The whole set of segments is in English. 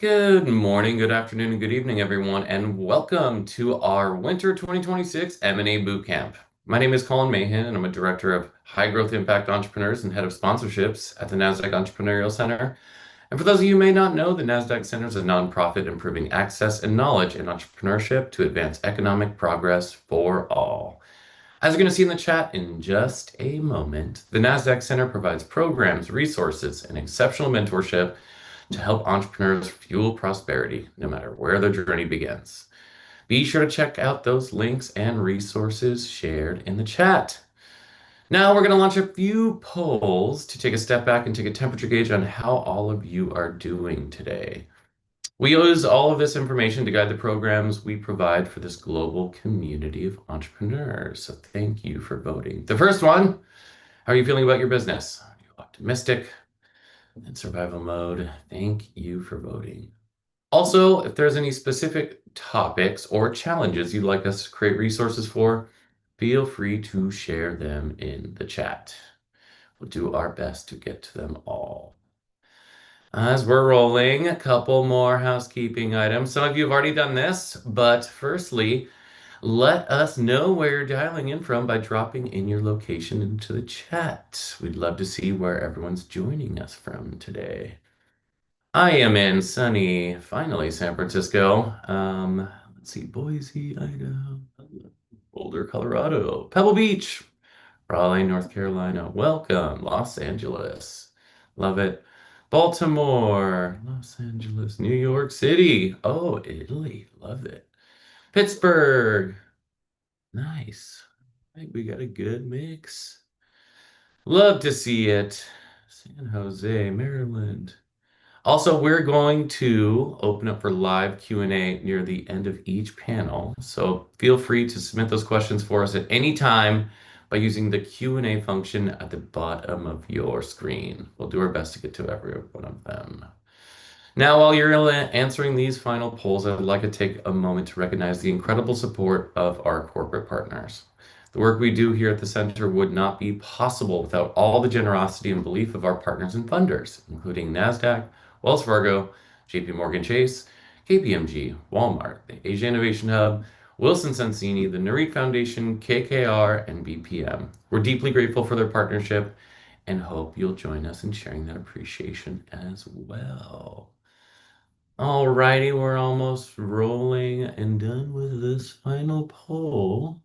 Good morning, good afternoon, and good evening, everyone, and welcome to our Winter 2026 M&A Bootcamp. My name is Colin Mahan, and I'm a Director of High Growth Impact Entrepreneurs and Head of Sponsorships at the Nasdaq Entrepreneurial Center. And for those of you who may not know, the Nasdaq Center is a nonprofit improving access and knowledge in entrepreneurship to advance economic progress for all. As you're going to see in the chat in just a moment, the Nasdaq Center provides programs, resources, and exceptional mentorship to help entrepreneurs fuel prosperity no matter where their journey begins. Be sure to check out those links and resources shared in the chat. Now we're going to launch a few polls to take a step back and take a temperature gauge on how all of you are doing today. We use all of this information to guide the programs we provide for this global community of entrepreneurs. So thank you for voting. The first one, how are you feeling about your business? Are you optimistic? In survival mode? Thank you for voting. Also, if there's any specific topics or challenges you'd like us to create resources for, feel free to share them in the chat. We'll do our best to get to them all. As we're rolling, a couple more housekeeping items. Some of you have already done this, but firstly, let us know where you're dialing in from by dropping in your location into the chat. We'd love to see where everyone's joining us from today. I am in sunny, finally, San Francisco. Let's see, Boise, Idaho, Boulder, Colorado, Pebble Beach, Raleigh, North Carolina. Welcome, Los Angeles. Love it. Baltimore, Los Angeles, New York City. Oh, Italy. Love it. Pittsburgh. Nice. I think we got a good mix. Love to see it. San Jose, Maryland. Also, we're going to open up for live Q&A near the end of each panel. So feel free to submit those questions for us at any time by using the Q&A function at the bottom of your screen. We'll do our best to get to every one of them. Now, while you're answering these final polls, I'd like to take a moment to recognize the incredible support of our corporate partners. The work we do here at the center would not be possible without all the generosity and belief of our partners and funders, including Nasdaq, Wells Fargo, JP Morgan Chase, KPMG, Walmart, the Asia Innovation Hub, Wilson Sonsini, the Nareed Foundation, KKR, and BPM. We're deeply grateful for their partnership and hope you'll join us in sharing that appreciation as well. Alrighty, we're almost rolling and done with this final poll.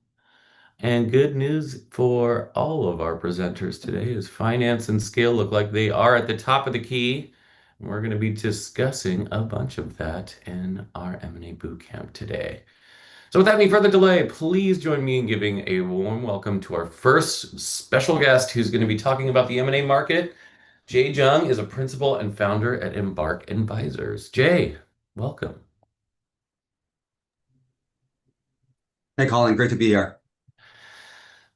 And good news for all of our presenters today is finance and scale look like they are at the top of the key. We're going to be discussing a bunch of that in our M&A Bootcamp today. So without any further delay, please join me in giving a warm welcome to our first special guest who's going to be talking about the M&A market. Jay Jung is a principal and founder at Embark Advisors. Jay, welcome. Hey, Colin, great to be here.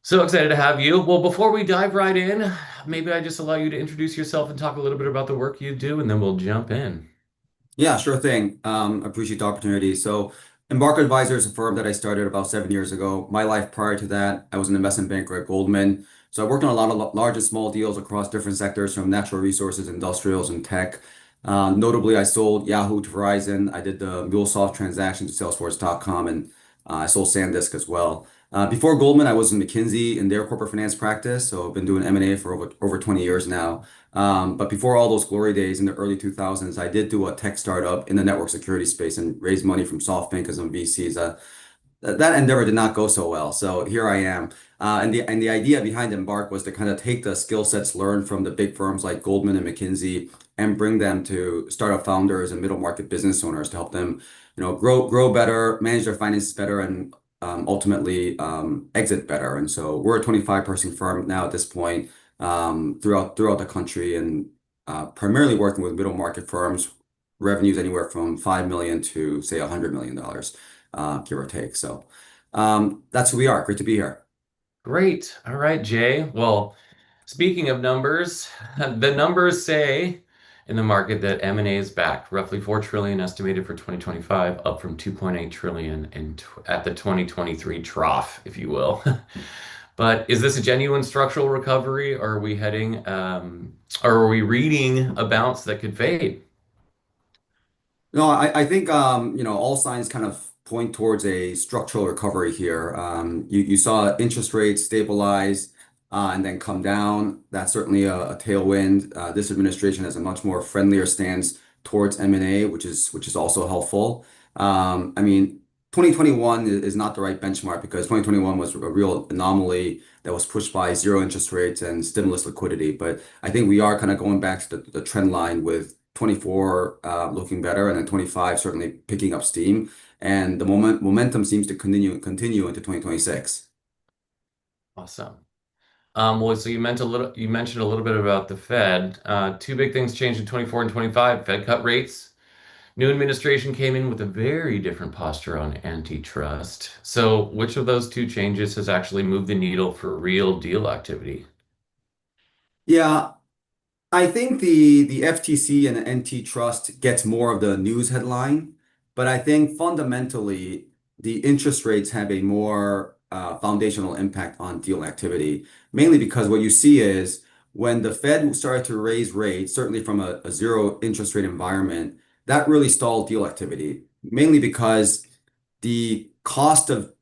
So excited to have you. Well, before we dive right in, maybe I just allow you to introduce yourself and talk a little bit about the work you do, and then we'll jump in. Yeah, sure thing. Appreciate the opportunity. So, Embark Advisor is a firm that I started about 7 years ago. My life prior to that, I was an investment banker at Goldman. So, I worked on a lot of large and small deals across different sectors from natural resources, industrials, and tech. Notably, I sold Yahoo to Verizon. I did the MuleSoft transaction to Salesforce.com, and I sold SanDisk as well. Before Goldman, I was in McKinsey in their corporate finance practice. So, I've been doing M&A for over 20 years now. But before all those glory days in the early 2000s, I did do a tech startup in the network security space and raised money from SoftBank and some VCs. That endeavor did not go so well. So here I am. And the idea behind Embark was to kind of take the skill sets learned from the big firms like Goldman and McKinsey and bring them to startup founders and middle market business owners to help them, grow better, manage their finances better, and ultimately exit better. And so we're a 25-person firm now at this point throughout the country and primarily working with middle market firms, revenues anywhere from 5 million to say $100 million, give or take. So that's who we are. Great to be here. Great. All right, Jay. Well, speaking of numbers, the numbers say in the market that M&A is back, roughly 4 trillion estimated for 2025, up from 2.8 trillion at the 2023 trough, if you will. But is this a genuine structural recovery, or are we or are we reading a bounce that could fade? No, I think all signs kind of point towards a structural recovery here. You saw interest rates stabilize and then come down. That's certainly a tailwind. This administration has a much more friendlier stance towards M&A, which is also helpful. I mean, 2021 is not the right benchmark because 2021 was a real anomaly that was pushed by zero interest rates and stimulus liquidity. But I think we are kind of going back to the trend line with 24 looking better, and then 25 certainly picking up steam. And the momentum seems to continue into 2026. Awesome. Well, so you mentioned a little bit about the Fed. Two big things changed in 24 and 25. Fed cut rates. New administration came in with a very different posture on antitrust. So, which of those two changes has actually moved the needle for real deal activity? Yeah, I think the FTC and the antitrust gets more of the news headline, but I think fundamentally the interest rates have a more foundational impact on deal activity, mainly because what you see is when the Fed started to raise rates, certainly from a zero interest rate environment, that really stalled deal activity, mainly because the cost of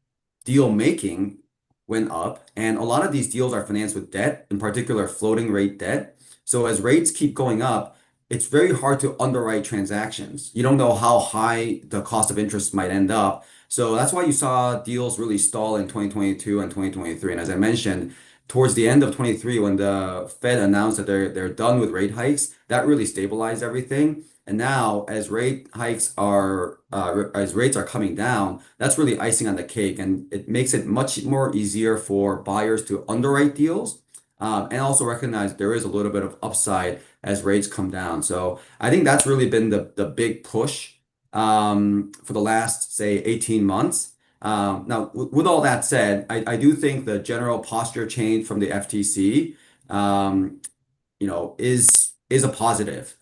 deal making went up, and a lot of these deals are financed with debt, in particular floating rate debt. So as rates keep going up, it's very hard to underwrite transactions. You don't know how high the cost of interest might end up. So that's why you saw deals really stall in 2022 and 2023. And as I mentioned, towards the end of 23, when the Fed announced that they're done with rate hikes, that really stabilized everything. And now, as rates are coming down, that's really icing on the cake, and it makes it much more easier for buyers to underwrite deals, and also recognize there is a little bit of upside as rates come down. So I think that's really been the big push for the last, say, 18 months. Now, with all that said, I do think the general posture change from the FTC, um, is a positive.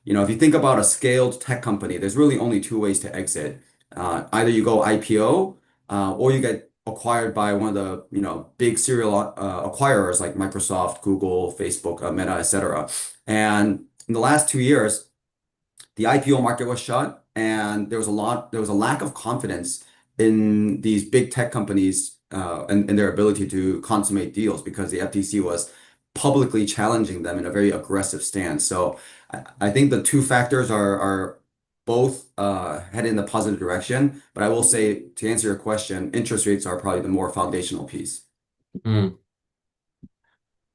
If you think about a scaled tech company, there's really only two ways to exit. Either you go IPO, or you get acquired by one of the, big serial acquirers like Microsoft, Google, Facebook, Meta, etc. And in the last 2 years, the IPO market was shut, and there was a lack of confidence in these big tech companies and their ability to consummate deals because the FTC was publicly challenging them in a very aggressive stance. So I think the two factors are both headed in the positive direction. But I will say, to answer your question, interest rates are probably the more foundational piece. Hmm.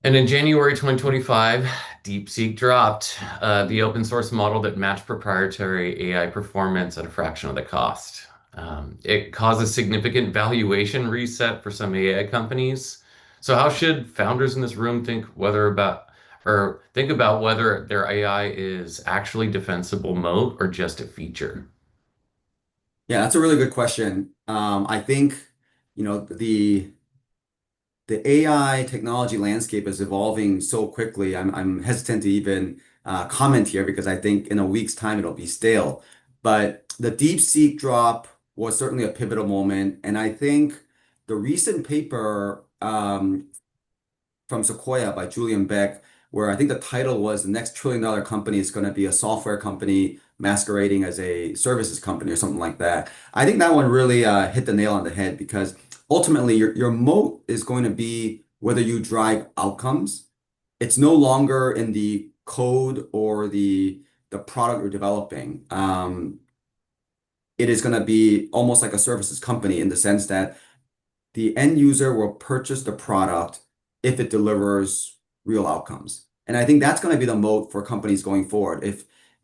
And in January 2025, DeepSeek dropped the open source model that matched proprietary AI performance at a fraction of the cost. It caused a significant valuation reset for some AI companies. So, how should founders in this room think about whether their AI is actually defensible moat or just a feature? Yeah, that's a really good question. I think, you know, the the AI technology landscape is evolving so quickly. I'm hesitant to even comment here because I think in a week's time it'll be stale. But the DeepSeek drop was certainly a pivotal moment, and I think the recent paper from Sequoia by Julian Beck, where I think the title was The Next Trillion-Dollar Company is going to be a software company masquerading as a services company or something like that. I think that one really hit the nail on the head because ultimately your moat is going to be whether you drive outcomes. It's no longer in the code or the product you're developing. It is going to be almost like a services company in the sense that the end user will purchase the product if it delivers real outcomes. And I think that's going to be the moat for companies going forward.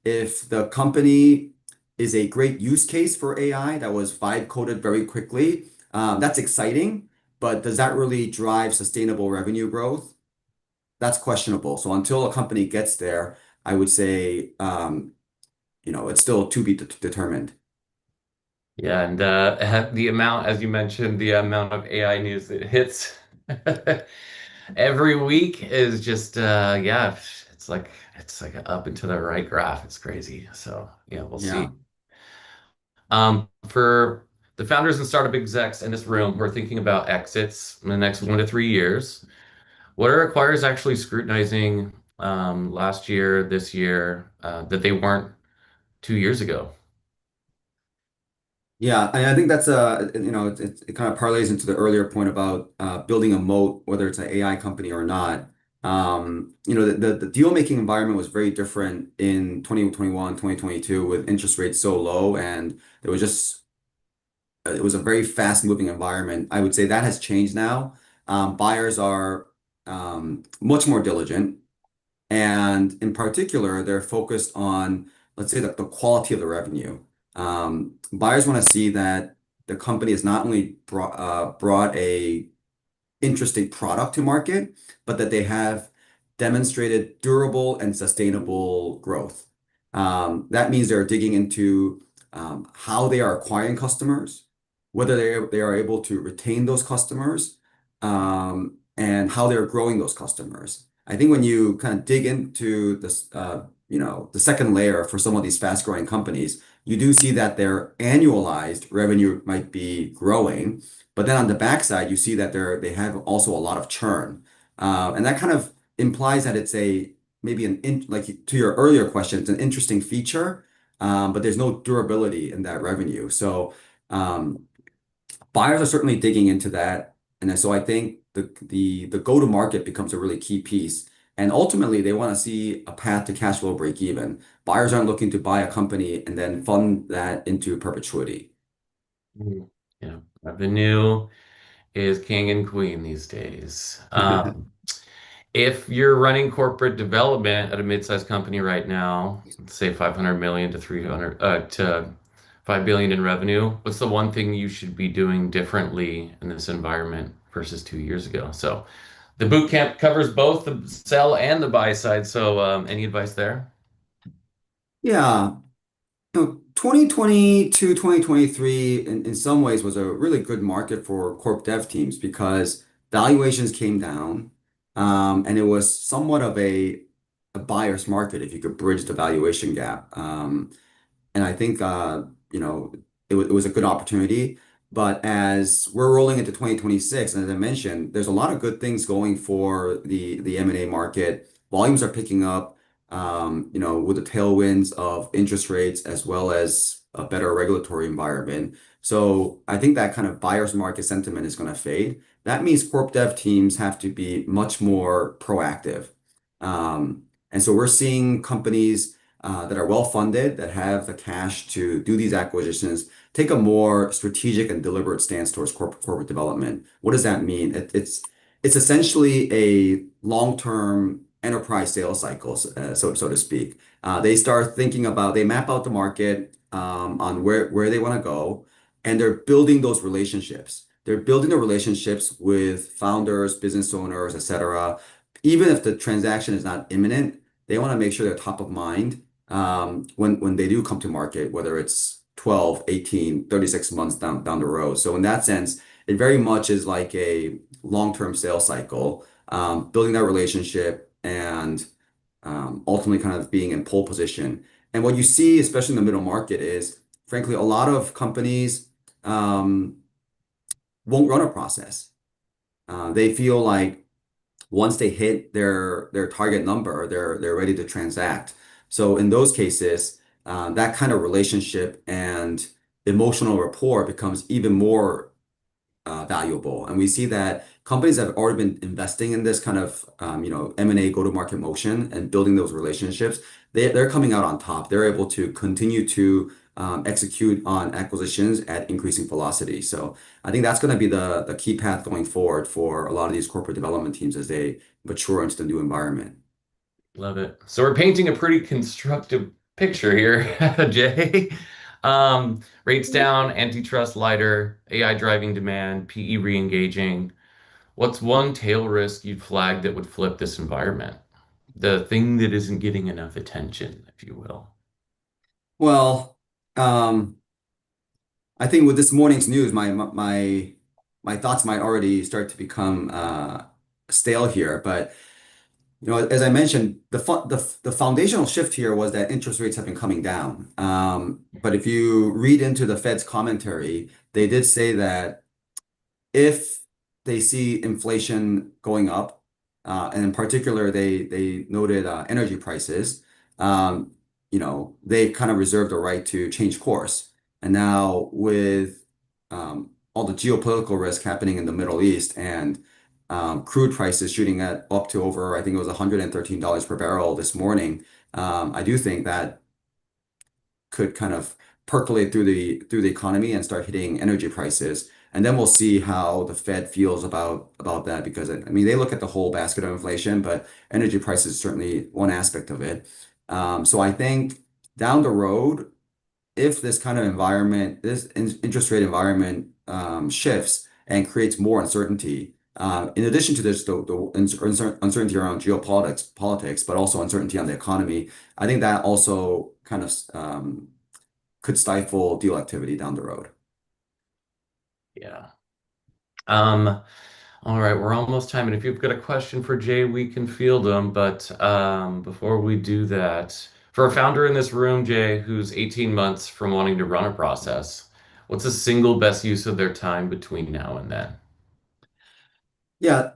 If the company is a great use case for AI that was vibe coded very quickly, that's exciting, but does that really drive sustainable revenue growth? That's questionable. So until a company gets there, I would say, it's still to be determined. Yeah, and the amount, as you mentioned, the amount of AI news that hits every week is just yeah, it's like a up and to the right graph. It's crazy. So yeah, we'll Yeah. see. For the founders and startup execs in this room who are thinking about exits in the next 1 to 3 years, what are acquirers actually scrutinizing last year, this year, that they weren't 2 years ago? Yeah, and I think that's it kind of parlays into the earlier point about building a moat, whether it's an AI company or not. The deal making environment was very different in 2021, 2022 with interest rates so low, and it was a very fast moving environment. I would say that has changed now. Buyers are much more diligent. And in particular, they're focused on, let's say, the quality of the revenue. Buyers want to see that the company has not only brought a interesting product to market, but that they have demonstrated durable and sustainable growth. That means they're digging into how they are acquiring customers, whether they are able to retain those customers, and how they're growing those customers. I think when you kind of dig into this, the second layer for some of these fast-growing companies, you do see that their annualized revenue might be growing, but then on the backside, you see that they have also a lot of churn. And that kind of implies that it's maybe like to your earlier question, it's an interesting feature, but there's no durability in that revenue. So buyers are certainly digging into that. And so I think the go-to-market becomes a really key piece. And ultimately, they want to see a path to cash flow break even. Buyers aren't looking to buy a company and then fund that into perpetuity. Mhm. Yeah, revenue is king and queen these days. If you're running corporate development at a mid-sized company right now, let's say 500 million to 300 to 5 billion in revenue, what's the one thing you should be doing differently in this environment versus 2 years ago? So the boot camp covers both the sell and the buy side. So any advice there? Yeah. 2022, 2023, in some ways was a really good market for corp dev teams because valuations came down, and it was somewhat of a buyer's market if you could bridge the valuation gap. And I think it was a good opportunity. But as we're rolling into 2026, and as I mentioned, there's a lot of good things going for the M&A market. Volumes are picking up, with the tailwinds of interest rates as well as a better regulatory environment. So I think that kind of buyer's market sentiment is going to fade. That means corp dev teams have to be much more proactive. And so we're seeing companies that are well funded, that have the cash to do these acquisitions, take a more strategic and deliberate stance towards corporate development. What does that mean? It's essentially a long-term enterprise sales cycle, so to speak. They map out the market on where they want to go, and they're building those relationships. They're building the relationships with founders, business owners, etc. Even if the transaction is not imminent, they want to make sure they're top of mind when they do come to market, whether it's 12, 18, 36 months down the road. So in that sense, it very much is like a long-term sales cycle, building that relationship and ultimately kind of being in pole position. And what you see, especially in the middle market, is frankly, a lot of companies um, won't run a process. They feel like once they hit their target number, they're ready to transact. So in those cases, that kind of relationship and emotional rapport becomes even more valuable. And we see that companies that have already been investing in this kind of M&A go-to-market motion and building those relationships, they're coming out on top. They're able to continue to execute on acquisitions at increasing velocity. So I think that's going to be the key path going forward for a lot of these corporate development teams as they mature into the new environment. Love it. So we're painting a pretty constructive picture here, Jay. Rates down, antitrust lighter, AI driving demand, PE re-engaging. What's one tail risk you'd flag that would flip this environment? The thing that isn't getting enough attention, if you will. Well, um, I think with this morning's news, my thoughts might already start to become stale here. But as I mentioned, the foundational shift here was that interest rates have been coming down. But if you read into the Fed's commentary, they did say that if they see inflation going up, and in particular, they noted energy prices. they kind of reserve the right to change course. And now with all the geopolitical risk happening in the Middle East and crude prices shooting at up to over, I think it was $113 per barrel this morning, I do think that could kind of percolate through the economy and start hitting energy prices. And then we'll see how the Fed feels about that because I mean they look at the whole basket of inflation, but energy prices is certainly one aspect of it. So I think down the road, if this kind of environment, this interest rate environment shifts and creates more uncertainty, in addition to this, the uncertainty around politics, but also uncertainty on the economy, I think that also kind of could stifle deal activity down the road. Yeah. Um, all right, we're almost time, and if you've got a question for Jay, we can field them. But before we do that, for a founder in this room, Jay, who's 18 months from wanting to run a process, what's the single best use of their time between now and then? Yeah,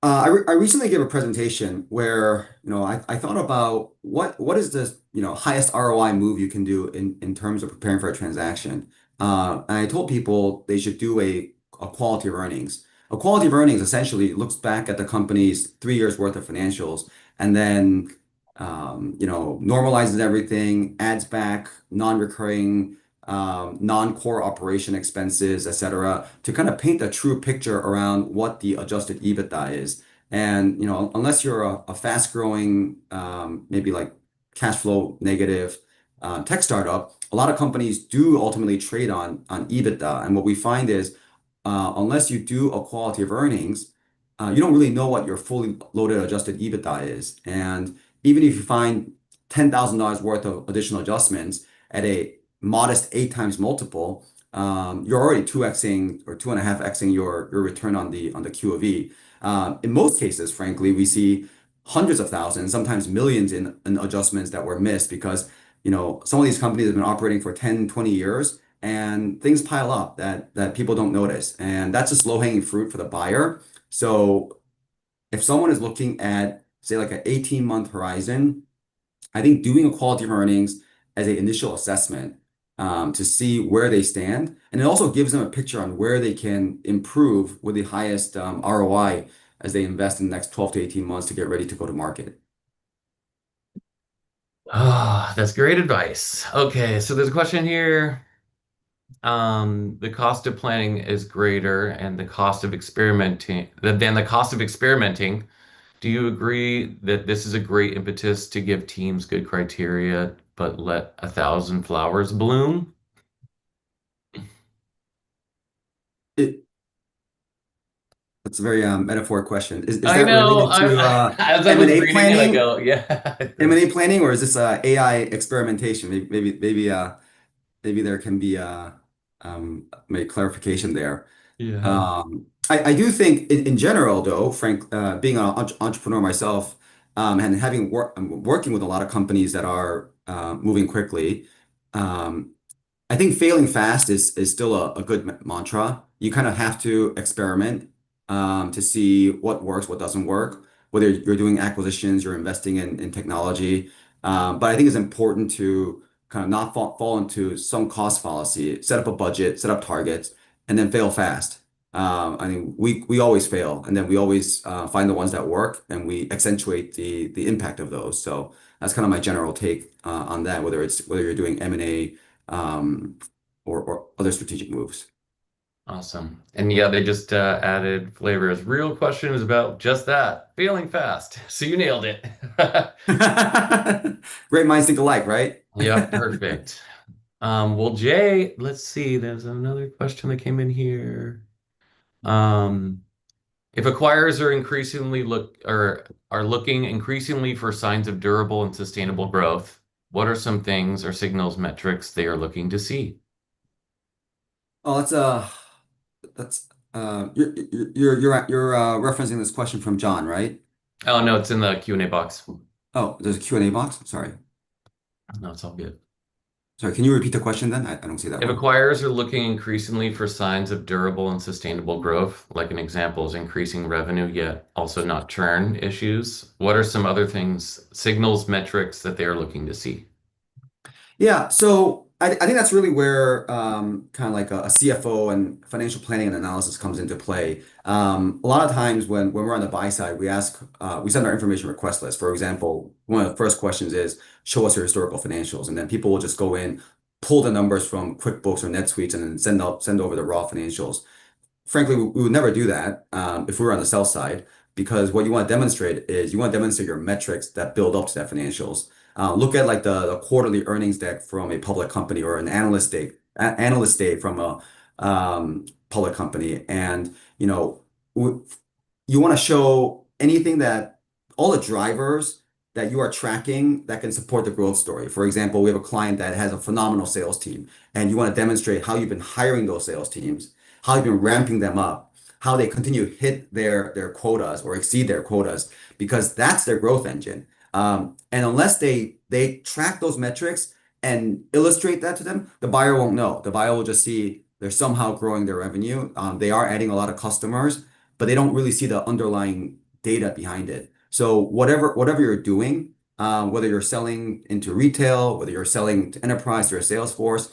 I recently gave a presentation where, I thought about what is the, highest ROI move you can do in terms of preparing for a transaction. And I told people they should do a quality of earnings. A quality of earnings essentially looks back at the company's 3 years worth of financials and then, normalizes everything, adds back non-recurring, non-core operation expenses, et cetera, to kind of paint a true picture around what the adjusted EBITDA is. And unless you're a fast-growing, maybe like cash flow negative tech startup, a lot of companies do ultimately trade on EBITDA. And what we find is, unless you do a quality of earnings, you don't really know what your fully loaded adjusted EBITDA is. And even if you find $10,000 worth of additional adjustments at a modest 8 times multiple, you're already 2xing or 2.5xing your return on the Q of E. In most cases, frankly, we see hundreds of thousands, sometimes millions in adjustments that were missed because, some of these companies have been operating for 10, 20 years and things pile up that people don't notice. And that's just low-hanging fruit for the buyer. So if someone is looking at, say, like an 18-month horizon, I think doing a quality of earnings as an initial assessment to see where they stand, and it also gives them a picture on where they can improve with the highest ROI as they invest in the next 12 to 18 months to get ready to go to market. Ah, that's great advice. Okay, so there's a question here. The cost of planning is greater and the cost of experimenting than the cost of experimenting. Do you agree that this is a great impetus to give teams good criteria, but let 1,000 flowers bloom? It, that's a very metaphoric question. Is I that know. related to As I was M&A reading it, I planning? go, yeah. M&A planning, or is this AI experimentation? Maybe there can be maybe clarification there. Yeah. I do think in general, though, Frank, being an entrepreneur myself, and working with a lot of companies that are moving quickly, um, I think failing fast is still a good mantra. You kind of have to experiment to see what works, what doesn't work, whether you're doing acquisitions, you're investing in technology. But I think it's important to kind of not fall into some cost fallacy, set up a budget, set up targets, and then fail fast. I mean, we always fail, and then we always find the ones that work, and we accentuate the impact of those. So that's kind of my general take on that, whether you're doing M&A um, or other strategic moves. Awesome. And yeah, they just added flavors. Real question is about just that, failing fast. So you nailed it. Great minds think alike, right? Yep, perfect. Well, Jay, let's see. There's another question that came in here. Um, if acquirers are increasingly look or are looking increasingly for signs of durable and sustainable growth, what are some things or signals metrics they are looking to see? Oh, that's you're referencing this question from John, right? Oh no, it's in the Q&A box. Oh, there's a Q&A box. Sorry. No, it's all good. Sorry, can you repeat the question then? I don't see that If one. acquirers are looking increasingly for signs of durable and sustainable growth, like an example is increasing revenue, yet also not churn issues, what are some other things, signals, metrics that they are looking to see? Yeah, so I think that's really where kind of like a CFO and financial planning and analysis comes into play. A lot of times when we're on the buy side, we send our information request list. For example, one of the first questions is show us your historical financials, and then people will just go in, pull the numbers from QuickBooks or NetSuite, and then send over the raw financials. Frankly, we would never do that if we were on the sell side, because what you want to demonstrate is you want to demonstrate your metrics that build up to that financials. Look at like the quarterly earnings deck from a public company or an analyst day from a public company, and you want to show anything that all the drivers that you are tracking that can support the growth story. For example, we have a client that has a phenomenal sales team, and you want to demonstrate how you've been hiring those sales teams, how you've been ramping them up, how they continue to hit their quotas or exceed their quotas, because that's their growth engine. And unless they track those metrics and illustrate that to them, the buyer won't know. The buyer will just see they're somehow growing their revenue. They are adding a lot of customers, but they don't really see the underlying data behind it. So whatever you're doing, whether you're selling into retail, whether you're selling to enterprise or a sales force,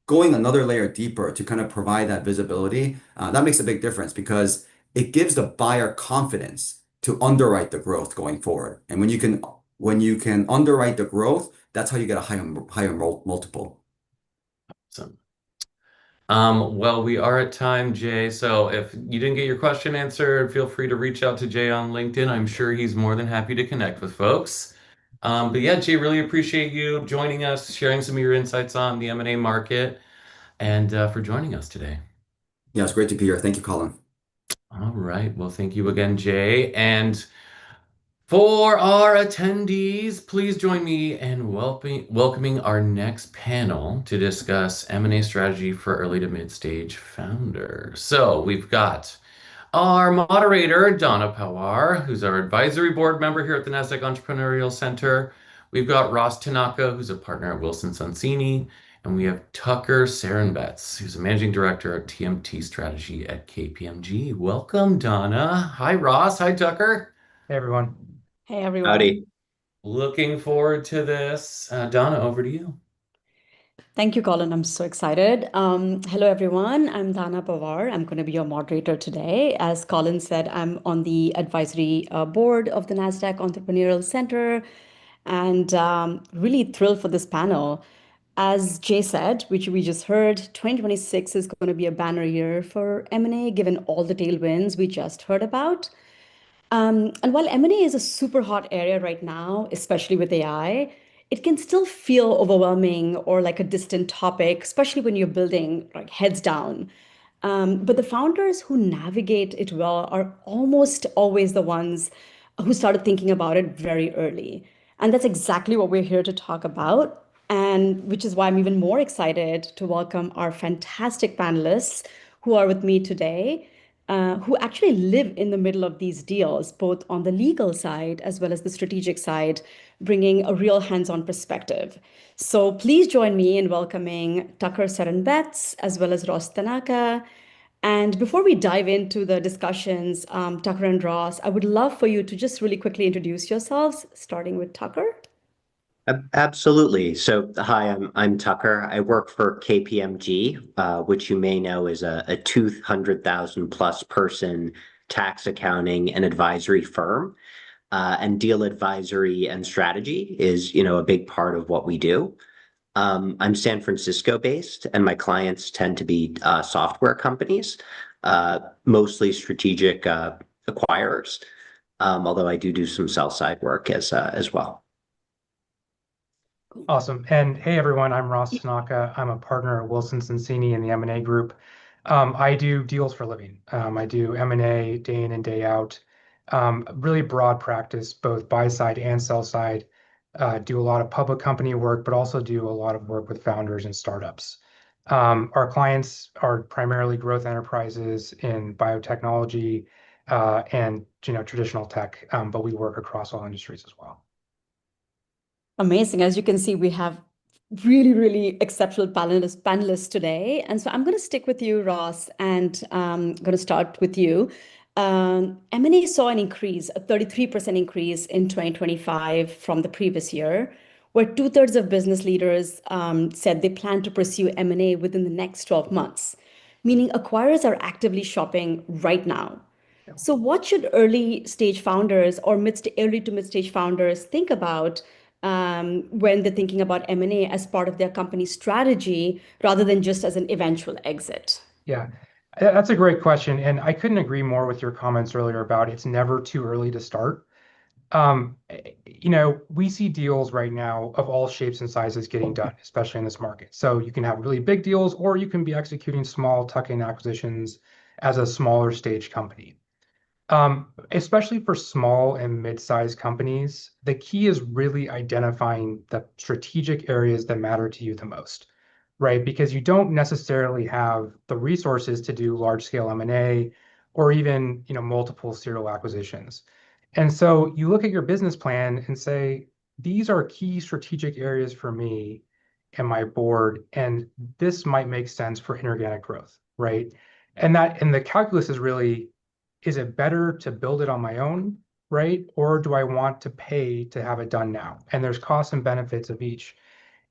going another layer deeper to kind of provide that visibility, that makes a big difference because it gives the buyer confidence to underwrite the growth going forward. And when you can underwrite the growth, that's how you get a higher multiple. So, well, we are at time, Jay. So if you didn't get your question answered, feel free to reach out to Jay on LinkedIn. I'm sure he's more than happy to connect with folks. But yeah, Jay, really appreciate you joining us, sharing some of your insights on the M&A market, and for joining us today. Yeah, it's great to be here. Thank you, Colin. All right. Well, thank you again, Jay. And for our attendees, please join me in welcoming our next panel to discuss M&A strategy for early to mid-stage founders. So we've got our moderator, Donna Pawar, who's our advisory board member here at the Nasdaq Entrepreneurial Center. We've got Ross Tanaka, who's a partner at Wilson Sonsini. And we have Tucker Sarenbetz, who's a managing director at TMT Strategy at KPMG. Welcome, Donna. Hi, Ross. Hi, Tucker. Hey everyone. Hey everyone. Howdy. Looking forward to this. Donna, over to you. Thank you, Colin. I'm so excited. Hello, everyone. I'm Dana Pawar. I'm going to be your moderator today. As Colin said, I'm on the advisory board of the Nasdaq Entrepreneurial Center and really thrilled for this panel. As Jay said, which we just heard, 2026 is going to be a banner year for M&A, given all the tailwinds we just heard about. And while M&A is a super hot area right now, especially with AI, it can still feel overwhelming or like a distant topic, especially when you're building like heads down. But the founders who navigate it well are almost always the ones who started thinking about it very early. And that's exactly what we're here to talk about. And which is why I'm even more excited to welcome our fantastic panelists who are with me today, who actually live in the middle of these deals, both on the legal side as well as the strategic side, bringing a real hands-on perspective. So please join me in welcoming Tucker Sarenbetz as well as Ross Tanaka. And before we dive into the discussions, Tucker and Ross, I would love for you to just really quickly introduce yourselves, starting with Tucker. Absolutely. So, hi, I'm Tucker. I work for KPMG, which you may know is a 200,000 plus person tax accounting and advisory firm. And deal advisory and strategy is, a big part of what we do. I'm San Francisco based, and my clients tend to be software companies, mostly strategic acquirers. Although I do some sell side work as well. Awesome. And hey everyone, I'm Ross Tanaka. I'm a partner at Wilson Sonsini in the M&A group. I do deals for a living. I do M&A day in and day out. Really broad practice, both buy side and sell side. Do a lot of public company work, but also do a lot of work with founders and startups. Our clients are primarily growth enterprises in biotechnology and traditional tech, but we work across all industries as well. Amazing. As you can see, we have really, really exceptional panelists today. And so I'm going to stick with you, Ross, and I'm going to start with you. M&A saw an increase, a 33% increase in 2025 from the previous year, where two-thirds of business leaders said they plan to pursue M&A within the next 12 months, meaning acquirers are actively shopping right now. So what should early stage founders or early to mid stage founders think about when they're thinking about M&A as part of their company strategy rather than just as an eventual exit? Yeah, that's a great question. And I couldn't agree more with your comments earlier about it's never too early to start. We see deals right now of all shapes and sizes getting done, especially in this market. So you can have really big deals, or you can be executing small tuck-in acquisitions as a smaller stage company. Especially for small and mid-sized companies, the key is really identifying the strategic areas that matter to you the most, right? Because you don't necessarily have the resources to do large-scale M&A or even, multiple serial acquisitions. And so you look at your business plan and say, these are key strategic areas for me and my board, and this might make sense for inorganic growth, right? And the calculus is really, is it better to build it on my own, right? Or do I want to pay to have it done now? And there's costs and benefits of each.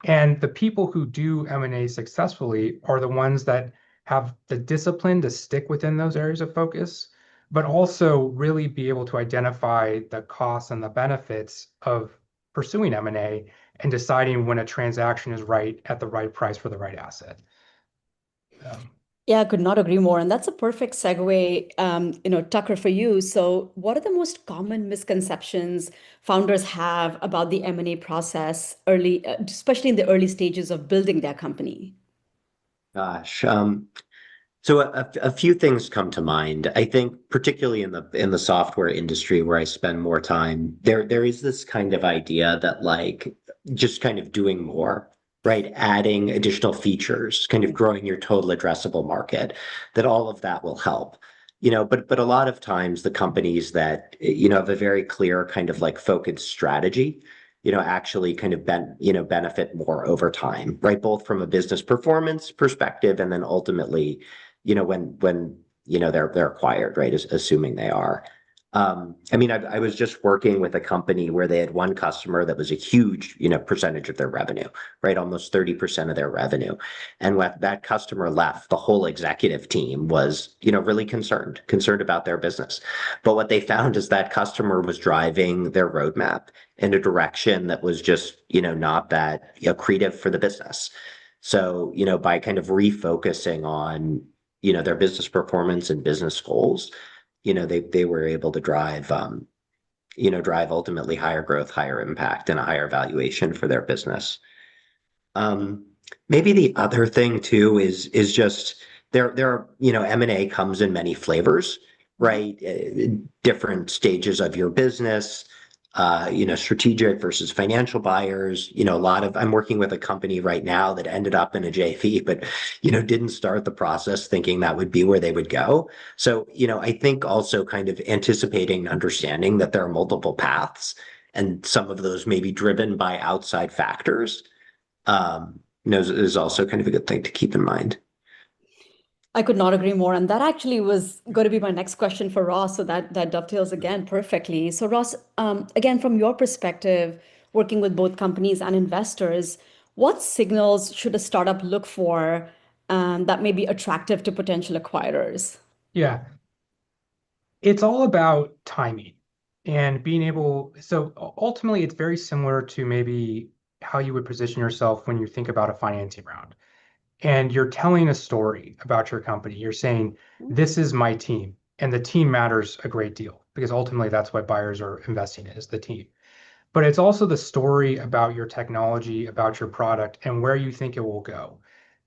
And the people who do M&A successfully are the ones that have the discipline to stick within those areas of focus, but also really be able to identify the costs and the benefits of pursuing M&A and deciding when a transaction is right at the right price for the right asset. Yeah, I could not agree more. And that's a perfect segue, Tucker, for you. So what are the most common misconceptions founders have about the M&A process especially in the early stages of building their company? Gosh, so a few things come to mind. I think particularly in the software industry where I spend more time, there is this kind of idea that like just kind of doing more, right? Adding additional features, kind of growing your total addressable market, that all of that will help. But a lot of times the companies that have a very clear kind of like focused strategy, actually kind of benefit more over time, right? Both from a business performance perspective and then ultimately, when they're acquired, right? Assuming they are. I mean, I was just working with a company where they had one customer that was a huge, percentage of their revenue, right? Almost 30% of their revenue. And when that customer left, the whole executive team was, really concerned about their business. But what they found is that customer was driving their roadmap in a direction that was just, not that accretive for the business. So, by kind of refocusing on, their business performance and business goals, they were able to drive ultimately higher growth, higher impact, and a higher valuation for their business. Maybe the other thing too is just M&A comes in many flavors, right? Different stages of your business, strategic versus financial buyers. I'm working with a company right now that ended up in a JV, but, didn't start the process thinking that would be where they would go. So, I think also kind of anticipating and understanding that there are multiple paths and some of those may be driven by outside factors, is also kind of a good thing to keep in mind. I could not agree more. And that actually was going to be my next question for Ross. So that dovetails again perfectly. So Ross, again, from your perspective, working with both companies and investors, what signals should a startup look for that may be attractive to potential acquirers? Yeah, it's all about timing and being able. So ultimately, it's very similar to maybe how you would position yourself when you think about a financing round. And you're telling a story about your company. You're saying, this is my team. And the team matters a great deal because ultimately that's what buyers are investing in, is the team. But it's also the story about your technology, about your product, and where you think it will go.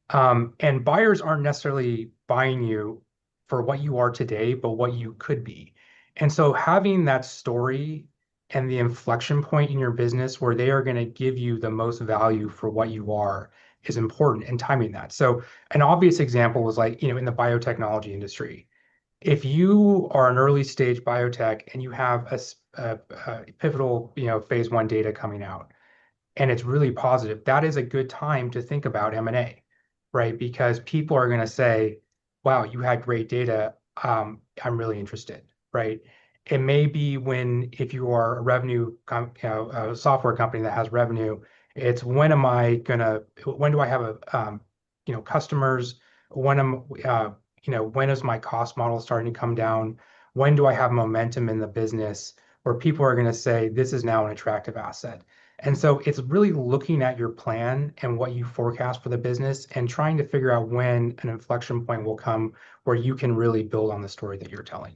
And buyers aren't necessarily buying you for what you are today, but what you could be. And so having that story and the inflection point in your business where they are going to give you the most value for what you are is important, and timing that. So an obvious example was like, in the biotechnology industry. If you are an early stage biotech and you have a pivotal, phase 1 data coming out, and it's really positive, that is a good time to think about M&A, right? Because people are going to say, wow, you had great data. I'm really interested, right? It may be if you are a software company that has revenue It's when do I have customers? When is my cost model starting to come down? When do I have momentum in the business where people are going to say, this is now an attractive asset? And so it's really looking at your plan and what you forecast for the business and trying to figure out when an inflection point will come where you can really build on the story that you're telling.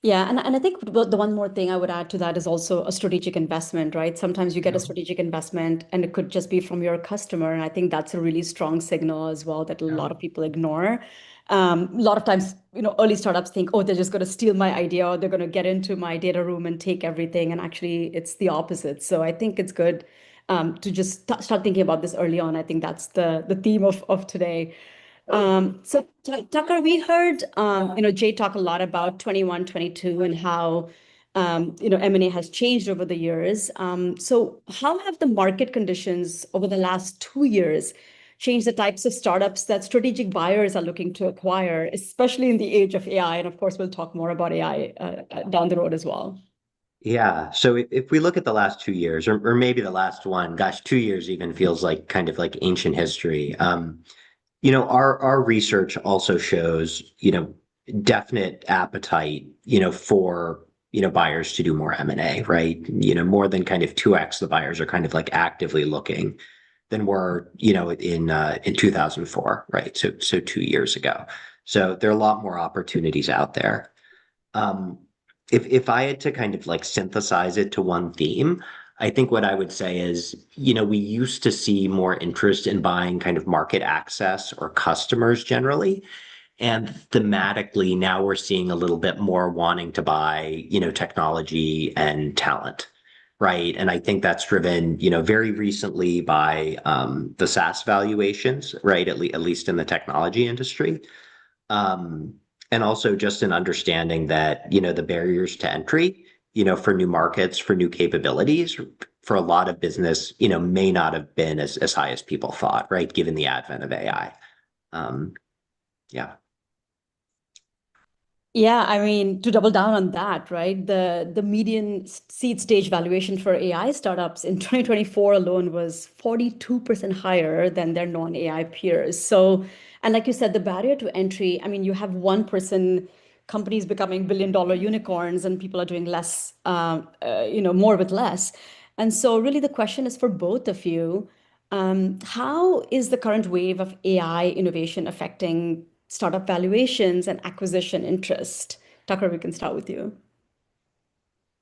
Yeah, and I think the one more thing I would add to that is also a strategic investment, right? Sometimes you get a strategic investment and it could just be from your customer. And I think that's a really strong signal as well that a lot of people ignore. A lot of times, early startups think, oh, they're just going to steal my idea or they're going to get into my data room and take everything. And actually, it's the opposite. So I think it's good to just start thinking about this early on. I think that's the theme of today. So Tucker, we heard Jay talk a lot about 21, 22 and how M&A has changed over the years. So how have the market conditions over the last 2 years changed the types of startups that strategic buyers are looking to acquire, especially in the age of AI? And of course, we'll talk more about AI down the road as well. Yeah. So if we look at the last 2 years, or maybe the last one, gosh, 2 years even feels like kind of like ancient history. Our research also shows, definite appetite, for, buyers to do more M&A, right? More than kind of 2x the buyers are kind of like actively looking than were, in 2004, right? So 2 years ago. So there are a lot more opportunities out there. Um, if I had to kind of like synthesize it to one theme, I think what I would say is, we used to see more interest in buying kind of market access or customers generally. And thematically, now we're seeing a little bit more wanting to buy, technology and talent, right? And I think that's driven, very recently by the SaaS valuations, right? At least in the technology industry. Um, and also just an understanding that, the barriers to entry, for new markets, for new capabilities, for a lot of business, may not have been as high as people thought, right? Given the advent of AI. Um, yeah. Yeah, I mean, to double down on that, right? The median seed stage valuation for AI startups in 2024 alone was 42% higher than their non-AI peers. So, and like you said, the barrier to entry, I mean, you have 1% companies becoming billion-dollar unicorns and people are doing less, more with less. And so really the question is for both of you, how is the current wave of AI innovation affecting startup valuations and acquisition interest? Tucker, we can start with you.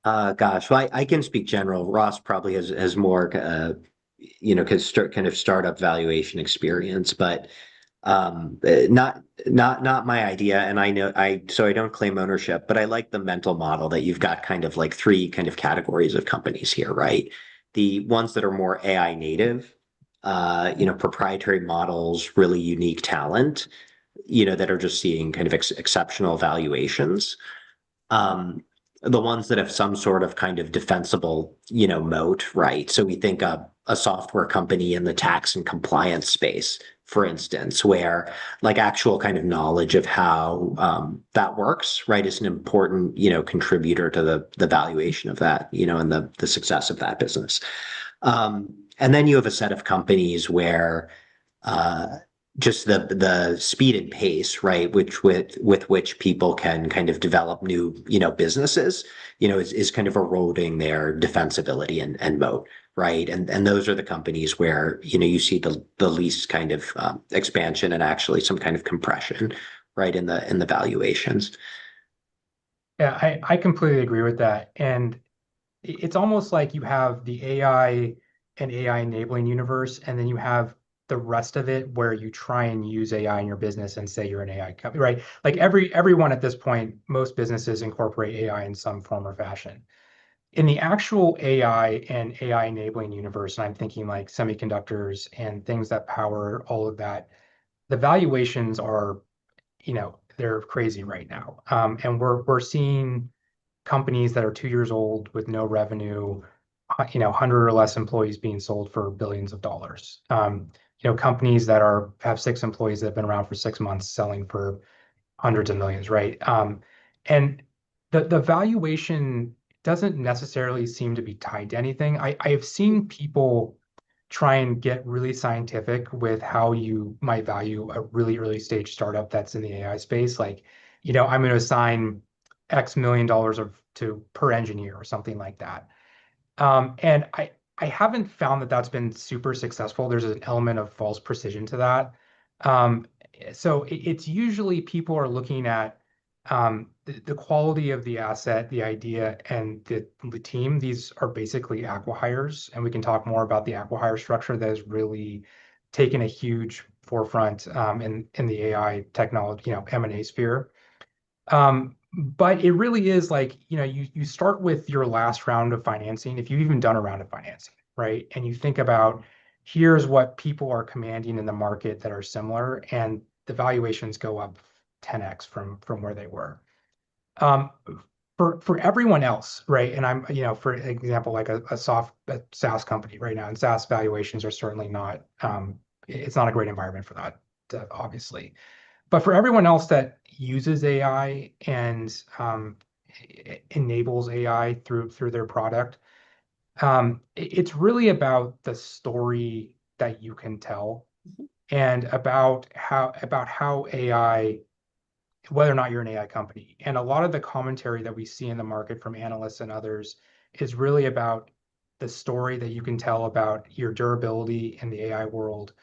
Gosh, well, I can speak general. Ross probably has more, cause kind of startup valuation experience, but not my idea. And I know so I don't claim ownership, but I like the mental model that you've got kind of like three kind of categories of companies here, right? The ones that are more AI native, proprietary models, really unique talent, that are just seeing kind of exceptional valuations. The ones that have some sort of kind of defensible, moat, right? So we think a software company in the tax and compliance space, for instance, where like actual kind of knowledge of how that works, right, is an important, contributor to the valuation of that, and the success of that business. And then you have a set of companies where uh, just the speed and pace, right, with which people can kind of develop new, businesses, is kind of eroding their defensibility and moat, right? And those are the companies where, you see the least kind of expansion and actually some kind of compression, right, in the valuations. Yeah, I completely agree with that. And it's almost like you have the AI and AI enabling universe, and then you have the rest of it where you try and use AI in your business and say you're an AI company, right? Like everyone at this point, most businesses incorporate AI in some form or fashion. In the actual AI and AI enabling universe, and I'm thinking like semiconductors and things that power all of that, the valuations are, they're crazy right now. And we're seeing companies that are 2 years old with no revenue, 100 or less employees being sold for billions of dollars. Companies that have 6 employees that have been around for 6 months selling for hundreds of millions, right? And the valuation doesn't necessarily seem to be tied to anything. I have seen people try and get really scientific with how you might value a really early stage startup that's in the AI space. Like, I'm going to assign X million dollars per engineer or something like that. And I haven't found that that's been super successful. There's an element of false precision to that. So it's usually people are looking at the quality of the asset, the idea, and the team. These are basically acqui-hires, and we can talk more about the acqui-hire structure that has really taken a huge forefront in the AI technology, M&A sphere. But it really is like, you start with your last round of financing, if you've even done a round of financing, right? And you think about here's what people are commanding in the market that are similar, and the valuations go up 10x from where they were. For everyone else, right? And I'm, for example, like a SaaS company right now, and SaaS valuations are certainly not, it's not a great environment for that, obviously. But for everyone else that uses AI and enables AI through their product, it's really about the story that you can tell, and about how AI, whether or not you're an AI company. And a lot of the commentary that we see in the market from analysts and others is really about the story that you can tell about your durability in the AI world,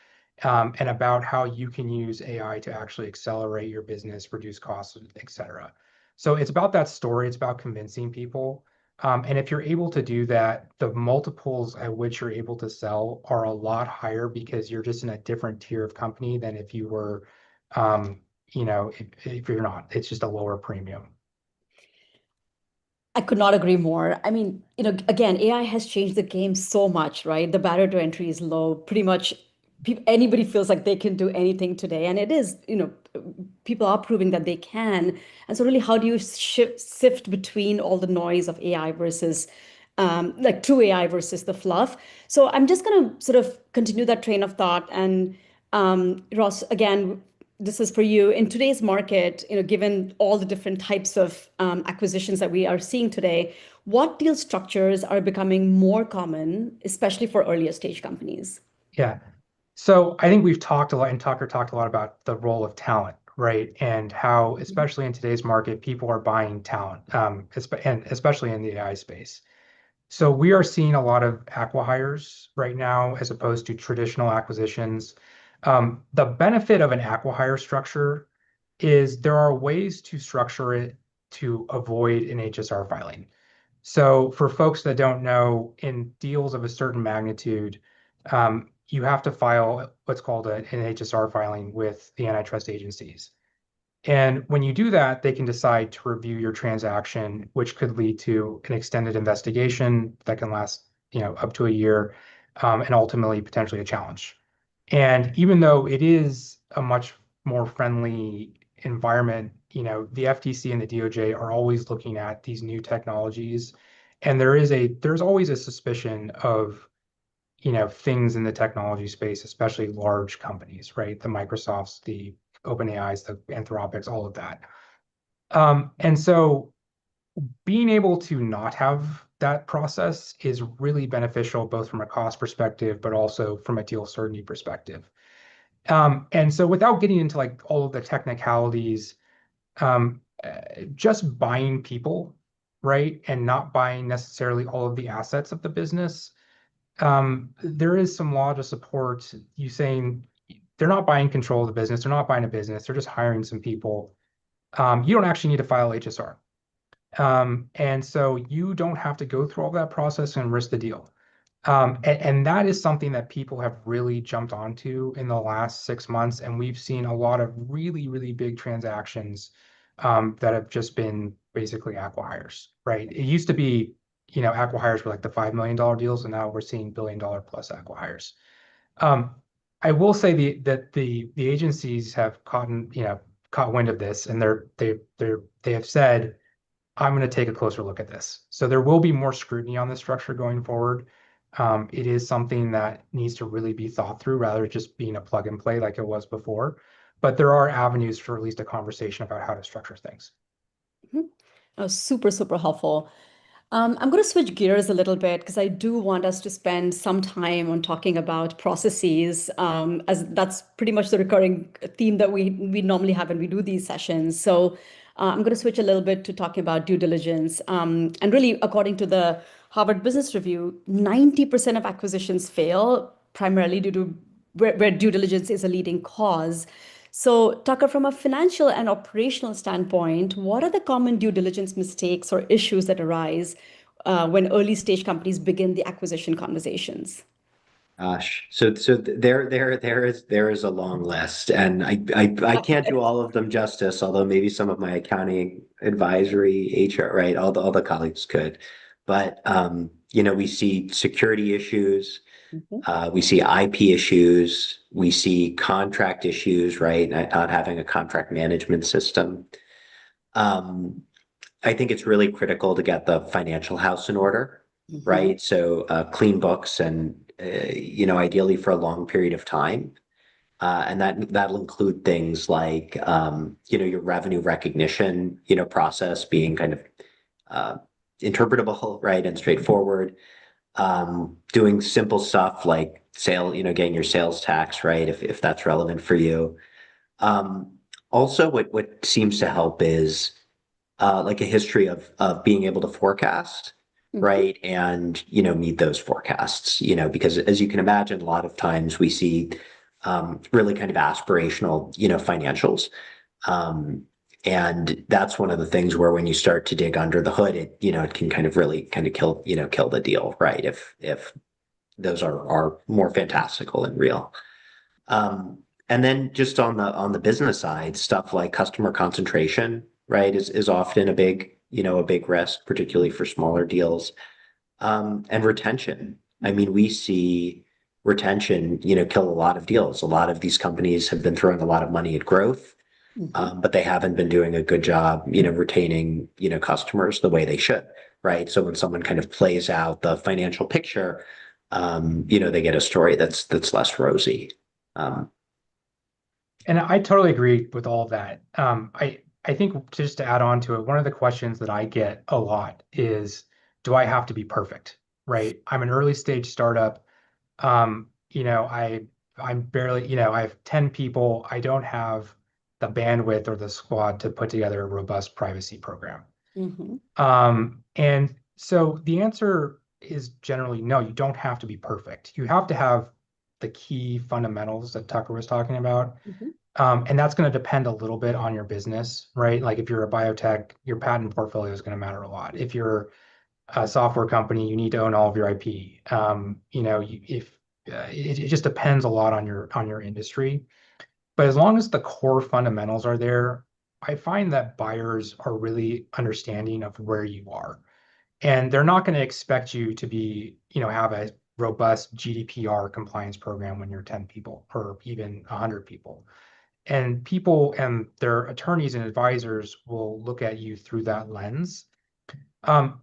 and about how you can use AI to actually accelerate your business, reduce costs, et cetera. So it's about that story. It's about convincing people. And if you're able to do that, the multiples at which you're able to sell are a lot higher, because you're just in a different tier of company than if you were, if you're not. It's just a lower premium. I could not agree more. I mean, again, AI has changed the game so much, right? The barrier to entry is low. Pretty much anybody feels like they can do anything today. And it is, people are proving that they can. And so really, how do you sift between all the noise of AI versus like true AI versus the fluff? So I'm just going to sort of continue that train of thought. And Ross, again, this is for you. In today's market, given all the different types of acquisitions that we are seeing today, what deal structures are becoming more common, especially for earlier stage companies? Yeah. So I think we've talked a lot, and Tucker talked a lot about the role of talent, right? And how, especially in today's market, people are buying talent, and especially in the AI space. So we are seeing a lot of acqui-hires right now, as opposed to traditional acquisitions. The benefit of an acqui-hire structure is there are ways to structure it to avoid an HSR filing. So for folks that don't know, in deals of a certain magnitude, you have to file what's called an HSR filing with the antitrust agencies. And when you do that, they can decide to review your transaction, which could lead to an extended investigation that can last, up to a year, and ultimately potentially a challenge. And even though it is a much more friendly environment, the FTC and the DOJ are always looking at these new technologies, and there's always a suspicion of, things in the technology space, especially large companies, right? The Microsofts, the OpenAIs, the Anthropics, all of that. And so being able to not have that process is really beneficial, both from a cost perspective, but also from a deal certainty perspective. And so without getting into like all of the technicalities, just buying people, right? And not buying necessarily all of the assets of the business. There is some law to support you saying they're not buying control of the business. They're not buying a business. They're just hiring some people. You don't actually need to file HSR. And so you don't have to go through all that process and risk the deal. And that is something that people have really jumped onto in the last 6 months. And we've seen a lot of really, really big transactions that have just been basically acqui-hires, right? It used to be, acqui-hires were like the $5 million deals, and now we're seeing $1 billion plus acqui-hires. I will say that the agencies have caught wind of this, and they have said, I'm going to take a closer look at this. So there will be more scrutiny on this structure going forward. It is something that needs to really be thought through, rather than just being a plug and play like it was before. But there are avenues for at least a conversation about how to structure things. That was super, super helpful. I'm going to switch gears a little bit because I do want us to spend some time on talking about processes, as that's pretty much the recurring theme that we normally have when we do these sessions. So I'm going to switch a little bit to talking about due diligence. And really, according to the Harvard Business Review, 90% of acquisitions fail primarily due to where due diligence is a leading cause. So, Tucker, from a financial and operational standpoint, what are the common due diligence mistakes or issues that arise when early stage companies begin the acquisition conversations? Gosh, so there is a long list, and I can't do all of them justice, although maybe some of my accounting advisory, HR, right, all the colleagues could. But we see security issues, Mhm. we see IP issues, we see contract issues, right? Not having a contract management system. Um, I think it's really critical to get the financial house in order, Mhm. right? So clean books and ideally for a long period of time. And that'll include things like your revenue recognition, process being kind of uh, interpretable, right, and straightforward. Doing simple stuff like getting your sales tax, right, if that's relevant for you. Um, Also, what seems to help is like a history of being able to forecast, Mhm. right? And meet those forecasts, because as you can imagine, a lot of times we see really kind of aspirational, financials. Um, and that's one of the things where when you start to dig under the hood, it can kind of really kind of kill the deal, right? If those are more fantastical and real. And then just on the business side, stuff like customer concentration, right, is often a big risk, particularly for smaller deals. And retention. I mean, we see retention, kill a lot of deals. A lot of these companies have been throwing a lot of money at growth, Mhm. but they haven't been doing a good job, retaining, customers the way they should, right? So when someone kind of plays out the financial picture, they get a story that's less rosy. Um, And I totally agree with all of that. I think just to add on to it, one of the questions that I get a lot is, do I have to be perfect? Right? I'm an early stage startup. I'm barely, I have 10 people. I don't have the bandwidth or the squad to put together a robust privacy program. Mhm. And so the answer is generally no, you don't have to be perfect. You have to have the key fundamentals that Tucker was talking about. Mhm. And that's going to depend a little bit on your business, right? Like if you're a biotech, your patent portfolio is going to matter a lot. If you're a software company, you need to own all of your IP. If it just depends a lot on your industry. But as long as the core fundamentals are there, I find that buyers are really understanding of where you are. And they're not going to expect you to have a robust GDPR compliance program when you're 10 people or even 100 people. And people and their attorneys and advisors will look at you through that lens. Um,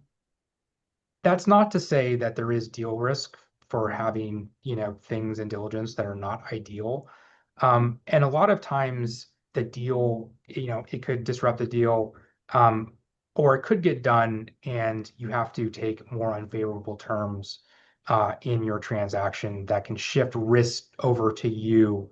that's not to say that there is deal risk for having, things in diligence that are not ideal. And a lot of times the deal, it could disrupt the deal, or it could get done and you have to take more unfavorable terms in your transaction that can shift risk over to you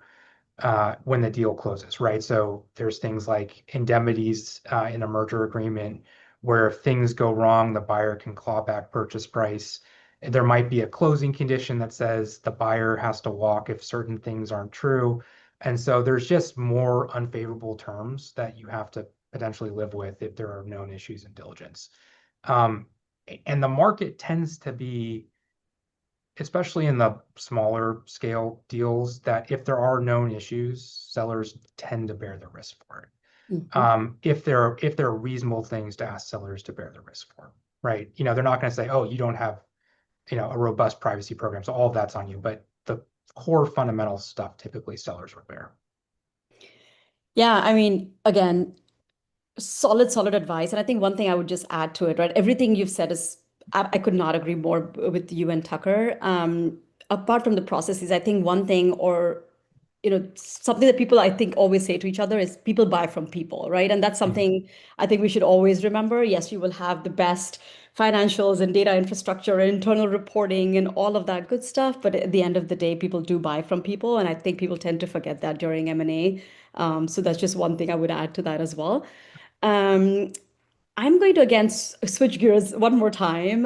when the deal closes, right? So there's things like indemnities in a merger agreement where if things go wrong, the buyer can claw back purchase price. There might be a closing condition that says the buyer has to walk if certain things aren't true. And so there's just more unfavorable terms that you have to potentially live with if there are known issues in diligence. Um, and the market tends to be, especially in the smaller scale deals, that if there are known issues, sellers tend to bear the risk for it. Mhm. If there are reasonable things to ask sellers to bear the risk for, right? They're not going to say, "Oh, you don't have, a robust privacy program, so all of that's on you." But the core fundamental stuff, typically sellers would bear. Yeah, I mean, again, solid advice. And I think one thing I would just add to it, right? Everything you've said is, I could not agree more with you and Tucker. Apart from the processes, I think one thing, or something that people I think always say to each other is people buy from people, right? And that's something I think we should always remember. Yes, you will have the best financials and data infrastructure and internal reporting and all of that good stuff, but at the end of the day, people do buy from people, and I think people tend to forget that during M&A. So that's just one thing I would add to that as well. Um, I'm going to again switch gears one more time.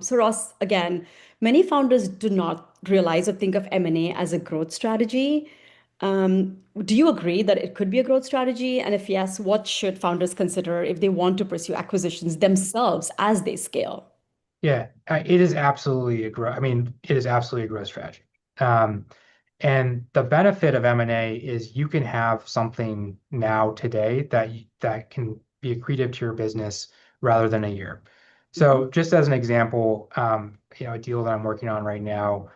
So Ross, again, many founders do not realize or think of M&A as a growth strategy. Do you agree that it could be a growth strategy? And if yes, what should founders consider if they want to pursue acquisitions themselves as they scale? Yeah, it is absolutely a growth. I mean, it is absolutely a growth strategy. Um, and the benefit of M&A is you can have something now today that can be accretive to your business rather than a year. So just as an example, a deal that I'm working on right now,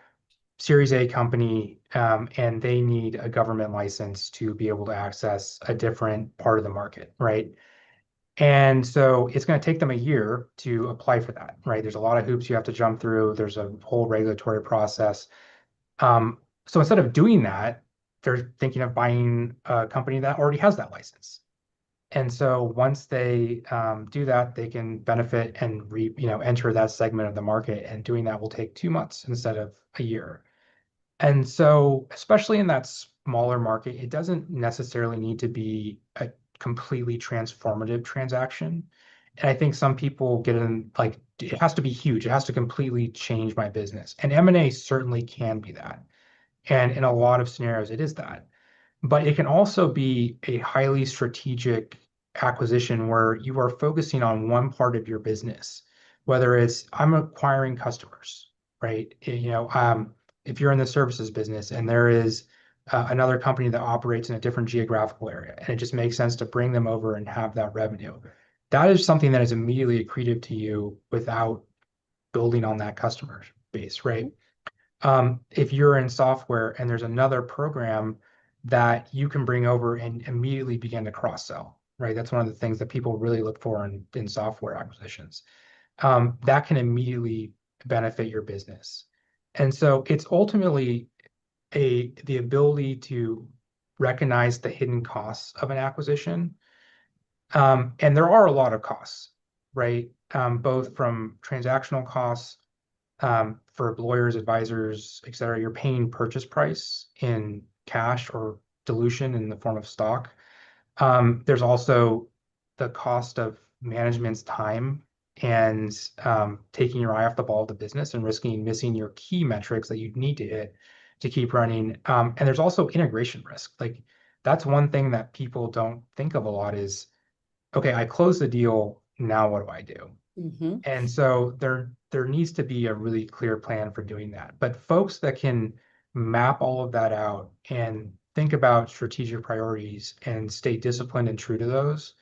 Series A company, and they need a government license to be able to access a different part of the market, right? And so it's going to take them a year to apply for that, right? There's a lot of hoops you have to jump through. There's a whole regulatory process. So instead of doing that, they're thinking of buying a company that already has that license. And so once they do that, they can benefit and enter that segment of the market. And doing that will take 2 months instead of a year. And so, especially in that smaller market, it doesn't necessarily need to be a completely transformative transaction. And I think some people get in like, it has to be huge. It has to completely change my business. And M&A certainly can be that. And in a lot of scenarios, it is that. But it can also be a highly strategic acquisition where you are focusing on one part of your business, whether it's I'm acquiring customers, right? If you're in the services business and there is another company that operates in a different geographical area, and it just makes sense to bring them over and have that revenue, that is something that is immediately accretive to you without building on that customer base, right? If you're in software and there's another program that you can bring over and immediately begin to cross-sell, right? That's one of the things that people really look for in software acquisitions. That can immediately benefit your business. And so it's ultimately the ability to recognize the hidden costs of an acquisition. And there are a lot of costs, right? Both from transactional costs, for lawyers, advisors, et cetera. You're paying purchase price in cash or dilution in the form of stock. There's also the cost of management's time and taking your eye off the ball of the business and risking missing your key metrics that you need to hit to keep running. And there's also integration risk. Like that's one thing that people don't think of a lot is, okay, I closed the deal. Now what do I do? Mm-hmm. And so there needs to be a really clear plan for doing that. But folks that can map all of that out and think about strategic priorities and stay disciplined and true to those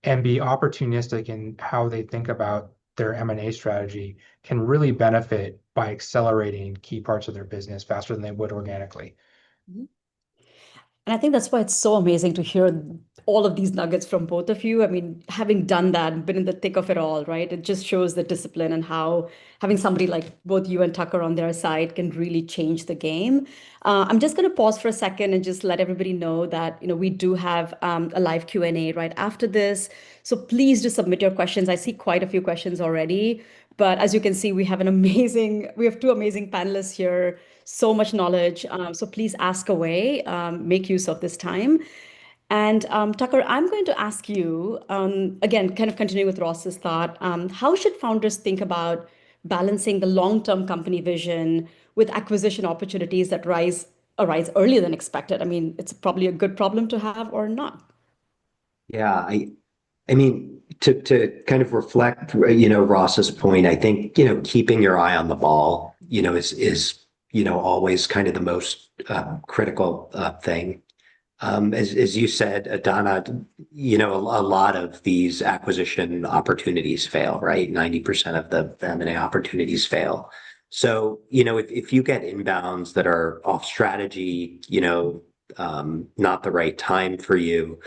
and be opportunistic in how they think about their M&A strategy can really benefit by accelerating key parts of their business faster than they would organically. And I think that's why it's so amazing to hear all of these nuggets from both of you. I mean, having done that, been in the thick of it all, right? It just shows the discipline and how having somebody like both you and Tucker on their side can really change the game. I'm just going to pause for a second and just let everybody know that, we do have a live Q&A right after this. So please do submit your questions. I see quite a few questions already. But as you can see, we have two amazing panelists here, so much knowledge. So please ask away, make use of this time. And Tucker, I'm going to ask you, again, kind of continuing with Ross's thought, how should founders think about balancing the long-term company vision with acquisition opportunities that arise earlier than expected? I mean, it's probably a good problem to have or not. Yeah, I mean, to kind of reflect, Ross's point, I think, keeping your eye on the ball, is always kind of the most critical thing. As you said, Adana, a lot of these acquisition opportunities fail, right? 90% of the M&A opportunities fail. So, if you get inbounds that are off strategy, not the right time for you,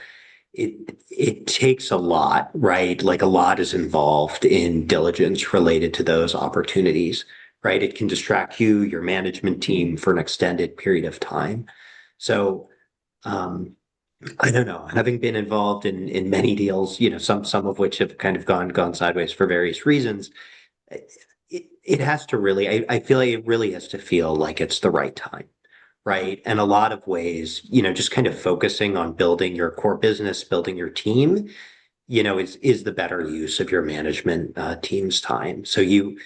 it takes a lot, right? Like a lot is involved in diligence related to those opportunities, right? It can distract you, your management team for an extended period of time. So I don't know. Having been involved in many deals, some of which have kind of gone sideways for various reasons, it has to really. I feel like it really has to feel like it's the right time, right? And a lot of ways, just kind of focusing on building your core business, building your team, is the better use of your management team's time. So you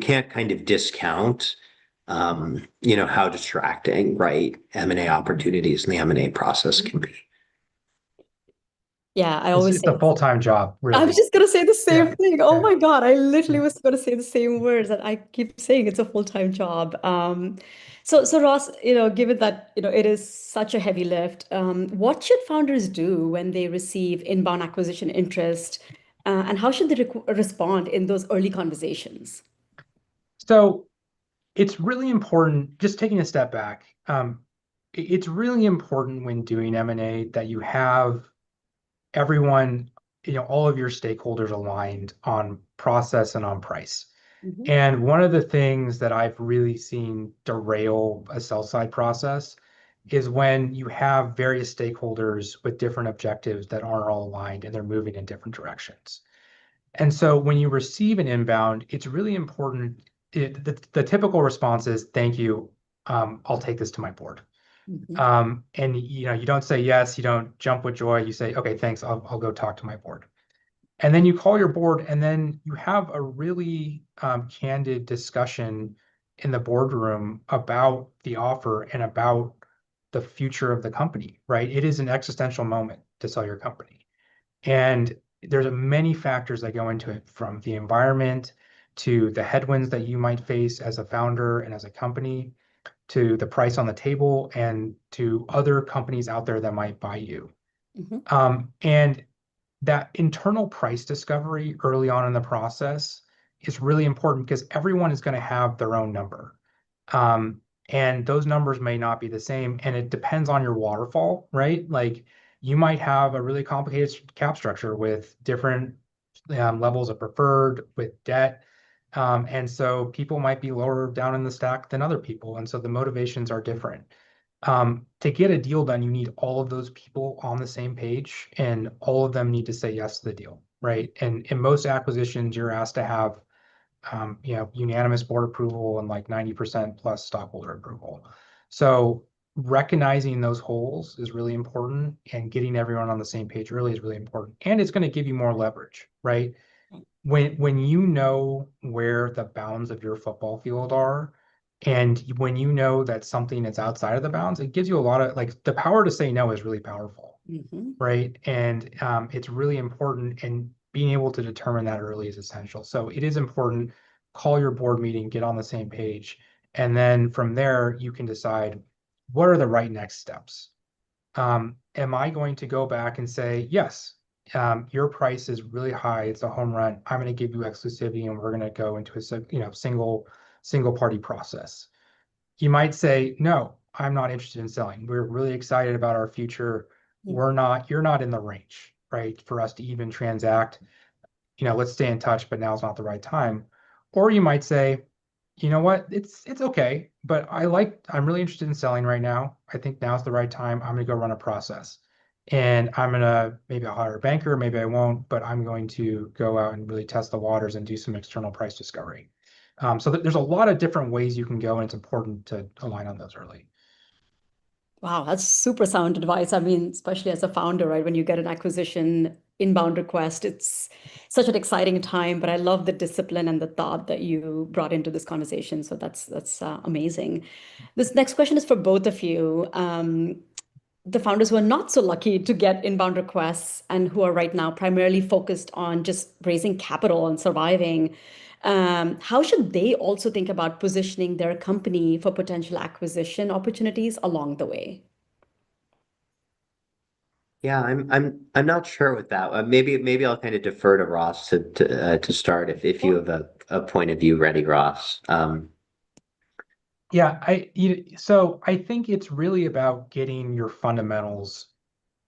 can't kind of discount, how distracting, right, M&A opportunities and the M&A process can be. Yeah, I It's, always it's say a full-time job, I was really. just gonna say the same Yeah. thing. Oh Yeah. my God, I literally Yeah. was gonna say the same words, and I keep saying it's a full-time job. So Ross, given that, it is such a heavy lift, what should founders do when they receive inbound acquisition interest, and how should they respond in those early conversations? So it's really important, just taking a step back, it's really important when doing M&A that you have everyone, all of your stakeholders aligned on process and on price. Mhm. And one of the things that I've really seen derail a sell side process is when you have various stakeholders with different objectives that aren't all aligned and they're moving in different directions. And so when you receive an inbound, it's really important. The typical response is, thank you. I'll take this to my board. Mhm. And you don't say yes, you don't jump with joy. You say, okay, thanks. I'll go talk to my board. And then you call your board, and then you have a really candid discussion in the boardroom about the offer and about the future of the company, right? It is an existential moment to sell your company. And there's many factors that go into it, from the environment to the headwinds that you might face as a founder and as a company, to the price on the table, and to other companies out there that might buy you. Mhm. And that internal price discovery early on in the process is really important because everyone is going to have their own number. And those numbers may not be the same. And it depends on your waterfall, right? Like you might have a really complicated cap structure with different levels of preferred, with debt. And so people might be lower down in the stack than other people. And so the motivations are different. To get a deal done, you need all of those people on the same page, and all of them need to say yes to the deal, right? And in most acquisitions, you're asked to have, unanimous board approval and like 90% plus stockholder approval. So recognizing those holes is really important, and getting everyone on the same page early is really important. And it's going to give you more leverage, right? When you know where the bounds of your football field are, and when you know that something is outside of the bounds, it gives you a lot of, like, the power to say no is really powerful, Mhm. right? And it's really important, and being able to determine that early is essential. So it is important. Call your board meeting, get on the same page, and then from there you can decide what are the right next steps. Am I going to go back and say, yes, your price is really high, it's a home run, I'm going to give you exclusivity, and we're going to go into a single party process. You might say, no, I'm not interested in selling. We're really excited about our future. You're not in the range, right, for us to even transact. Let's stay in touch, but now's not the right time. Or you might say, you know what, it's okay, but I'm really interested in selling right now. I think now's the right time. I'm gonna go run a process. And maybe I'll hire a banker, maybe I won't, but I'm going to go out and really test the waters and do some external price discovery. So there's a lot of different ways you can go, and it's important to align on those early. Wow, that's super sound advice. I mean, especially as a founder, right? When you get an acquisition inbound request, it's such an exciting time. But I love the discipline and the thought that you brought into this conversation. So that's amazing. This next question is for both of you. The founders who are not so lucky to get inbound requests and who are right now primarily focused on just raising capital and surviving, how should they also think about positioning their company for potential acquisition opportunities along the way? Yeah, I'm not sure with that. Maybe I'll kind of defer to Ross to start if you have a point of view ready, Ross. Yeah, so I think it's really about getting your fundamentals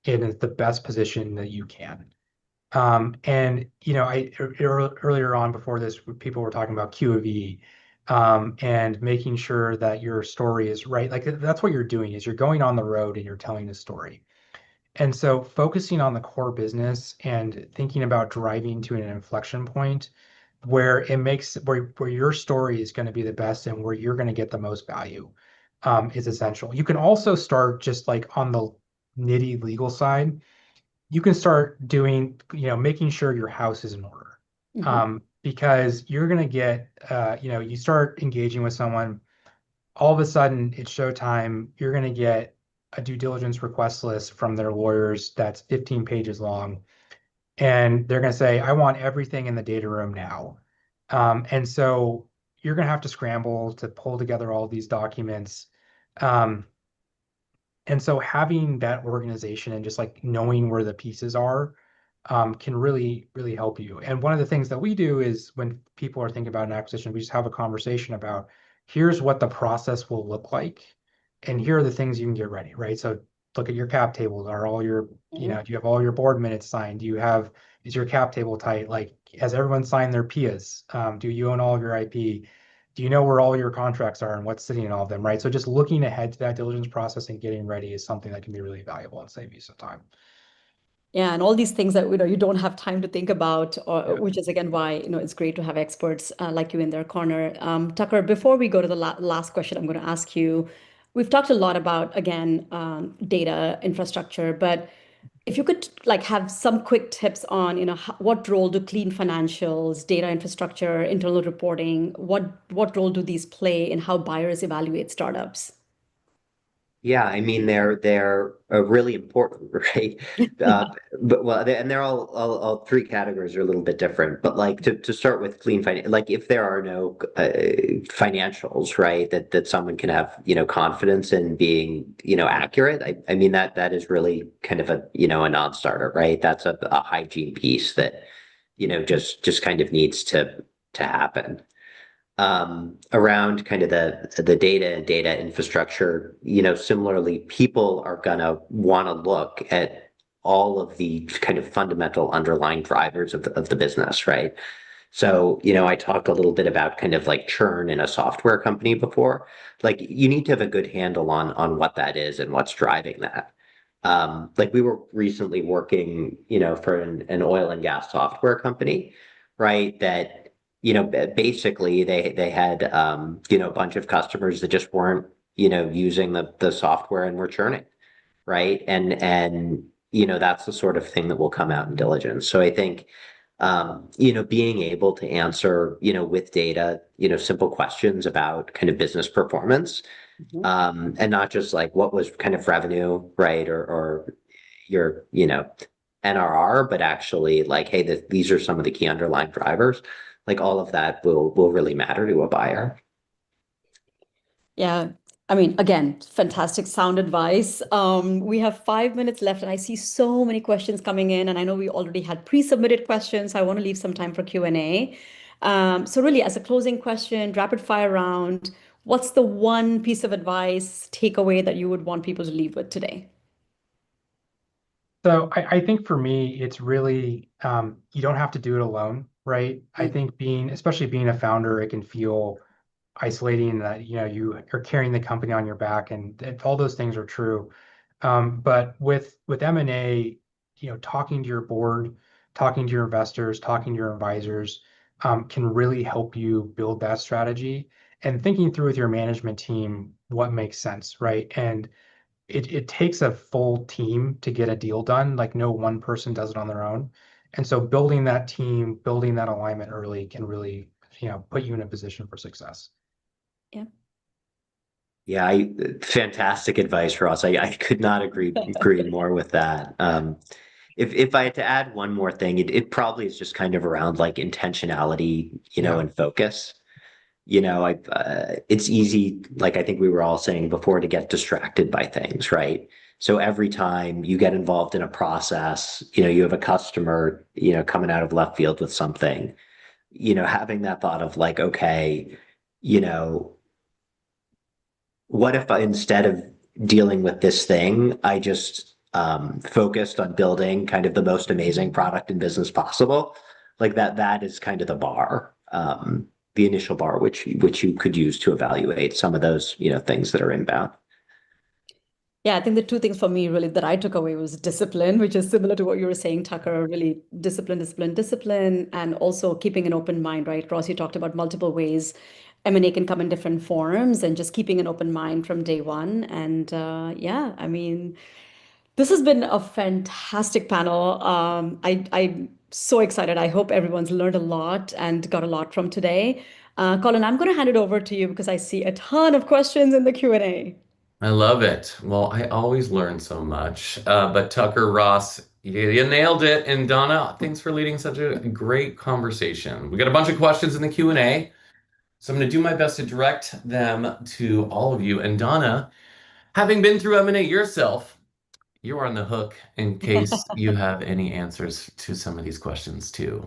in the best position that you can. And earlier on before this, people were talking about Q of E. and making sure that your story is right. Like that's what you're doing is you're going on the road and you're telling a story. And so focusing on the core business and thinking about driving to an inflection point where it makes where your story is going to be the best and where you're going to get the most value is essential. You can also start just like on the nitty legal side. You can start doing, making sure your house is in order. Because you're going to get, you start engaging with someone, all of a sudden it's showtime. You're going to get a due diligence request list from their lawyers that's 15 pages long. And they're going to say, I want everything in the data room now. And so you're going to have to scramble to pull together all these documents. Um, and so having that organization and just like knowing where the pieces are can really, really help you. And one of the things that we do is when people are thinking about an acquisition, we just have a conversation about here's what the process will look like, and here are the things you can get ready, right? So look at your cap tables. Are all your, do you have all your board minutes signed? Is your cap table tight? Like, has everyone signed their PIAs? Do you own all of your IP? Do you know where all your contracts are and what's sitting in all of them, right? So just looking ahead to that diligence process and getting ready is something that can be really valuable and save you some time. Yeah, and all these things that you don't have time to think about, which is again why it's great to have experts like you in their corner. Tucker, before we go to the last question, I'm going to ask you. We've talked a lot about again data infrastructure, but if you could like have some quick tips on what role do clean financials, data infrastructure, internal reporting, what role do these play in how buyers evaluate startups? Yeah, I mean they're really important, right? But well, and they're all three categories are a little bit different. But like to start with clean finance, like if there are no financials, right, that someone can have confidence in being accurate. I mean that is really kind of a non-starter, right? That's a hygiene piece that just kind of needs to happen around kind of the data and data infrastructure, similarly, people are gonna want to look at all of the kind of fundamental underlying drivers of the business, right? So, I talked a little bit about kind of like churn in a software company before. Like you need to have a good handle on what that is and what's driving that. Like we were recently working, for an oil and gas software company, right? That, basically they had, a bunch of customers that just weren't, using the software and were churning, right? And that's the sort of thing that will come out in diligence. So I think, being able to answer, with data, simple questions about kind of business performance, and not just like what was kind of revenue, right? Or your, NRR, but actually like, hey, these are some of the key underlying drivers. Like all of that will really matter to a buyer. Yeah. I mean, again, fantastic sound advice. We have 5 minutes left, and I see so many questions coming in, and I know we already had pre-submitted questions, so I want to leave some time for Q&A. So really, as a closing question, rapid fire round, what's the one piece of advice, takeaway that you would want people to leave with today? So I think for me, it's really you don't have to do it alone, right? I think especially being a founder, it can feel isolating that you are carrying the company on your back, and all those things are true. But with M&A, talking to your board, talking to your investors, talking to your advisors, can really help you build that strategy and thinking through with your management team what makes sense, right? And it takes a full team to get a deal done. Like no one person does it on their own. And so building that team, building that alignment early can really, put you in a position for success. Yeah. Yeah, fantastic advice, Ross. I could not agree more with that. If I had to add one more thing, it probably is just kind of around like intentionality, Yeah. and focus. It's easy, like I think we were all saying before, to get distracted by things, right? So every time you get involved in a process, you have a customer, coming out of left field with something, having that thought of like, okay, you know, what if instead of dealing with this thing, I just focused on building kind of the most amazing product and business possible? Like that is kind of the bar. the initial bar, which you could use to evaluate some of those, things that are inbound. Yeah, I think the two things for me really that I took away was discipline, which is similar to what you were saying, Tucker, really discipline, and also keeping an open mind, right? Ross, you talked about multiple ways M&A can come in different forms and just keeping an open mind from day one. And yeah, I mean, this has been a fantastic panel. I'm so excited. I hope everyone's learned a lot and got a lot from today. Colin, I'm going to hand it over to you because I see a ton of questions in the Q&A. I love it. Well, I always learn so much. But Tucker, Ross, you nailed it. And Donna, thanks for leading such a great conversation. We got a bunch of questions in the Q&A, so I'm going to do my best to direct them to all of you. And Donna, having been through M&A yourself, you are on the hook in case you have any answers to some of these questions too.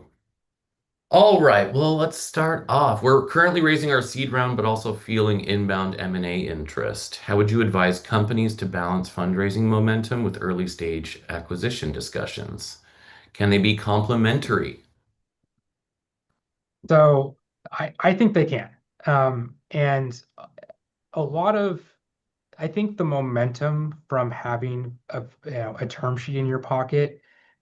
All right, well, let's start off. We're currently raising our seed round, but also feeling inbound M&A interest. How would you advise companies to balance fundraising momentum with early stage acquisition discussions? Can they be complementary? So I think they can. And a lot of, I think the momentum from having a term sheet in your pocket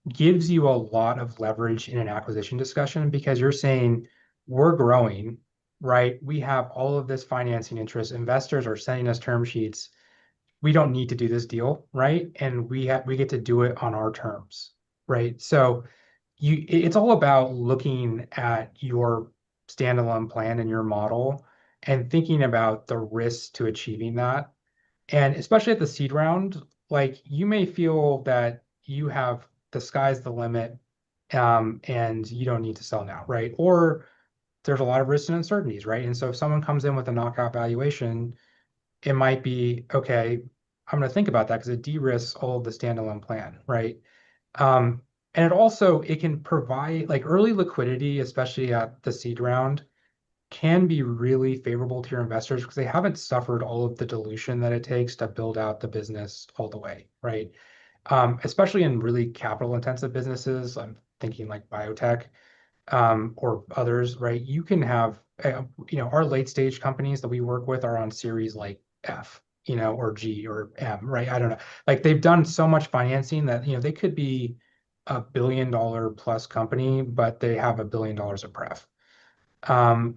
gives you a lot of leverage in an acquisition discussion because you're saying we're growing, right? We have all of this financing interest. Investors are sending us term sheets. We don't need to do this deal, right? And we get to do it on our terms, right? So it's all about looking at your standalone plan and your model and thinking about the risks to achieving that. And especially at the seed round, like you may feel that you have the sky's the limit, and you don't need to sell now, right? Or there's a lot of risks and uncertainties, right? And so if someone comes in with a knockout valuation, it might be, okay, I'm going to think about that because it de-risks all of the standalone plan, right? And it can provide like early liquidity, especially at the seed round, can be really favorable to your investors because they haven't suffered all of the dilution that it takes to build out the business all the way, right? Especially in really capital intensive businesses, I'm thinking like biotech, or others, right? You can have, our late stage companies that we work with are on series like F, or G or M, right? I don't know. Like they've done so much financing that, they could be $1 billion plus company, but they have $1 billion of pref.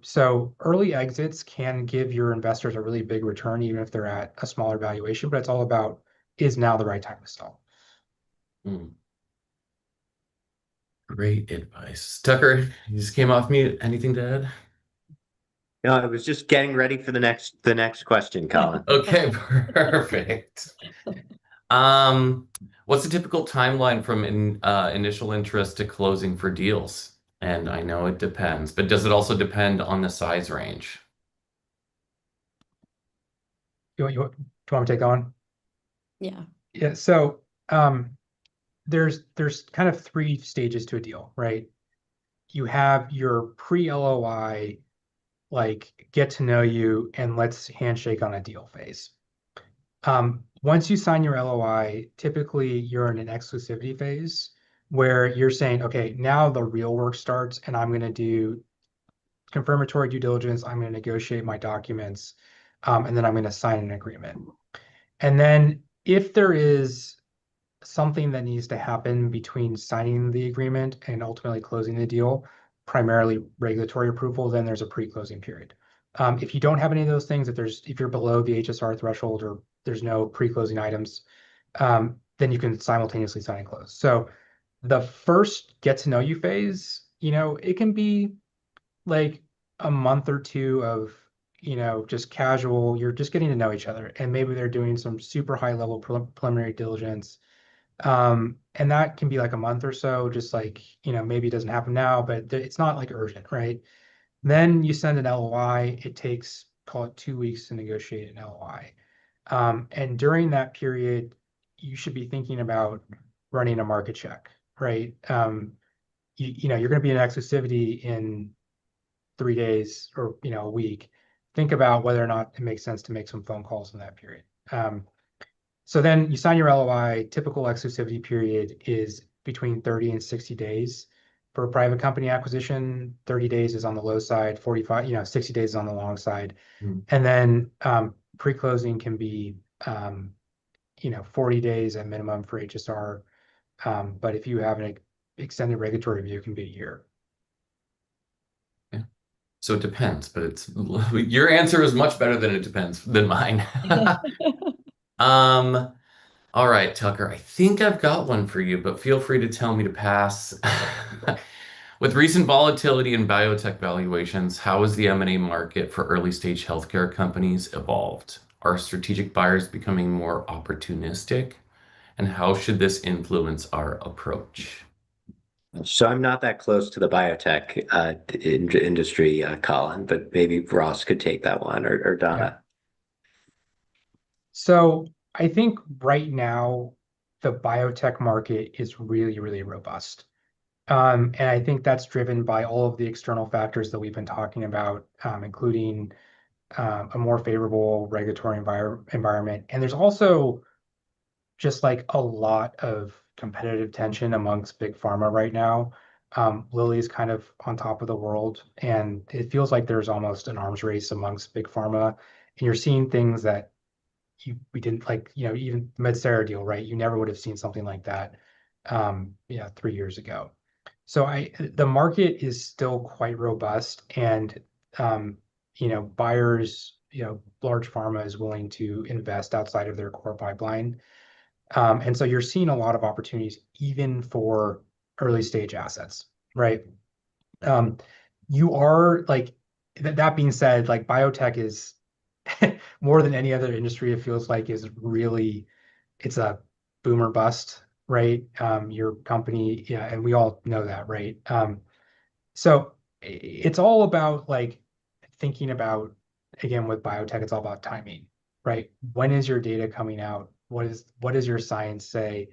So early exits can give your investors a really big return, even if they're at a smaller valuation, but it's all about, is now the right time to sell? Hmm. Great advice. Tucker, you just came off mute. Anything to add? No, I was just getting ready for the next question, Colin. Okay, perfect. Um, what's the typical timeline from initial interest to closing for deals? And I know it depends, but does it also depend on the size range? Do you want me to take that one? Yeah. Yeah. So there's kind of three stages to a deal, right? You have your pre-LOI, like get to know you and let's handshake on a deal phase. Once you sign your LOI, typically you're in an exclusivity phase where you're saying, okay, now the real work starts and I'm going to do confirmatory due diligence. I'm going to negotiate my documents, and then I'm going to sign an agreement. And then if there is something that needs to happen between signing the agreement and ultimately closing the deal, primarily regulatory approval, then there's a pre-closing period. If you don't have any of those things, if you're below the HSR threshold or there's no pre-closing items, then you can simultaneously sign and close. So the first get to know you phase, it can be like a month or two of, just casual, you're just getting to know each other. And maybe they're doing some super high level preliminary diligence. And that can be like a month or so, just like, maybe it doesn't happen now, but it's not like urgent, right? Then you send an LOI. It takes, call it 2 weeks to negotiate an LOI. And during that period, you should be thinking about running a market check, right? You're going to be in exclusivity in 3 days or, a week. Think about whether or not it makes sense to make some phone calls in that period. So then you sign your LOI. Typical exclusivity period is between 30 and 60 days. For a private company acquisition, 30 days is on the low side, 45, 60 days is on the long side. And then pre-closing can be 40 days at minimum for HSR. But if you have an extended regulatory review, it can be a year. So it depends, but your answer is much better than it depends than mine. All right, Tucker, I think I've got one for you, but feel free to tell me to pass. With recent volatility in biotech valuations, how has the M&A market for early stage healthcare companies evolved? Are strategic buyers becoming more opportunistic? And how should this influence our approach? So I'm not that close to the biotech industry, Colin, but maybe Ross could take that one or Yeah. Donna. So I think right now the biotech market is really, really robust. And I think that's driven by all of the external factors that we've been talking about, including a more favorable regulatory environment. And there's also just like a lot of competitive tension amongst big pharma right now. Lilly's kind of on top of the world, and it feels like there's almost an arms race amongst big pharma. And you're seeing things that we didn't like, even the Metsera deal, right? You never would have seen something like that, 3 years ago. So the market is still quite robust, and buyers, large pharma is willing to invest outside of their core pipeline. And so you're seeing a lot of opportunities even for early stage assets, right? You are like that being said, like biotech is more than any other industry, it feels like is really, it's a boomer bust, right? Your company, yeah, and we all know that, right? So it's all about like thinking about, again, with biotech, it's all about timing, right? When is your data coming out? What does your science say?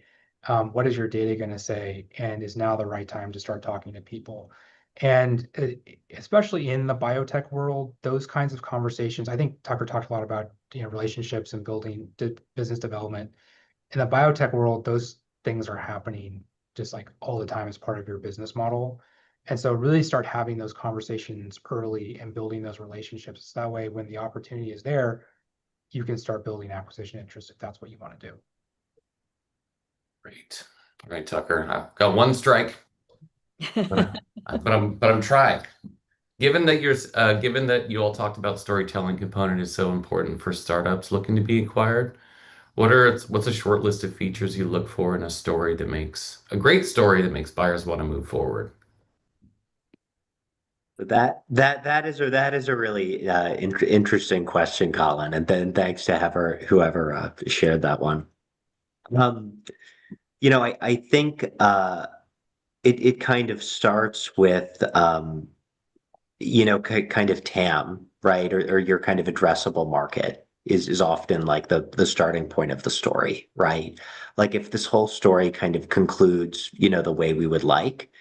What is your data going to say? And is now the right time to start talking to people? And especially in the biotech world, those kinds of conversations, I think Tucker talked a lot about, relationships and building business development. In the biotech world, those things are happening just like all the time as part of your business model. And so really start having those conversations early and building those relationships. That way, when the opportunity is there, you can start building acquisition interest if that's what you want to do. Great. All right, Tucker. I've got one strike, but I'm trying. Given that you all talked about storytelling component is so important for startups looking to be acquired, what's a short list of features you look for in a story that makes a great story that makes buyers want to move forward? That is a really interesting question, Colin, and then thanks to whoever shared that one. I think it kind of starts with kind of TAM, right, or your kind of addressable market is often like the starting point of the story, right? Like if this whole story kind of concludes, the way we would like,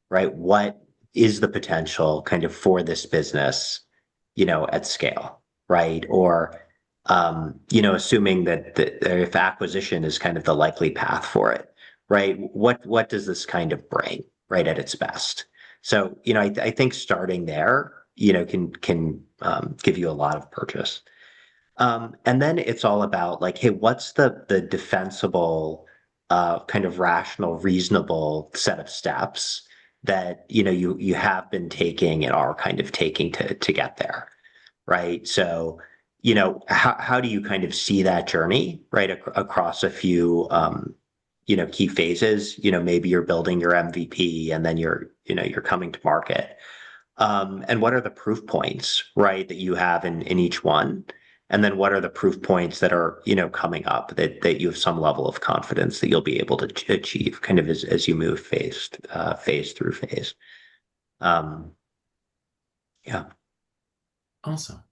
right? What is the potential kind of for this business, at scale, right? Or, assuming that if acquisition is kind of the likely path for it, right? What does this kind of bring, right, at its best? So, I think starting there, can give you a lot of purchase. And then it's all about like, hey, what's the defensible, kind of rational, reasonable set of steps that you have been taking and are kind of taking to get there, right? So, how do you kind of see that journey, right, across a few key phases? Maybe you're building your MVP and then you're coming to market. And what are the proof points, right, that you have in each one? And then what are the proof points that are, coming up that you have some level of confidence that you'll be able to achieve kind of as you move phase through phase. Yeah. Awesome.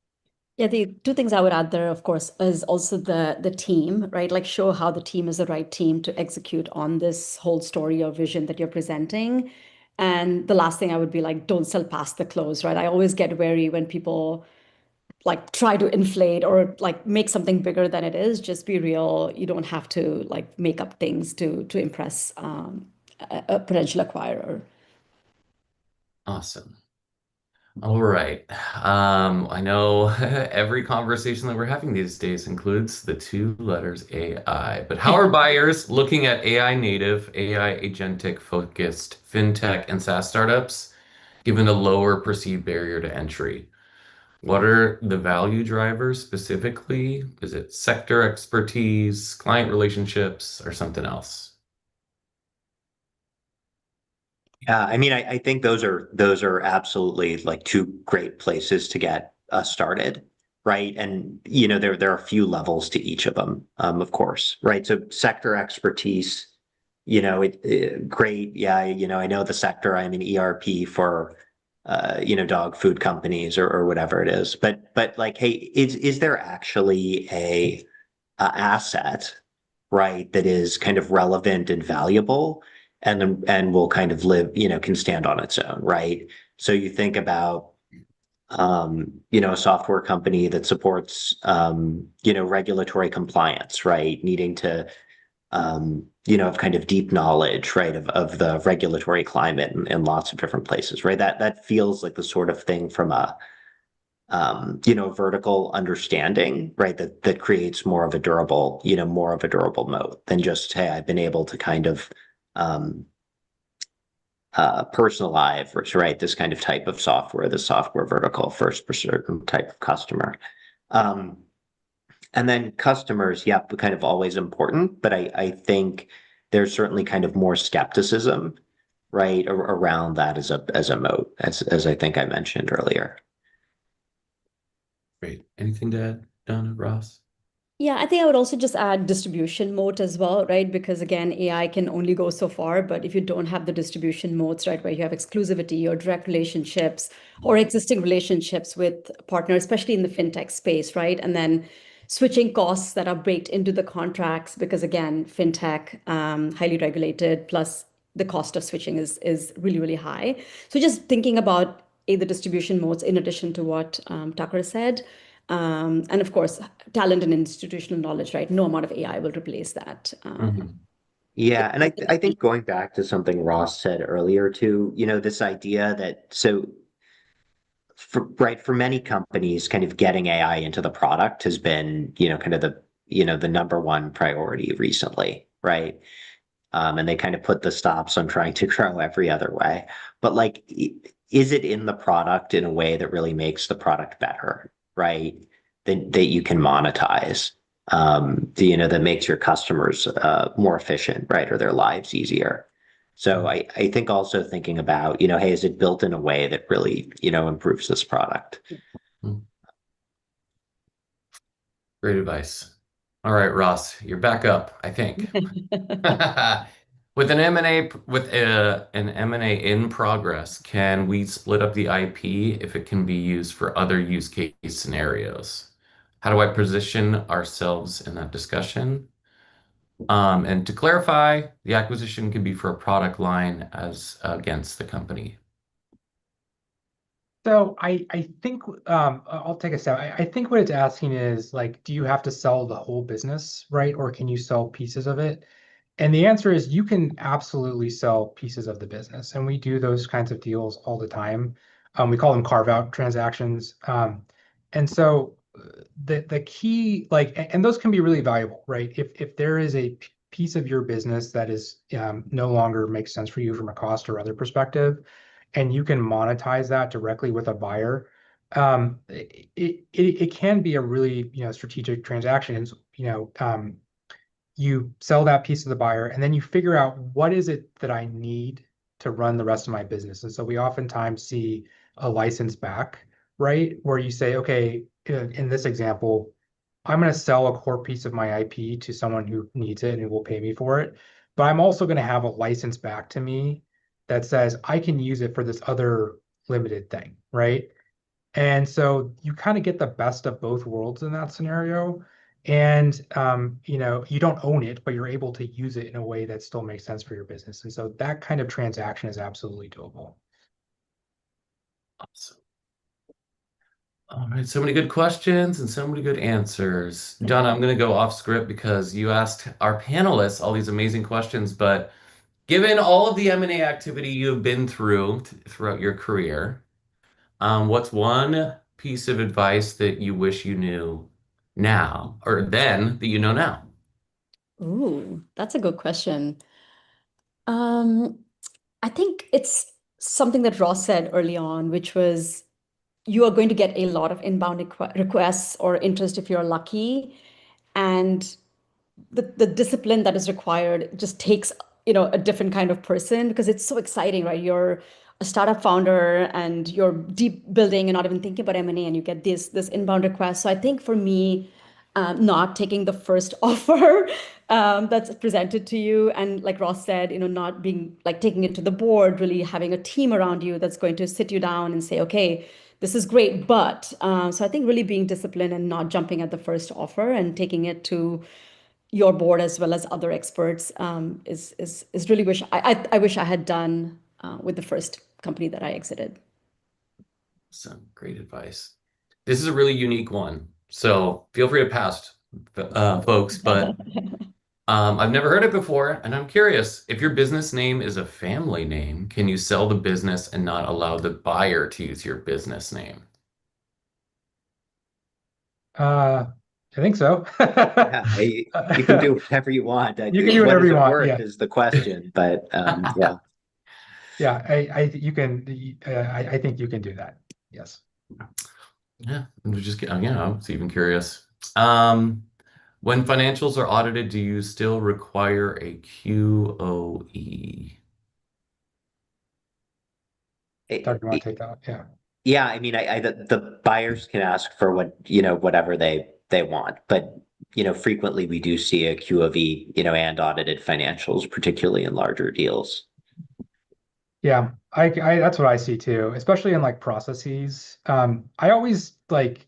Yeah, the two things I would add there, of course, is also the team, right? Like show how the team is the right team to execute on this whole story or vision that you're presenting. And the last thing I would be like, don't sell past the close, right? I always get wary when people like try to inflate or like make something bigger than it is. Just be real. You don't have to like make up things to impress a potential acquirer. Awesome. All right. I know every conversation that we're having these days includes the two letters AI, but how are buyers looking at AI native, AI agentic focused fintech and SaaS startups, given a lower perceived barrier to entry? What are the value drivers specifically? Is it sector expertise, client relationships, or something else? Yeah, I mean, I think those are absolutely like two great places to get us started, right? And there are a few levels to each of them, of course, right? So sector expertise, great. Yeah, I know the sector. I'm an ERP for, dog food companies or whatever it is. But like, hey, is there actually a asset, right, that is kind of relevant and valuable and will kind of live, can stand on its own, right? So you think about a software company that supports regulatory compliance, right? Needing to have kind of deep knowledge, right, of the regulatory climate in lots of different places, right? That feels like the sort of thing from a vertical understanding, right? That creates more of a durable moat than just, hey, I've been able to kind of um, personalize, right? This kind of type of software, the software vertical first for certain type of customer. Um, and then customers, yep, kind of always important, but I think there's certainly kind of more skepticism, right, around that as a moat, as I think I mentioned earlier. Great. Anything to add, Donna, Ross? Yeah, I think I would also just add distribution moat as well, right? Because again, AI can only go so far, but if you don't have the distribution moats, right, where you have exclusivity or direct relationships or existing relationships with partners, especially in the fintech space, right? And then switching costs that are baked into the contracts, because again, fintech, highly regulated, plus the cost of switching is really, really high. So just thinking about the distribution moats in addition to what Tucker said. And of course, talent and institutional knowledge, right? No amount of AI will replace that. Mhm. Yeah, and I think going back to something Ross said earlier too, this idea that for many companies, kind of getting AI into the product has been, kind of the number one priority recently, right? And they kind of put the stops on trying to grow every other way. But like, is it in the product in a way that really makes the product better, right? That you can monetize, that makes your customers more efficient, right? Or their lives easier. So I think also thinking about, hey, is it built in a way that really, improves this product? Mm. Great advice. All right, Ross, you're back up, I think. With an M&A in progress, can we split up the IP if it can be used for other use case scenarios? How do I position ourselves in that discussion? And to clarify, the acquisition can be for a product line as against the company. So I think I'll take a step. I think what it's asking is like, do you have to sell the whole business, right? Or can you sell pieces of it? And the answer is you can absolutely sell pieces of the business. And we do those kinds of deals all the time. We call them carve-out transactions. And so the key, like, and those can be really valuable, right? If there is a piece of your business that is no longer makes sense for you from a cost or other perspective, and you can monetize that directly with a buyer, it can be a really strategic transaction. You sell that piece to the buyer, and then you figure out what is it that I need to run the rest of my business. And so we oftentimes see a license back, right? Where you say, okay, in this example, I'm going to sell a core piece of my IP to someone who needs it and who will pay me for it. But I'm also going to have a license back to me that says I can use it for this other limited thing, right? And so you kind of get the best of both worlds in that scenario. And you don't own it, but you're able to use it in a way that still makes sense for your business. And so that kind of transaction is absolutely doable. Awesome. All right, so many good questions and so many good answers. Donna, I'm going to go off script because you asked our panelists all these amazing questions, but Given all of the M&A activity you've been through throughout your career, what's one piece of advice that you wish you knew now or then that you know now? Ooh, that's a good question. Um, I think it's something that Ross said early on, which was you are going to get a lot of inbound requests or interest if you're lucky. And the discipline that is required just takes, a different kind of person because it's so exciting, right? You're a startup founder and you're deep building and not even thinking about M&A and you get this inbound request. So I think for me, not taking the first offer that's presented to you and like Ross said, not being like taking it to the board, really having a team around you that's going to sit you down and say, okay, this is great, but so I think really being disciplined and not jumping at the first offer and taking it to your board as well as other experts is really I wish I had done with the first company that I exited. Some great advice. This is a really unique one, so feel free to pass, folks. But I've never heard it before, and I'm curious if your business name is a family name, can you sell the business and not allow the buyer to use your business name? I think so. Yeah, you can do whatever you want. You can do What whatever is you it want. worth Yeah. is the question. But yeah. Yeah. You can, I think you can do that. Yes. Yeah, I'm just yeah, I was even curious. When financials are audited, do you still require a QOE? Doug, you want to take that one? Yeah. Yeah, I mean, the buyers can ask for whatever they want, but frequently we do see a Q of E, and audited financials, particularly in larger deals. Yeah, I that's what I see too, especially in like processes. I always like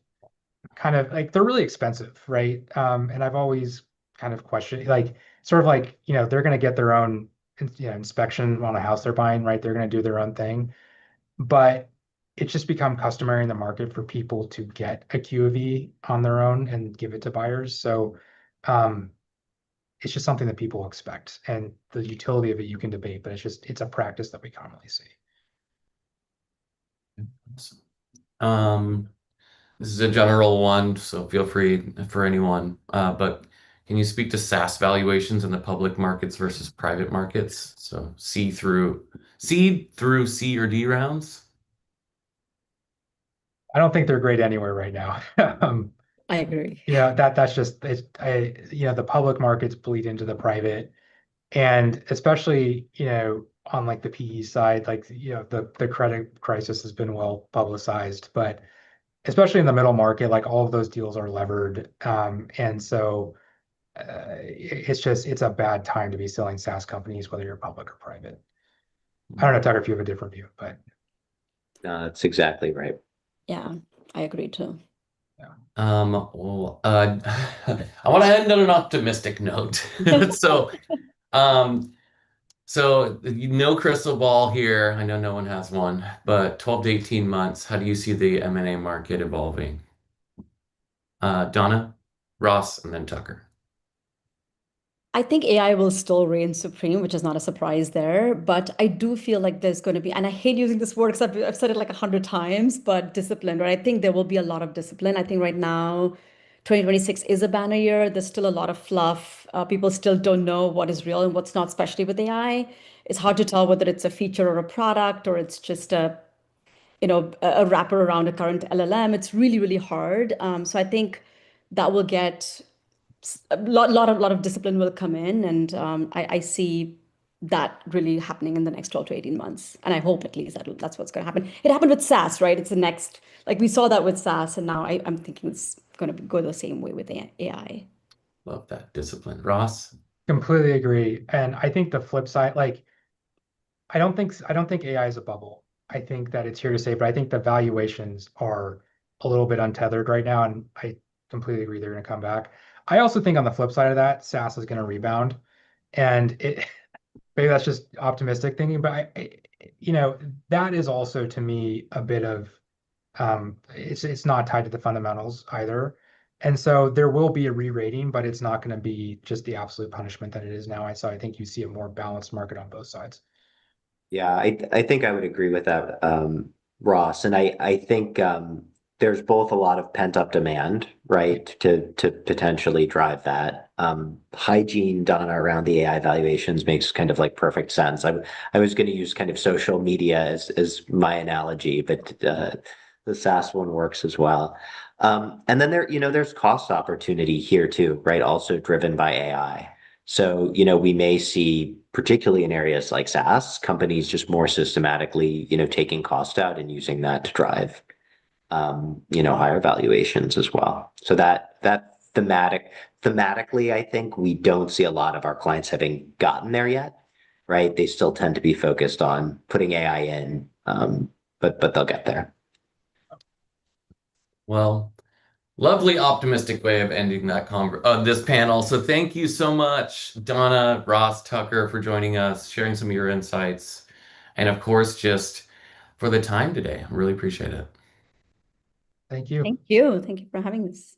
kind of like they're really expensive, right? And I've always kind of questioned like sort of like, they're going to get their own inspection on a house they're buying, right? They're going to do their own thing. But it's just become customary in the market for people to get a Q of E on their own and give it to buyers. So um, it's just something that people expect. And the utility of it you can debate, but it's a practice that we commonly see. Um, this is a general one, so feel free for anyone. But can you speak to SaaS valuations in the public markets versus private markets? So seed through C or D rounds? I don't think they're great anywhere right now. I agree. That's just the public markets bleed into the private, and especially on like the PE side, like the credit crisis has been well publicized, but especially in the middle market, like all of those deals are levered, and so it's a bad time to be selling SaaS companies, whether you're public or private. I don't know, Tucker, if you have a different view, but No, that's exactly right. Yeah, I agree too. Well, I want to end on an optimistic note. So, um, no crystal ball here. I know no one has one, but 12 to 18 months, how do you see the M&A market evolving? Donna, Ross, and then Tucker. I think AI will still reign supreme, which is not a surprise there. But I do feel like there's going to be, and I hate using this word because I've said it like 100 times, but discipline, right? I think there will be a lot of discipline. I think right now, 2026 is a banner year. There's still a lot of fluff. People still don't know what is real and what's not, especially with AI. It's hard to tell whether it's a feature or a product or it's just a wrapper around a current LLM. It's really, really hard. So I think that will get a lot of discipline will come in, and I see that really happening in the next 12 to 18 months. And I hope at least that's what's going to happen. It happened with SaaS, right? It's the next, like we saw that with SaaS, and now I'm thinking it's going to go the same way with AI. Love that discipline. Ross? completely agree. And I think the flip side, like I don't think AI is a bubble. I think that it's here to stay, but I think the valuations are a little bit untethered right now, and I completely agree they're going to come back. I also think on the flip side of that, SaaS is going to rebound, and it maybe that's just optimistic thinking, but that is also to me a bit of it's not tied to the fundamentals either. And so there will be a re-rating, but it's not going to be just the absolute punishment that it is now. I think you see a more balanced market on both sides. Yeah, I think I would agree with that, Ross. And I think there's both a lot of pent-up demand, right, to potentially drive that. Hygiene done around the AI valuations makes kind of like perfect sense. I was going to use kind of social media as my analogy, but the SaaS one works as well. And then there's cost opportunity here too, right? Also driven by AI. So, we may see, particularly in areas like SaaS, companies just more systematically, taking cost out and using that to drive, higher valuations as well. So that thematically, I think we don't see a lot of our clients having gotten there yet, right? They still tend to be focused on putting AI in, but they'll get there. Well, lovely optimistic way of ending this panel. So thank you so much, Donna, Ross, Tucker, for joining us, sharing some of your insights, and of course, just for the time today. I really appreciate it. Thank you. Thank you. Thank you for having us.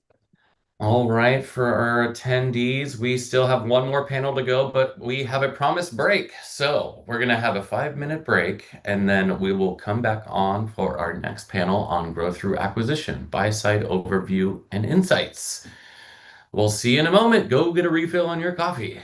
All right, for our attendees, we still have one more panel to go, but we have a promised break. So we're going to have a 5-minute break, and then we will come back on for our next panel on growth through acquisition, buy-side overview, and insights. We'll see you in a moment. Go get a refill on your coffee.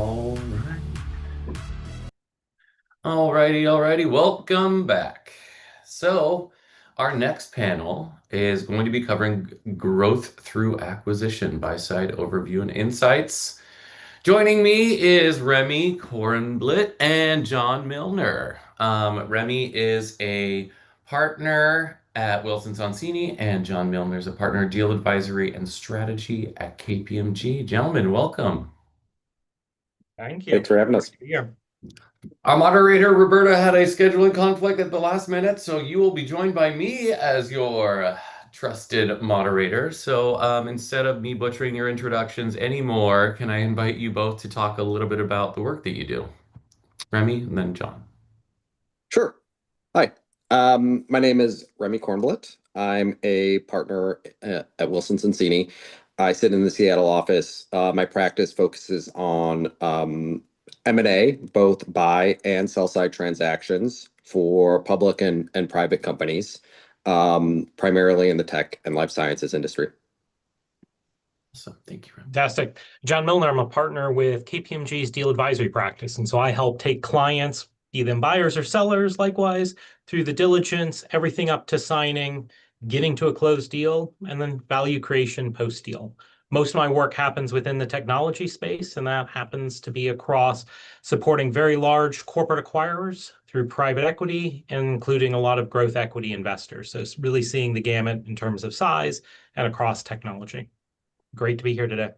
All right. Alrighty. Welcome back. So, our next panel is going to be covering growth through acquisition, buy-side overview and insights. Joining me is Remy Kornblit and John Milner. Remy is a partner at Wilson Sonsini, and John Milner is a partner deal advisory and strategy at KPMG. Gentlemen, welcome. Thank you. Thanks for having us. Here. Our moderator, Roberta, had a scheduling conflict at the last minute, so you will be joined by me as your trusted moderator. So instead of me butchering your introductions anymore, can I invite you both to talk a little bit about the work that you do? Remy and then John. Sure. Hi. My name is Remy Kornblit. I'm a partner at Wilson Sonsini. I sit in the Seattle office. My practice focuses on M&A, both buy and sell side transactions for public and private companies, primarily in the tech and life sciences industry. So thank you, Remy. Fantastic. John Milner, I'm a partner with KPMG's deal advisory practice. And so I help take clients, be them buyers or sellers, likewise, through the diligence, everything up to signing, getting to a closed deal, and then value creation post-deal. Most of my work happens within the technology space, and that happens to be across supporting very large corporate acquirers through private equity, including a lot of growth equity investors. So it's really seeing the gamut in terms of size and across technology. Great to be here today.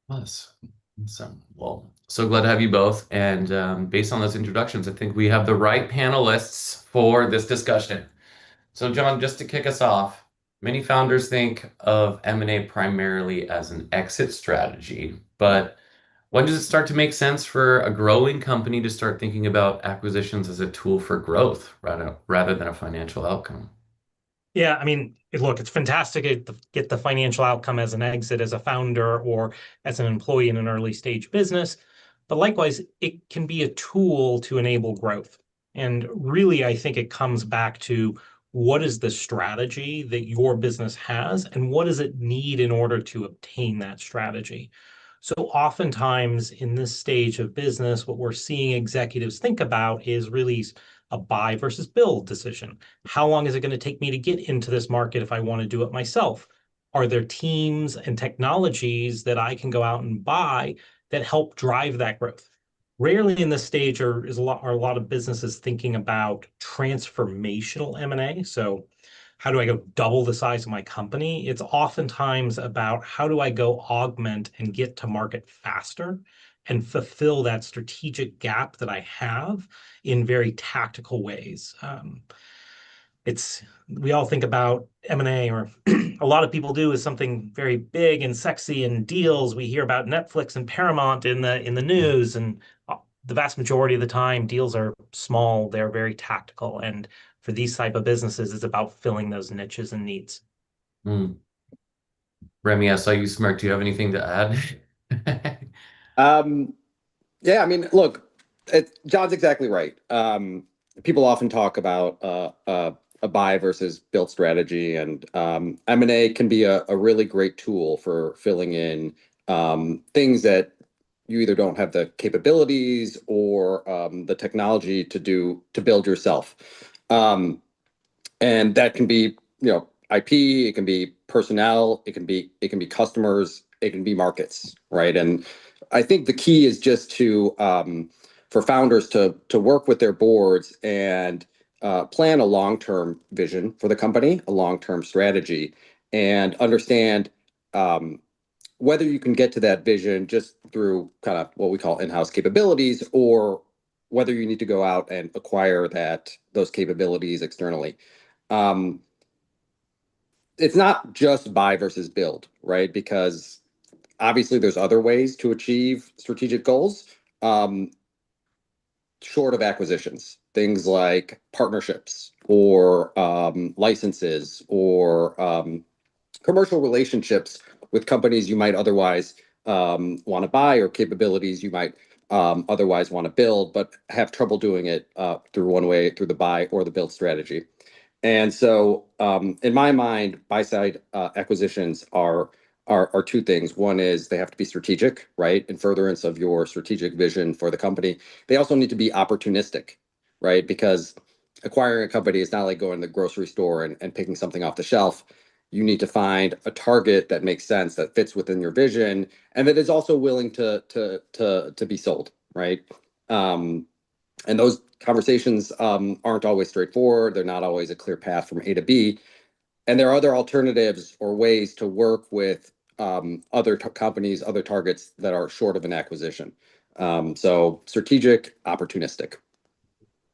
Awesome. Well, so glad to have you both. And based on those introductions, I think we have the right panelists for this discussion. So John, just to kick us off, many founders think of M&A primarily as an exit strategy, but when does it start to make sense for a growing company to start thinking about acquisitions as a tool for growth rather than a financial outcome? Yeah, I mean, look, it's fantastic to get the financial outcome as an exit, as a founder, or as an employee in an early stage business. But likewise, it can be a tool to enable growth. And really, I think it comes back to what is the strategy that your business has, and what does it need in order to obtain that strategy? So oftentimes in this stage of business, what we're seeing executives think about is really a buy versus build decision. How long is it going to take me to get into this market if I want to do it myself? Are there teams and technologies that I can go out and buy that help drive that growth? Rarely in this stage are a lot of businesses thinking about transformational M&A. So how do I go double the size of my company? It's oftentimes about how do I go augment and get to market faster and fulfill that strategic gap that I have in very tactical ways. We all think about M&A, or a lot of people do, is something very big and sexy and deals. We hear about Netflix and Paramount in the news, and the vast majority of the time, deals are small. They're very tactical, and for these type of businesses, it's about filling those niches and needs. Remy, I saw you smirk. Do you have anything to add? Yeah, I mean, look, John's exactly right. People often talk about a buy versus build strategy, and M&A can be a really great tool for filling in things that you either don't have the capabilities or the technology to build yourself. And that can be, IP, it can be personnel, it can be customers, it can be markets, right? And I think the key is just to for founders to work with their boards and plan a long-term vision for the company, a long-term strategy, and understand whether you can get to that vision just through kind of what we call in-house capabilities, or whether you need to go out and acquire those capabilities externally. It's not just buy versus build, right? Because obviously there's other ways to achieve strategic goals, short of acquisitions, things like partnerships or licenses or commercial relationships with companies you might otherwise want to buy, or capabilities you might otherwise want to build, but have trouble doing it through the buy or the build strategy. And so in my mind, buy-side acquisitions are are two things. One is they have to be strategic, right? In furtherance of your strategic vision for the company. They also need to be opportunistic, right? Because acquiring a company is not like going to the grocery store and picking something off the shelf. You need to find a target that makes sense, that fits within your vision, and that is also willing to be sold, right? And those conversations aren't always straightforward. They're not always a clear path from A to B. And there are other alternatives or ways to work with other companies, other targets that are short of an acquisition. So strategic, opportunistic.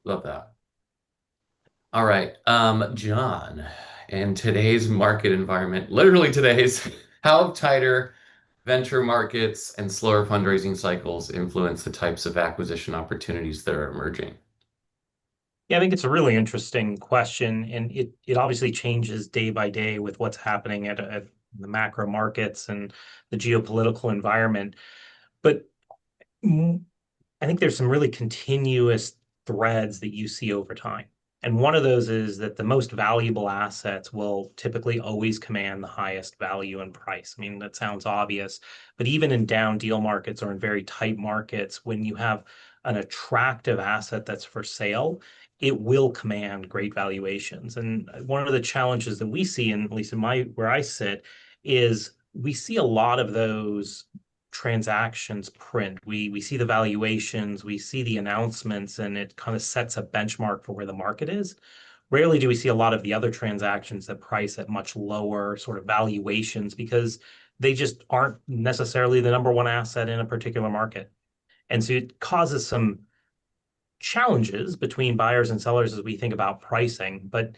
Love that. All right, John, in today's market environment, literally today's, how have tighter venture markets and slower fundraising cycles influence the types of acquisition opportunities that are emerging? Yeah, I think it's a really interesting question, and it obviously changes day by day with what's happening at the macro markets and the geopolitical environment. But I think there's some really continuous threads that you see over time. And one of those is that the most valuable assets will typically always command the highest value and price. I mean, that sounds obvious, but even in down deal markets or in very tight markets, when you have an attractive asset that's for sale, it will command great valuations. And one of the challenges that we see, at least in where I sit, is we see a lot of those transactions print. We see the valuations, we see the announcements, and it kind of sets a benchmark for where the market is. Rarely do we see a lot of the other transactions that price at much lower sort of valuations because they just aren't necessarily the number one asset in a particular market. And so it causes some challenges between buyers and sellers as we think about pricing. But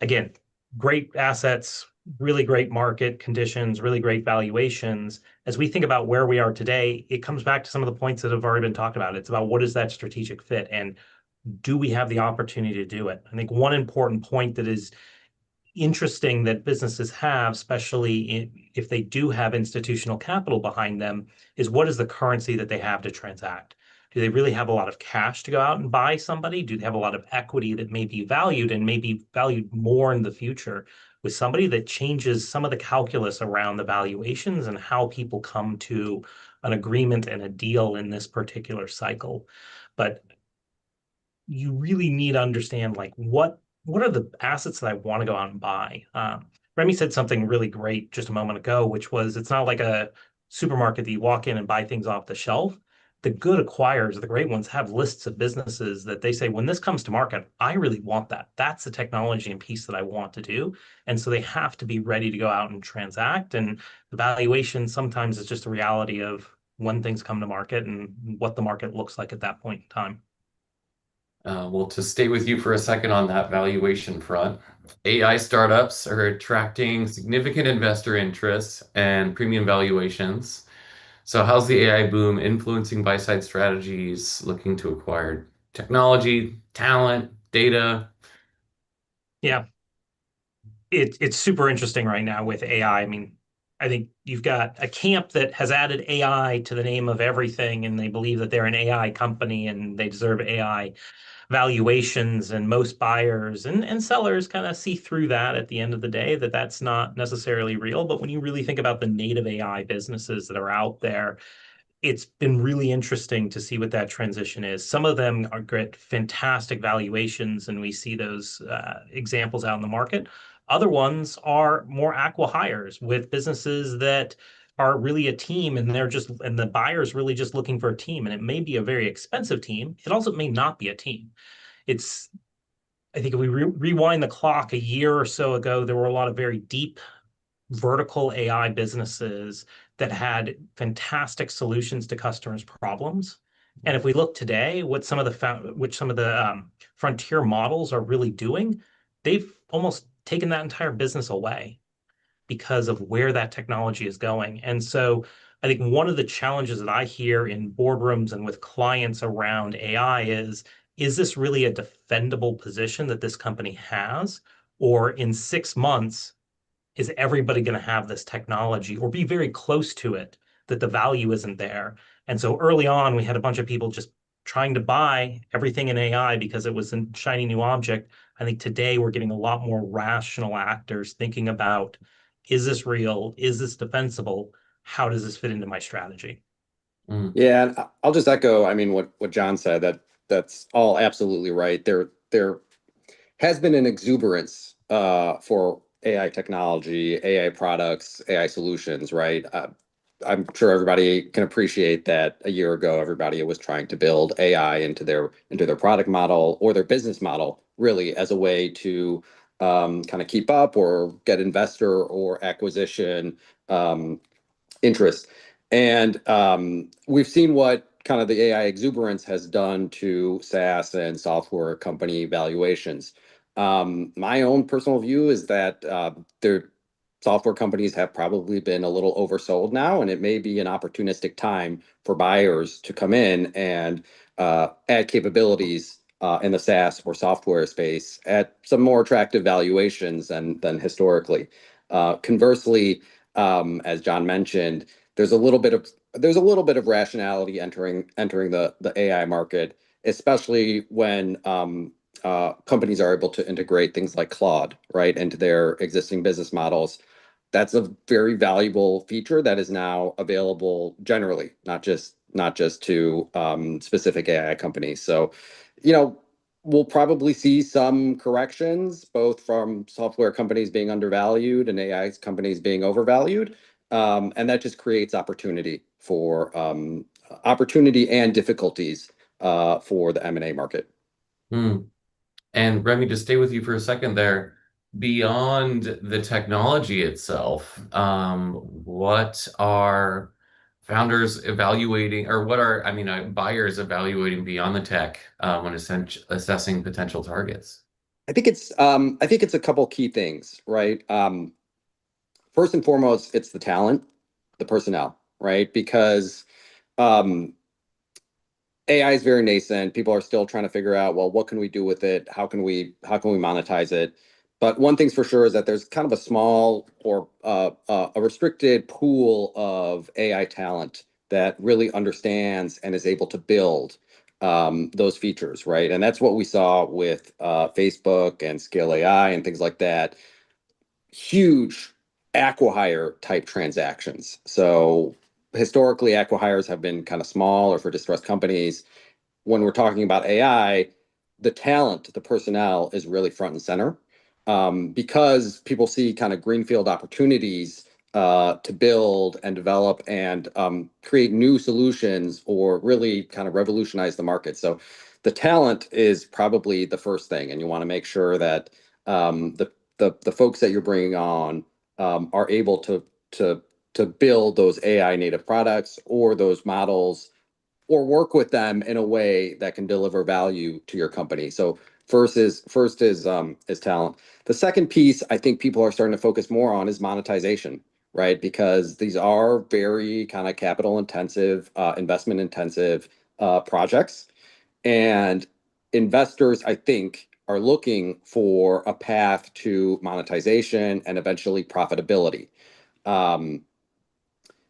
again, great assets, really great market conditions, really great valuations. As we think about where we are today, it comes back to some of the points that have already been talked about. It's about what is that strategic fit and do we have the opportunity to do it? I think one important point that is interesting that businesses have, especially if they do have institutional capital behind them, is what is the currency that they have to transact? Do they really have a lot of cash to go out and buy somebody? Do they have a lot of equity that may be valued and may be valued more in the future with somebody that changes some of the calculus around the valuations and how people come to an agreement and a deal in this particular cycle? But you really need to understand like what are the assets that I want to go out and buy? Remy said something really great just a moment ago, which was it's not like a supermarket that you walk in and buy things off the shelf. The good acquirers, the great ones, have lists of businesses that they say, when this comes to market, I really want that. That's the technology and piece that I want to do. And so they have to be ready to go out and transact. And the valuation sometimes is just a reality of when things come to market and what the market looks like at that point in time. Well, to stay with you for a second on that valuation front, AI startups are attracting significant investor interest and premium valuations. So, how's the AI boom influencing buy-side strategies looking to acquire technology, talent, data? Yeah, it's super interesting right now with AI. I mean, I think you've got a camp that has added AI to the name of everything, and they believe that they're an AI company and they deserve AI valuations, and most buyers and sellers kind of see through that at the end of the day, that that's not necessarily real. But when you really think about the native AI businesses that are out there, it's been really interesting to see what that transition is. Some of them are great, fantastic valuations, and we see those examples out in the market. Other ones are more acqui-hires with businesses that are really a team, and the buyer's really just looking for a team. And it may be a very expensive team. It also may not be a team. I think if we rewind the clock a year or so ago, there were a lot of very deep vertical AI businesses that had fantastic solutions to customers' problems. And if we look today, what some of the frontier models are really doing, they've almost taken that entire business away because of where that technology is going. And so I think one of the challenges that I hear in boardrooms and with clients around AI is this really a defendable position that this company has? Or in 6 months, is everybody going to have this technology or be very close to it, that the value isn't there? And so early on, we had a bunch of people just trying to buy everything in AI because it was a shiny new object. I think today we're getting a lot more rational actors thinking about, Is this real? Is this defensible? How does this fit into my strategy? Yeah, and I'll just echo, I mean, what John said, that's all absolutely right. There has been an exuberance for AI technology, AI products, AI solutions, right? I'm sure everybody can appreciate that a year ago, everybody was trying to build AI into their product model or their business model, really, as a way to kind of keep up or get investor or acquisition interest. And we've seen what kind of the AI exuberance has done to SaaS and software company valuations. My own personal view is that their software companies have probably been a little oversold now, and it may be an opportunistic time for buyers to come in and add capabilities in the SaaS or software space at some more attractive valuations than historically. Conversely, as John mentioned, there's a little bit of rationality entering the AI market, especially when companies are able to integrate things like Claude, right, into their existing business models. That's a very valuable feature that is now available generally, not just to specific AI companies. So, we'll probably see some corrections, both from software companies being undervalued and AI companies being overvalued. And that just creates opportunity and difficulties for the M&A market. And Remy, to stay with you for a second there, beyond the technology itself, what are founders evaluating, or what are, buyers evaluating beyond the tech when assessing potential targets? I think it's a couple key things, right? First and foremost, it's the talent, the personnel, right? Because AI is very nascent. People are still trying to figure out, well, what can we do with it? How can we monetize it? But one thing's for sure is that there's kind of a small or a restricted pool of AI talent that really understands and is able to build those features, right? And that's what we saw with Facebook and Scale AI and things like that. Huge acqui-hire type transactions. So historically, acqui-hires have been kind of small or for distressed companies. When we're talking about AI, the talent, the personnel is really front and center because people see kind of greenfield opportunities to build and develop and create new solutions or really kind of revolutionize the market. So the talent is probably the first thing, and you want to make sure that the folks that you're bringing on are able to build those AI native products or those models or work with them in a way that can deliver value to your company. So first is talent. The second piece I think people are starting to focus more on is monetization, right? Because these are very kind of capital intensive, investment intensive projects. And investors, I think, are looking for a path to monetization and eventually profitability.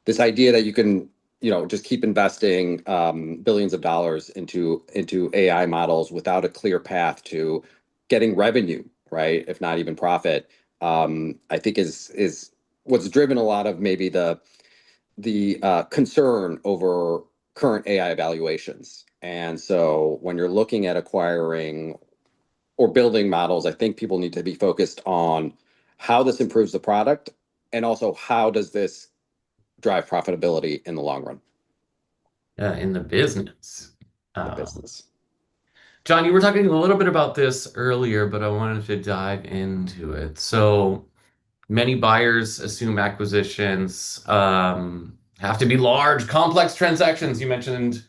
This idea that you can, just keep investing billions of dollars into AI models without a clear path to getting revenue, right? If not even profit, I think is what's driven a lot of maybe the concern over current AI valuations. And so when you're looking at acquiring or building models, I think people need to be focused on how this improves the product and also how does this drive profitability in the long run. In the business. Business. John, you were talking a little bit about this earlier, but I wanted to dive into it. So many buyers assume acquisitions have to be large, complex transactions. You mentioned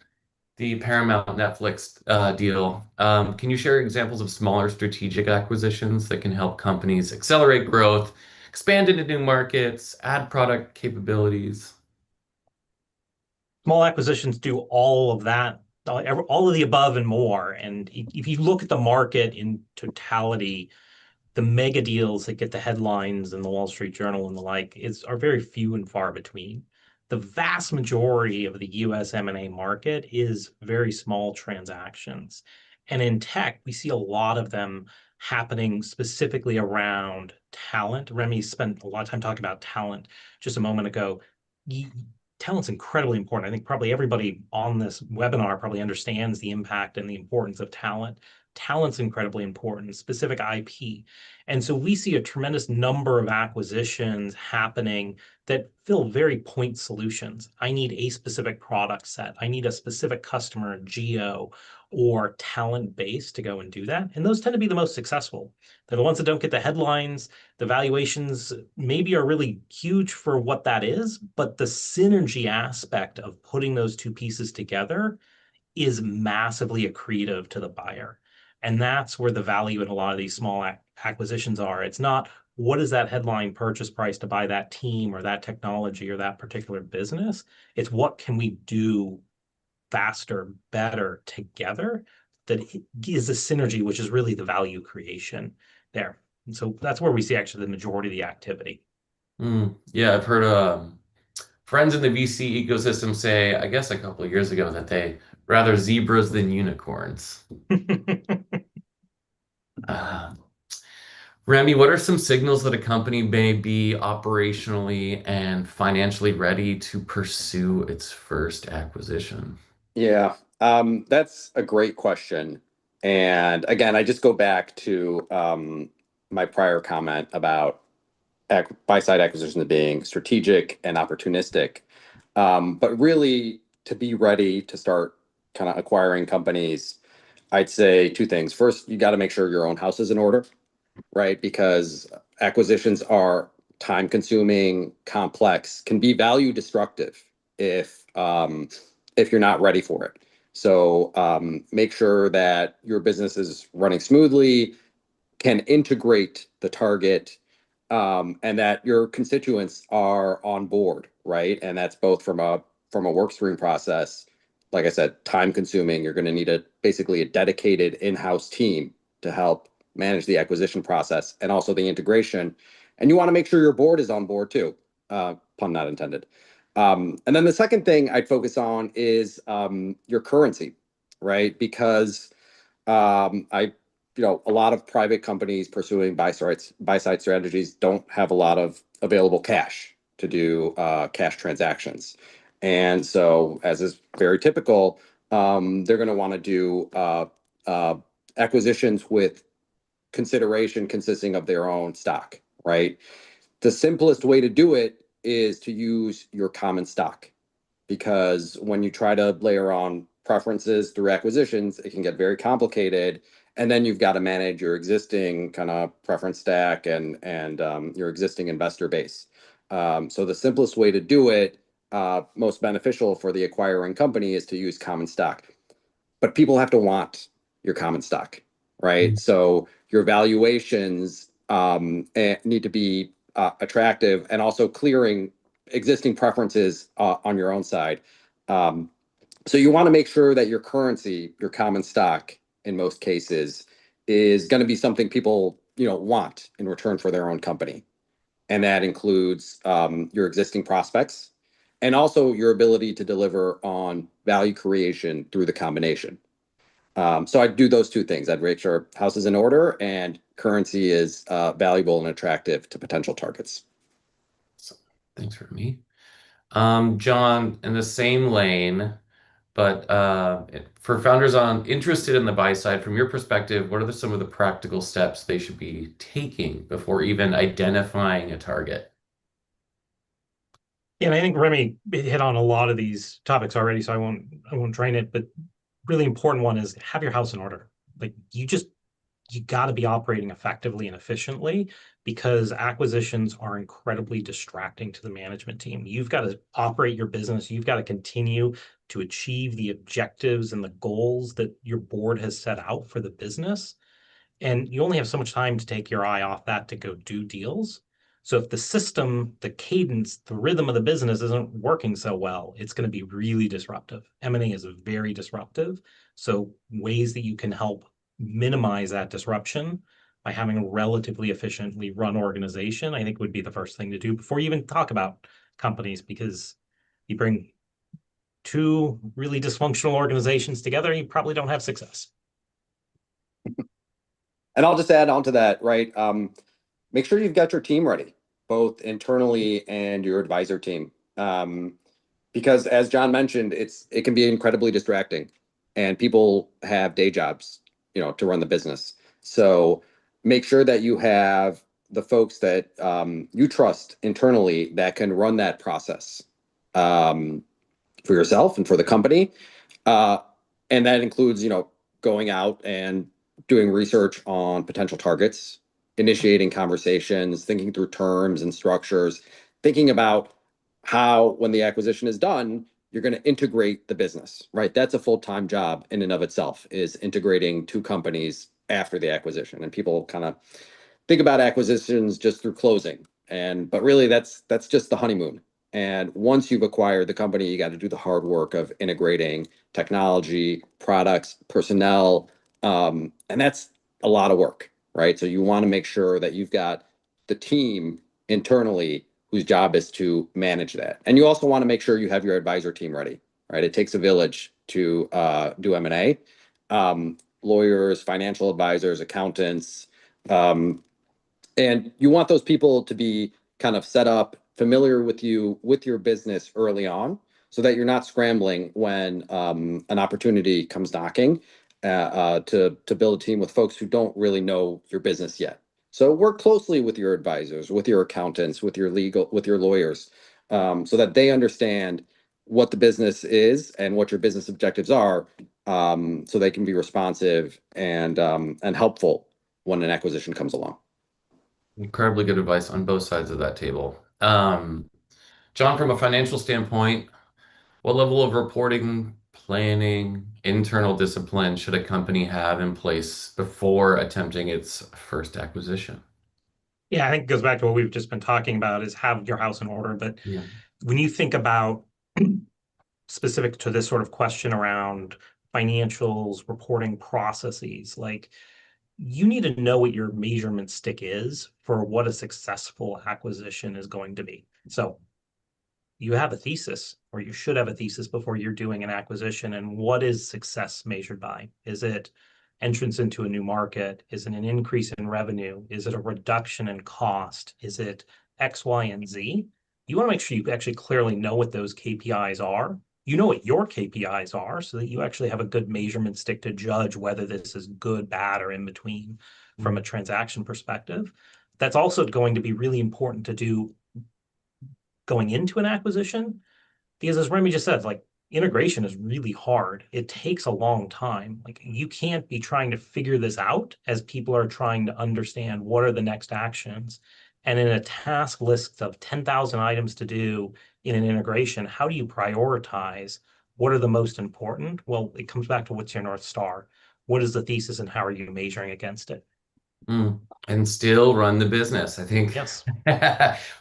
the Paramount Netflix deal. Can you share examples of smaller strategic acquisitions that can help companies accelerate growth, expand into new markets, add product capabilities? Small acquisitions do all of that, all of the above and more. And if you look at the market in totality, the mega deals that get the headlines in the Wall Street Journal and the like are very few and far between. The vast majority of the US M&A market is very small transactions. And in tech, we see a lot of them happening specifically around talent. Remy spent a lot of time talking about talent just a moment ago. Talent's incredibly important. I think probably everybody on this webinar probably understands the impact and the importance of talent. Talent's incredibly important, specific IP. And so we see a tremendous number of acquisitions happening that fill very point solutions. I need a specific product set. I need a specific customer geo or talent base to go and do that. And those tend to be the most successful. They're the ones that don't get the headlines. The valuations maybe are really huge for what that is, but the synergy aspect of putting those two pieces together is massively accretive to the buyer. And that's where the value in a lot of these small acquisitions are. It's not what is that headline purchase price to buy that team or that technology or that particular business. It's what can we do faster, better together that is a synergy, which is really the value creation there. And so that's where we see actually the majority of the activity. Yeah, I've heard friends in the VC ecosystem say, I guess a couple of years ago, that they rather zebras than unicorns. Remy, what are some signals that a company may be operationally and financially ready to pursue its first acquisition? Yeah, that's a great question. And again, I just go back to my prior comment about buy-side acquisitions being strategic and opportunistic. But really, to be ready to start kind of acquiring companies, I'd say two things. First, you got to make sure your own house is in order, right? Because acquisitions are time-consuming, complex, can be value destructive if you're not ready for it. So make sure that your business is running smoothly, can integrate the target, and that your constituents are on board, right? And that's both from a work stream process. Like I said, time consuming. You're going to need basically a dedicated in-house team to help manage the acquisition process and also the integration. And you want to make sure your board is on board too. Pun not intended. And then the second thing I'd focus on is your currency, right? Because a lot of private companies pursuing buy-side strategies don't have a lot of available cash to do cash transactions. And so, as is very typical, they're going to want to do acquisitions with consideration consisting of their own stock, right? The simplest way to do it is to use your common stock, because when you try to layer on preferences through acquisitions, it can get very complicated. And then you've got to manage your existing kind of preference stack and your existing investor base. So the simplest way to do it, most beneficial for the acquiring company, is to use common stock. But people have to want your common stock, right? So your valuations need to be attractive and also clearing existing preferences on your own side. So you want to make sure that your currency, your common stock, in most cases, is going to be something people want in return for their own company, and that includes your existing prospects and also your ability to deliver on value creation through the combination. So I'd do those two things. I'd make sure house is in order and currency is valuable and attractive to potential targets. Thanks for me. John, in the same lane, but for founders interested in the buy side, from your perspective, what are some of the practical steps they should be taking before even identifying a target? Yeah, and I think Remy hit on a lot of these topics already, so I won't drain it. But really important one is have your house in order. Like you got to be operating effectively and efficiently, because acquisitions are incredibly distracting to the management team. You've got to operate your business. You've got to continue to achieve the objectives and the goals that your board has set out for the business. And you only have so much time to take your eye off that to go do deals. So if the system, the cadence, the rhythm of the business isn't working so well, it's going to be really disruptive. M&A is very disruptive. So ways that you can help minimize that disruption by having a relatively efficiently run organization, I think would be the first thing to do before you even talk about companies, because you bring two really dysfunctional organizations together, you probably don't have success. And I'll just add on to that, right? make sure you've got your team ready, both internally and your advisor team. Because as John mentioned, it can be incredibly distracting, and people have day jobs, to run the business. So make sure that you have the folks that you trust internally that can run that process for yourself and for the company. And that includes, going out and doing research on potential targets, initiating conversations, thinking through terms and structures, thinking about how, when the acquisition is done, you're going to integrate the business, right? That's a full-time job in and of itself, is integrating two companies after the acquisition. And people kind of think about acquisitions just through closing. But really that's just the honeymoon. And once you've acquired the company, you got to do the hard work of integrating technology, products, personnel, and that's a lot of work, right? So you want to make sure that you've got the team internally whose job is to manage that. And you also want to make sure you have your advisor team ready, right? It takes a village to do M&A. Lawyers, financial advisors, accountants, and you want those people to be kind of set up, familiar with you, with your business early on, so that you're not scrambling when an opportunity comes knocking to build a team with folks who don't really know your business yet. So work closely with your advisors, with your accountants, with your lawyers, so that they understand what the business is and what your business objectives are, so they can be responsive and helpful when an acquisition comes along. Incredibly good advice on both sides of that table. John, from a financial standpoint, what level of reporting, planning, internal discipline should a company have in place before attempting its first acquisition? Yeah, I think it goes back to what we've just been talking about, is have your house in order. But Yeah. when you think about specific to this sort of question around financials, reporting processes, like, you need to know what your measurement stick is for what a successful acquisition is going to be. So you have a thesis, or you should have a thesis before you're doing an acquisition. And what is success measured by? Is it entrance into a new market? Is it an increase in revenue? Is it a reduction in cost? Is it X, Y, and Z? You want to make sure you actually clearly know what those KPIs are. You know what your KPIs are, so that you actually have a good measurement stick to judge whether this is good, bad, or in between from a transaction perspective. That's also going to be really important to do going into an acquisition, because as Remy just said, like, integration is really hard. It takes a long time. Like, you can't be trying to figure this out as people are trying to understand what are the next actions. And in a task list of 10,000 items to do in an integration, how do you prioritize what are the most important? Well, it comes back to, what's your North Star? What is the thesis, and how are you measuring against it? And still run the business. I think Yes.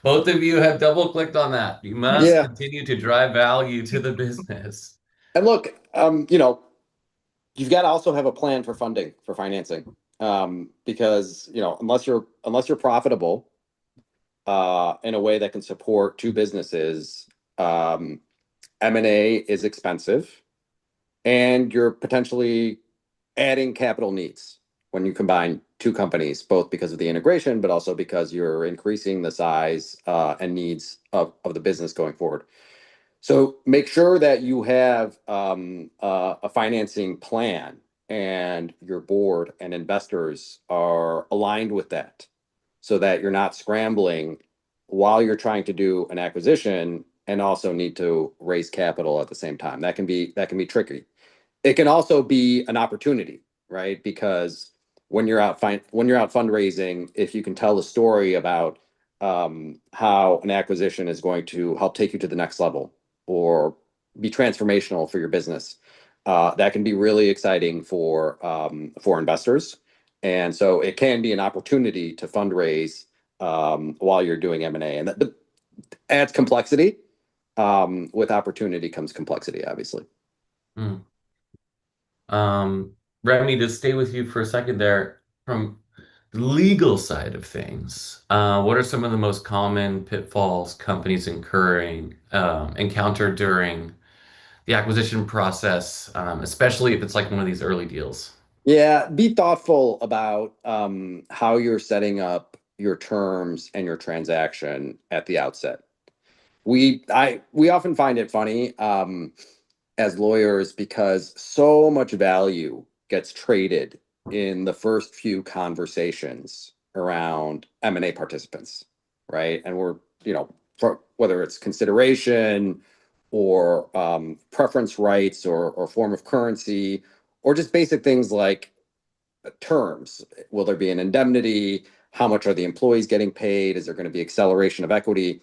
both of you have double clicked on that. You must Yeah. continue to drive value to the business. And look, you've got to also have a plan for funding, for financing, because unless you're profitable in a way that can support two businesses, M&A is expensive, and you're potentially adding capital needs when you combine two companies, both because of the integration, but also because you're increasing the size and needs of the business going forward. So make sure that you have a financing plan, and your board and investors are aligned with that, so that you're not scrambling while you're trying to do an acquisition and also need to raise capital at the same time. That can be tricky. It can also be an opportunity, right? Because when you're out fundraising, if you can tell the story about how an acquisition is going to help take you to the next level or be transformational for your business, that can be really exciting for investors. And so it can be an opportunity to fundraise while you're doing M&A, and that adds complexity. With opportunity comes complexity, obviously. Remy, to stay with you for a second there, from the legal side of things, what are some of the most common pitfalls companies encounter during the acquisition process, especially if it's like one of these early deals? Yeah, be thoughtful about how you're setting up your terms and your transaction at the outset. We often find it funny as lawyers because so much value gets traded in the first few conversations around M&A participants, right? And we're, whether it's consideration or preference rights or form of currency, or just basic things like terms. Will there be an indemnity? How much are the employees getting paid? Is there going to be acceleration of equity?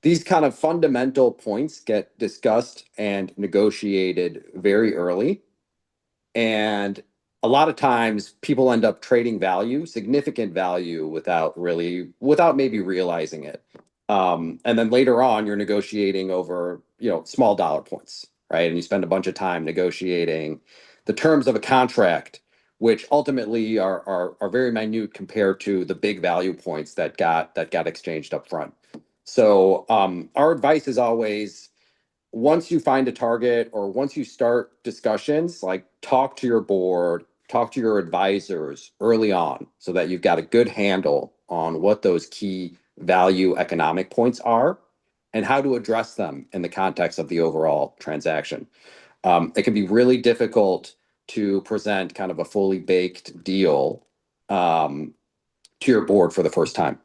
These kind of fundamental points get discussed and negotiated very early. And a lot of times people end up trading value, significant value, without maybe realizing it. And then later on, you're negotiating over, small dollar points, right? And you spend a bunch of time negotiating the terms of a contract, which ultimately are very minute compared to the big value points that got exchanged up front. So our advice is always, once you find a target or once you start discussions, like talk to your board, talk to your advisors early on so that you've got a good handle on what those key value economic points are and how to address them in the context of the overall transaction. It can be really difficult to present kind of a fully baked deal to your board for the first time,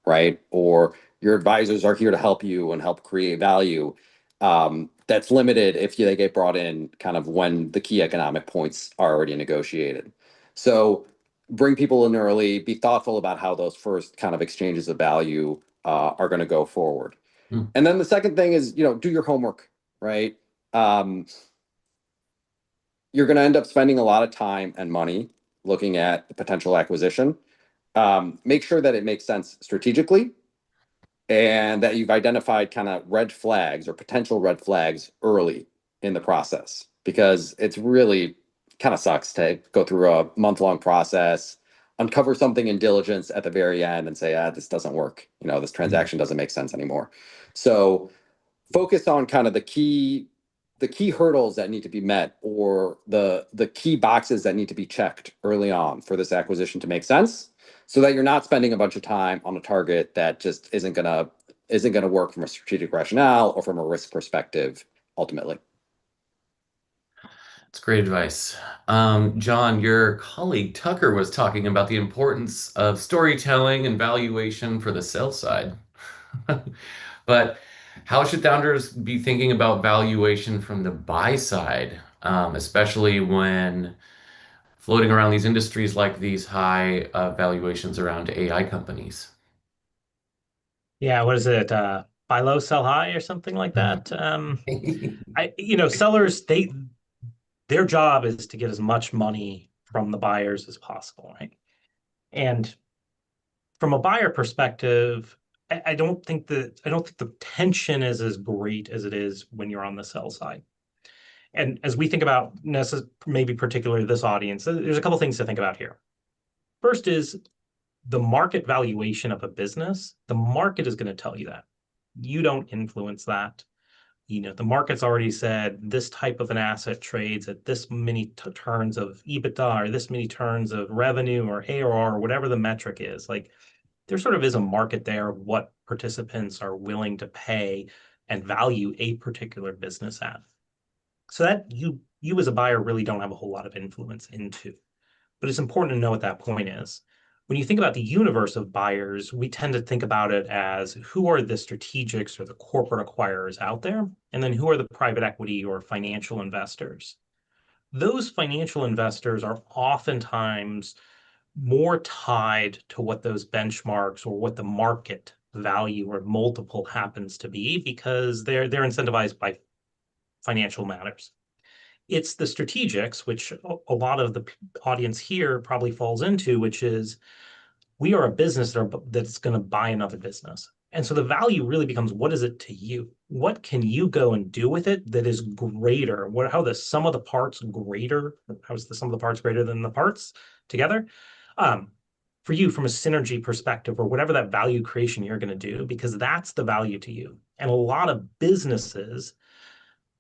right? Or your advisors are here to help you and help create value. That's limited if they get brought in kind of when the key economic points are already negotiated. So bring people in early, be thoughtful about how those first kind of exchanges of value are going to go forward. And then the second thing is, do your homework, right? You're going to end up spending a lot of time and money looking at the potential acquisition. Make sure that it makes sense strategically and that you've identified kind of red flags or potential red flags early in the process, because it's really kind of sucks to go through a month-long process, uncover something in diligence at the very end and say, this doesn't work. This transaction doesn't make sense anymore. So focus on kind of the key hurdles that need to be met, or the key boxes that need to be checked early on for this acquisition to make sense, so that you're not spending a bunch of time on a target that just isn't gonna work from a strategic rationale or from a risk perspective ultimately. That's great advice. John, your colleague Tucker was talking about the importance of storytelling and valuation for the sell side. But how should founders be thinking about valuation from the buy side, especially when floating around these industries like these high valuations around AI companies? Yeah, what is it? Buy low, sell high, or something like that. Sellers, their job is to get as much money from the buyers as possible, right? And from a buyer perspective, I don't think the tension is as great as it is when you're on the sell side. And as we think about maybe particularly this audience, there's a couple things to think about here. First is the market valuation of a business. The market is going to tell you that. You don't influence that. The market's already said this type of an asset trades at this many turns of EBITDA or this many turns of revenue or ARR or whatever the metric is. Like, there sort of is a market there of what participants are willing to pay and value a particular business at. So that you as a buyer really don't have a whole lot of influence into. But it's important to know what that point is. When you think about the universe of buyers, we tend to think about it as who are the strategics or the corporate acquirers out there, and then who are the private equity or financial investors. Those financial investors are oftentimes more tied to what those benchmarks or what the market value or multiple happens to be, because they're incentivized by financial matters. It's the strategics, which a lot of the audience here probably falls into, which is we are a business that's going to buy another business. And so the value really becomes, what is it to you? What can you go and do with it that is greater? How the sum of the parts greater? How is the sum of the parts greater than the parts together? For you, from a synergy perspective, or whatever that value creation you're going to do, because that's the value to you. And a lot of businesses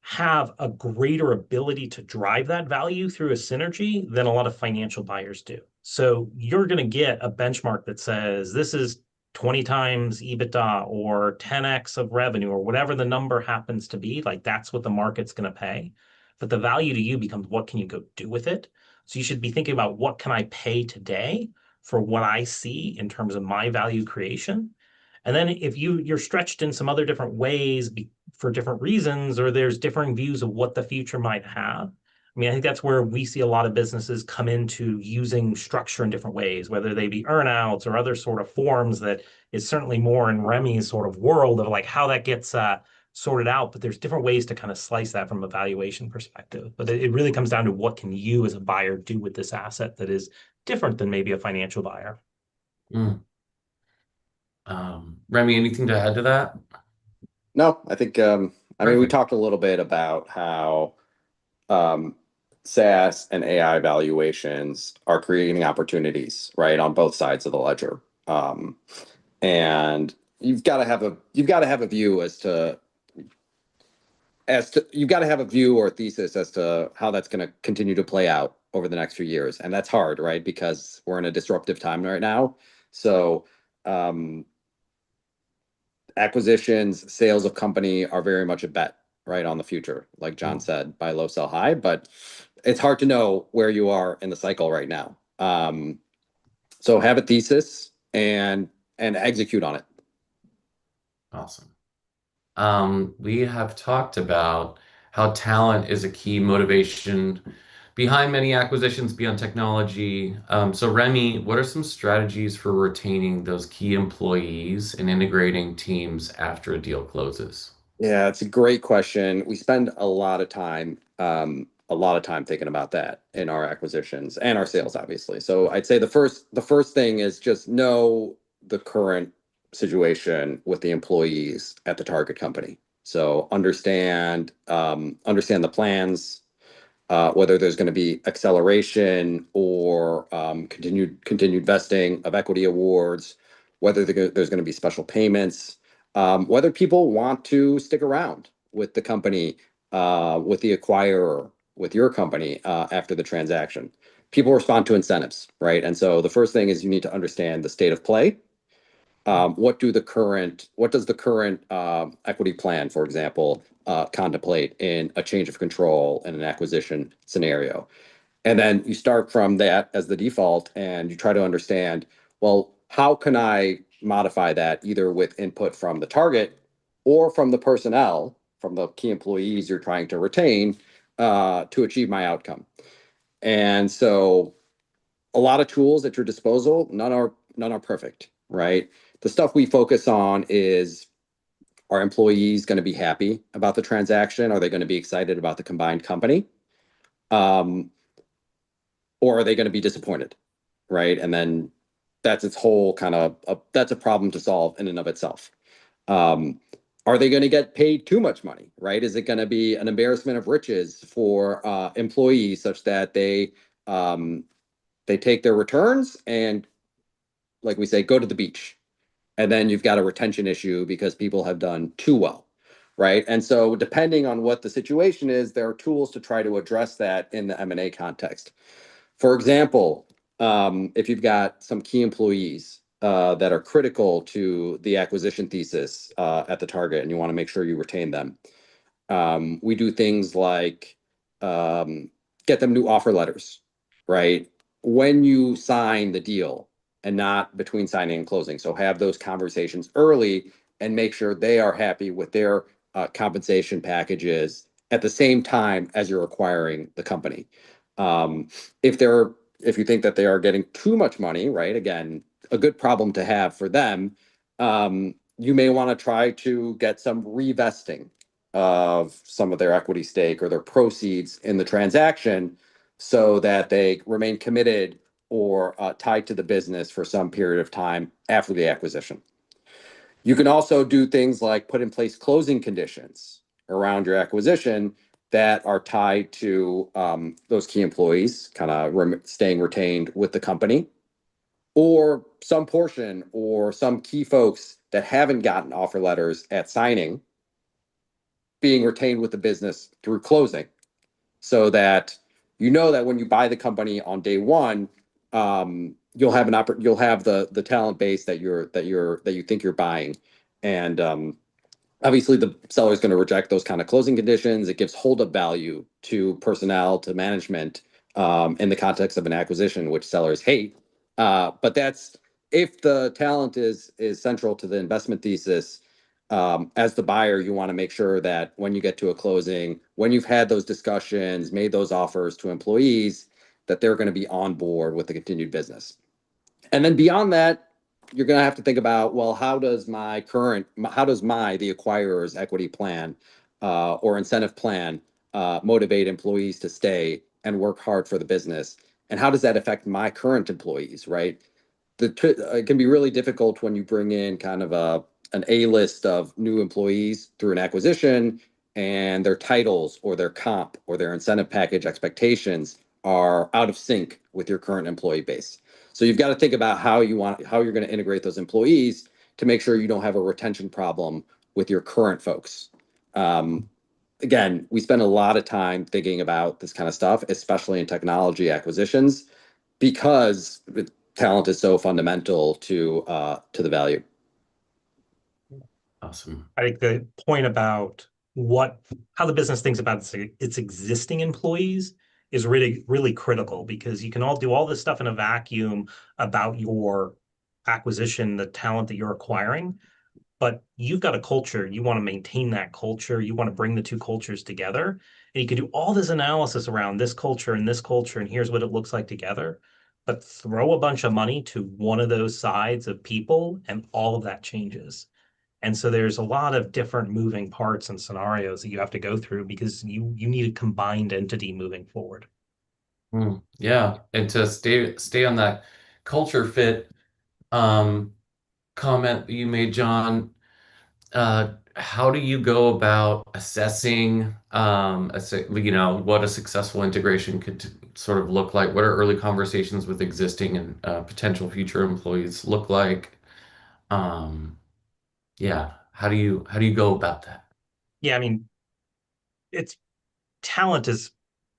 have a greater ability to drive that value through a synergy than a lot of financial buyers do. So you're going to get a benchmark that says this is 20 times EBITDA or 10x of revenue or whatever the number happens to be. Like that's what the market's going to pay. But the value to you becomes what can you go do with it? So you should be thinking about what can I pay today for what I see in terms of my value creation. And then if you're stretched in some other different ways for different reasons, or there's differing views of what the future might have. I mean, I think that's where we see a lot of businesses come into using structure in different ways, whether they be earnouts or other sort of forms that is certainly more in Remy's sort of world of like how that gets sorted out. But there's different ways to kind of slice that from a valuation perspective. But it really comes down to what can you as a buyer do with this asset that is different than maybe a financial buyer. Mm. Remy, anything to add to that? No, I think I mean we Perfect. talked a little bit about how SaaS and AI valuations are creating opportunities, right, on both sides of the ledger. And you've got to have a view you've got to have a view or a thesis as to how that's going to continue to play out over the next few years. And that's hard, right? Because we're in a disruptive time right now. So acquisitions, sales of company are very much a bet, right, on the future. Like John said, buy low, sell high, but it's hard to know where you are in the cycle right now. So have a thesis and execute on it. Awesome. We have talked about how talent is a key motivation behind many acquisitions beyond technology. So Remy, what are some strategies for retaining those key employees and integrating teams after a deal closes? Yeah, it's a great question. We spend a lot of time thinking about that in our acquisitions and our sales, obviously. So I'd say the first thing is just know the current situation with the employees at the target company. So understand the plans, whether there's going to be acceleration or continued vesting of equity awards, whether there's going to be special payments, whether people want to stick around with the company, with the acquirer, with your company after the transaction. People respond to incentives, right? And so the first thing is you need to understand the state of play. What does the current equity plan, for example, contemplate in a change of control in an acquisition scenario? And then you start from that as the default and you try to understand, well, how can I modify that either with input from the target or from the personnel, from the key employees you're trying to retain to achieve my outcome? And so a lot of tools at your disposal, none are perfect, right? The stuff we focus on is, are employees going to be happy about the transaction? Are they going to be excited about the combined company? Or are they going to be disappointed, right? And then that's its whole kind of, that's a problem to solve in and of itself. Are they going to get paid too much money, right? Is it going to be an embarrassment of riches for employees such that they take their returns and, like we say, go to the beach? And then you've got a retention issue because people have done too well, right? And so depending on what the situation is, there are tools to try to address that in the M&A context. For example, if you've got some key employees that are critical to the acquisition thesis at the target and you want to make sure you retain them, we do things like get them new offer letters, right? When you sign the deal, and not between signing and closing. So have those conversations early and make sure they are happy with their compensation packages at the same time as you're acquiring the company. If you think that they are getting too much money, right? Again, a good problem to have for them. You may want to try to get some revesting of some of their equity stake or their proceeds in the transaction so that they remain committed or tied to the business for some period of time after the acquisition. You can also do things like put in place closing conditions around your acquisition that are tied to those key employees kind of staying retained with the company, or some portion or some key folks that haven't gotten offer letters at signing being retained with the business through closing, so that you know that when you buy the company on day one, you'll have the talent base that you think you're buying, and obviously the seller is going to reject those kind of closing conditions. It gives hold up value to personnel, to management, in the context of an acquisition, which sellers hate. But that's if the talent is central to the investment thesis. As the buyer, you want to make sure that when you get to a closing, when you've had those discussions, made those offers to employees, that they're going to be on board with the continued business. And then beyond that, you're going to have to think about, well, how does the acquirer's equity plan or incentive plan motivate employees to stay and work hard for the business? And how does that affect my current employees, right? It can be really difficult when you bring in kind of an A-list of new employees through an acquisition, and their titles or their comp or their incentive package expectations are out of sync with your current employee base. So you've got to think about how you're going to integrate those employees to make sure you don't have a retention problem with your current folks. Again, we spend a lot of time thinking about this kind of stuff, especially in technology acquisitions, because talent is so fundamental to the value. Awesome. I think the point about how the business thinks about its existing employees is really, really critical, because you can all do all this stuff in a vacuum about your acquisition, the talent that you're acquiring, but you've got a culture. You want to maintain that culture. You want to bring the two cultures together. And you can do all this analysis around this culture, and here's what it looks like together. But throw a bunch of money to one of those sides of people, and all of that changes. And so there's a lot of different moving parts and scenarios that you have to go through, because you need a combined entity moving forward. Yeah, and to stay on that culture fit comment that you made, John, how do you go about assessing what a successful integration could sort of look like? What are early conversations with existing and potential future employees look like? Yeah, how do you go about that? Yeah, I mean, talent is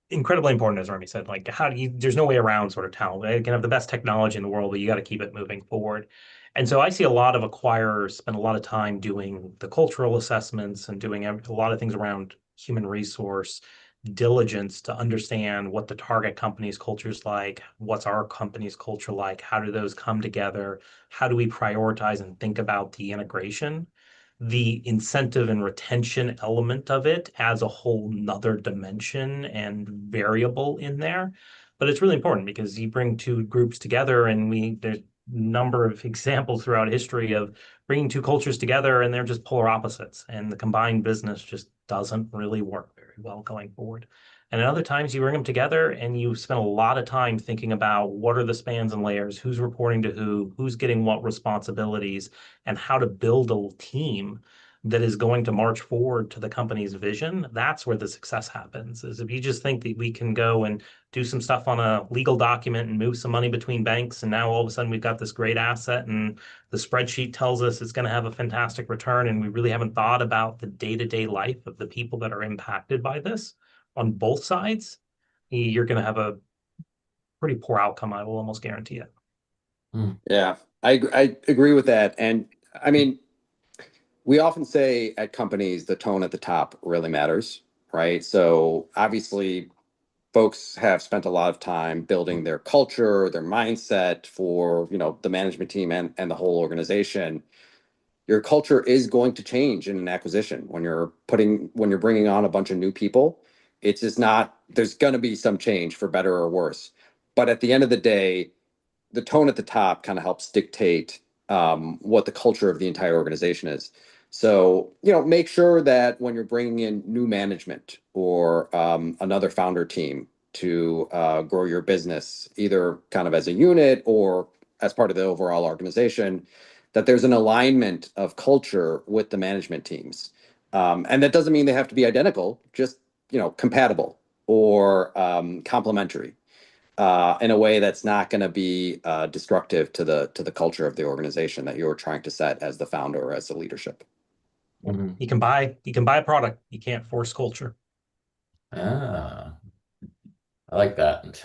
incredibly important, as Remy said. Like, there's no way around sort of talent. It can have the best technology in the world, but you got to keep it moving forward. And so I see a lot of acquirers spend a lot of time doing the cultural assessments and doing a lot of things around human resource diligence to understand what the target company's culture is like, what's our company's culture like, how do those come together, how do we prioritize and think about the integration. The incentive and retention element of it adds a whole nother dimension and variable in there. But it's really important, because you bring two groups together, and there's a number of examples throughout history of bringing two cultures together and they're just polar opposites, and the combined business just doesn't really work very well going forward. And at other times you bring them together and you spend a lot of time thinking about what are the spans and layers, who's reporting to who's getting what responsibilities, and how to build a team that is going to march forward to the company's vision. That's where the success happens. Is if you just think that we can go and do some stuff on a legal document and move some money between banks, and now all of a sudden we've got this great asset, and the spreadsheet tells us it's going to have a fantastic return, and we really haven't thought about the day-to-day life of the people that are impacted by this on both sides, you're going to have a pretty poor outcome. I will almost guarantee it. Yeah, I agree with that. And I mean, we often say at companies, the tone at the top really matters, right? So obviously, folks have spent a lot of time building their culture, their mindset for, the management team and the whole organization. Your culture is going to change in an acquisition when you're bringing on a bunch of new people. It's just not, there's going to be some change for better or worse. But at the end of the day, the tone at the top kind of helps dictate what the culture of the entire organization is. So, make sure that when you're bringing in new management or another founder team to grow your business, either kind of as a unit or as part of the overall organization, that there's an alignment of culture with the management teams. And that doesn't mean they have to be identical, just, compatible or complementary in a way that's not going to be destructive to the culture of the organization that you're trying to set as the founder or as the leadership. You can buy a product. You can't force culture. I like that.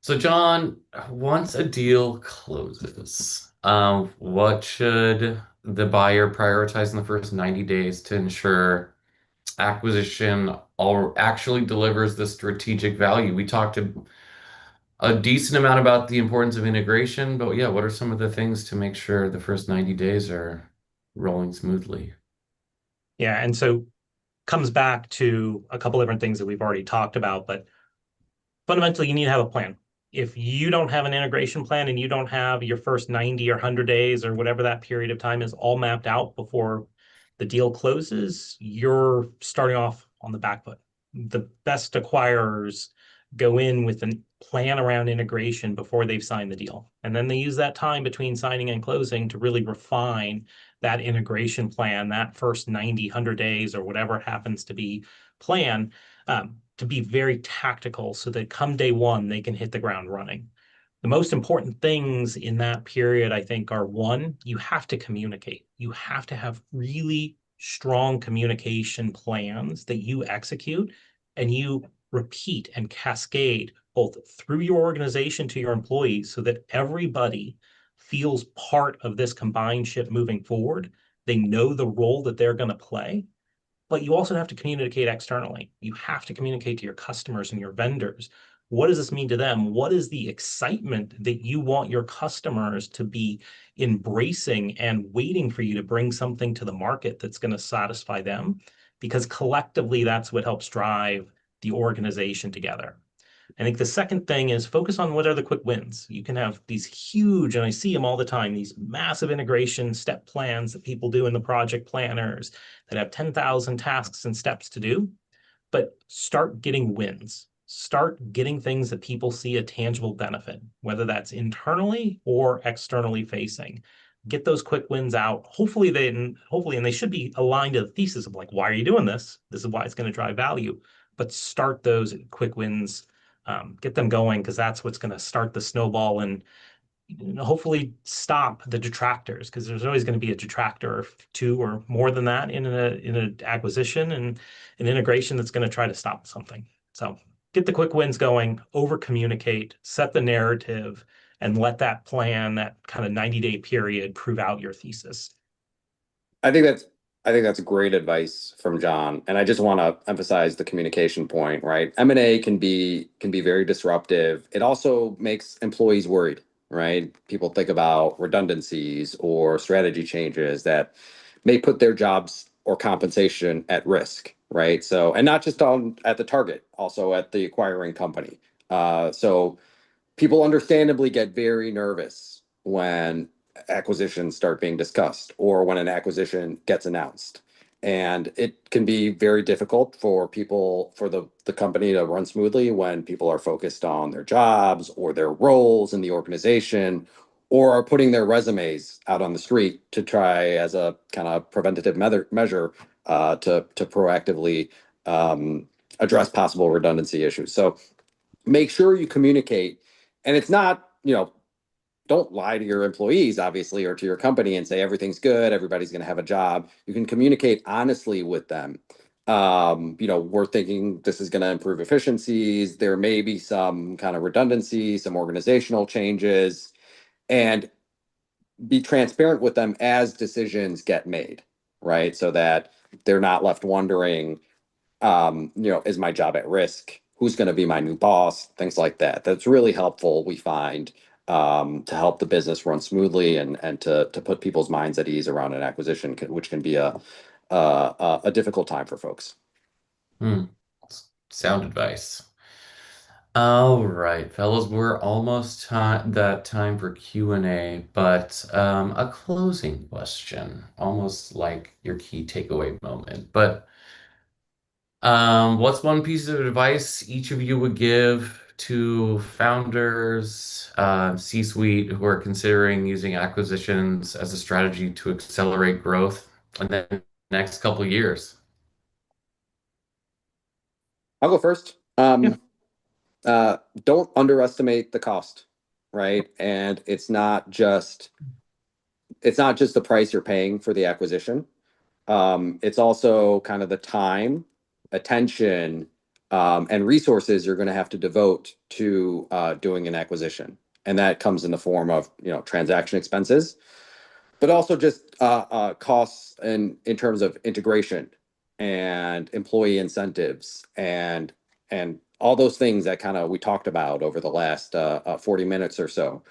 So, John, once a deal closes, what should the buyer prioritize in the first 90 days to ensure acquisition all actually delivers the strategic value? We talked a decent amount about the importance of integration, but yeah, what are some of the things to make sure the first 90 days are rolling smoothly? Yeah, and so comes back to a couple different things that we've already talked about, but fundamentally, you need to have a plan. If you don't have an integration plan and you don't have your first 90 or 100 days or whatever that period of time is all mapped out before the deal closes, you're starting off on the back foot. The best acquirers go in with a plan around integration before they've signed the deal. And then they use that time between signing and closing to really refine that integration plan, that first 90, 100 days or whatever it happens to be plan. To be very tactical so that come day one, they can hit the ground running. The most important things in that period, I think, are one, you have to communicate. You have to have really strong communication plans that you execute and you repeat and cascade both through your organization to your employees so that everybody feels part of this combined ship moving forward. They know the role that they're going to play, but you also have to communicate externally. You have to communicate to your customers and your vendors. What does this mean to them? What is the excitement that you want your customers to be embracing and waiting for you to bring something to the market that's going to satisfy them? Because collectively, that's what helps drive the organization together. I think the second thing is focus on what are the quick wins. You can have these huge, and I see them all the time, these massive integration step plans that people do in the project planners that have 10,000 tasks and steps to do, but start getting wins. Start getting things that people see a tangible benefit, whether that's internally or externally facing. Get those quick wins out. Hopefully, and they should be aligned to the thesis of like, why are you doing this? This is why it's going to drive value. But start those quick wins, get them going because that's what's going to start the snowball and hopefully stop the detractors because there's always going to be a detractor or two or more than that in an acquisition and an integration that's going to try to stop something. So get the quick wins going, over communicate, set the narrative, and let that plan, that kind of 90-day period, prove out your thesis. I think that's great advice from John. And I just want to emphasize the communication point, right? M&A can be very disruptive. It also makes employees worried, right? People think about redundancies or strategy changes that may put their jobs or compensation at risk, right? So, and not just at the target, also at the acquiring company. So people understandably get very nervous when acquisitions start being discussed or when an acquisition gets announced. And it can be very difficult for people, for the company to run smoothly when people are focused on their jobs or their roles in the organization or are putting their resumes out on the street to try as a kind of preventative measure to proactively address possible redundancy issues. So make sure you communicate, and it's not, don't lie to your employees, obviously, or to your company and say everything's good, everybody's going to have a job. You can communicate honestly with them. We're thinking this is going to improve efficiencies. There may be some kind of redundancy, some organizational changes, and be transparent with them as decisions get made, right? So that they're not left wondering, is my job at risk? Who's going to be my new boss? Things like that. That's really helpful, we find, to help the business run smoothly and to put people's minds at ease around an acquisition, which can be a difficult time for folks. Sound advice. All right, fellas, we're almost that time for Q&A, but a closing question, almost like your key takeaway moment. But what's one piece of advice each of you would give to founders, C-suite who are considering using acquisitions as a strategy to accelerate growth in the next couple of years? I'll go first. Yeah. Don't underestimate the cost, right? And it's not just the price you're paying for the acquisition. It's also kind of the time, attention, and resources you're going to have to devote to doing an acquisition. And that comes in the form of, transaction expenses, but also just costs in terms of integration and employee incentives and all those things that kind of we talked about over the last 40 minutes or so.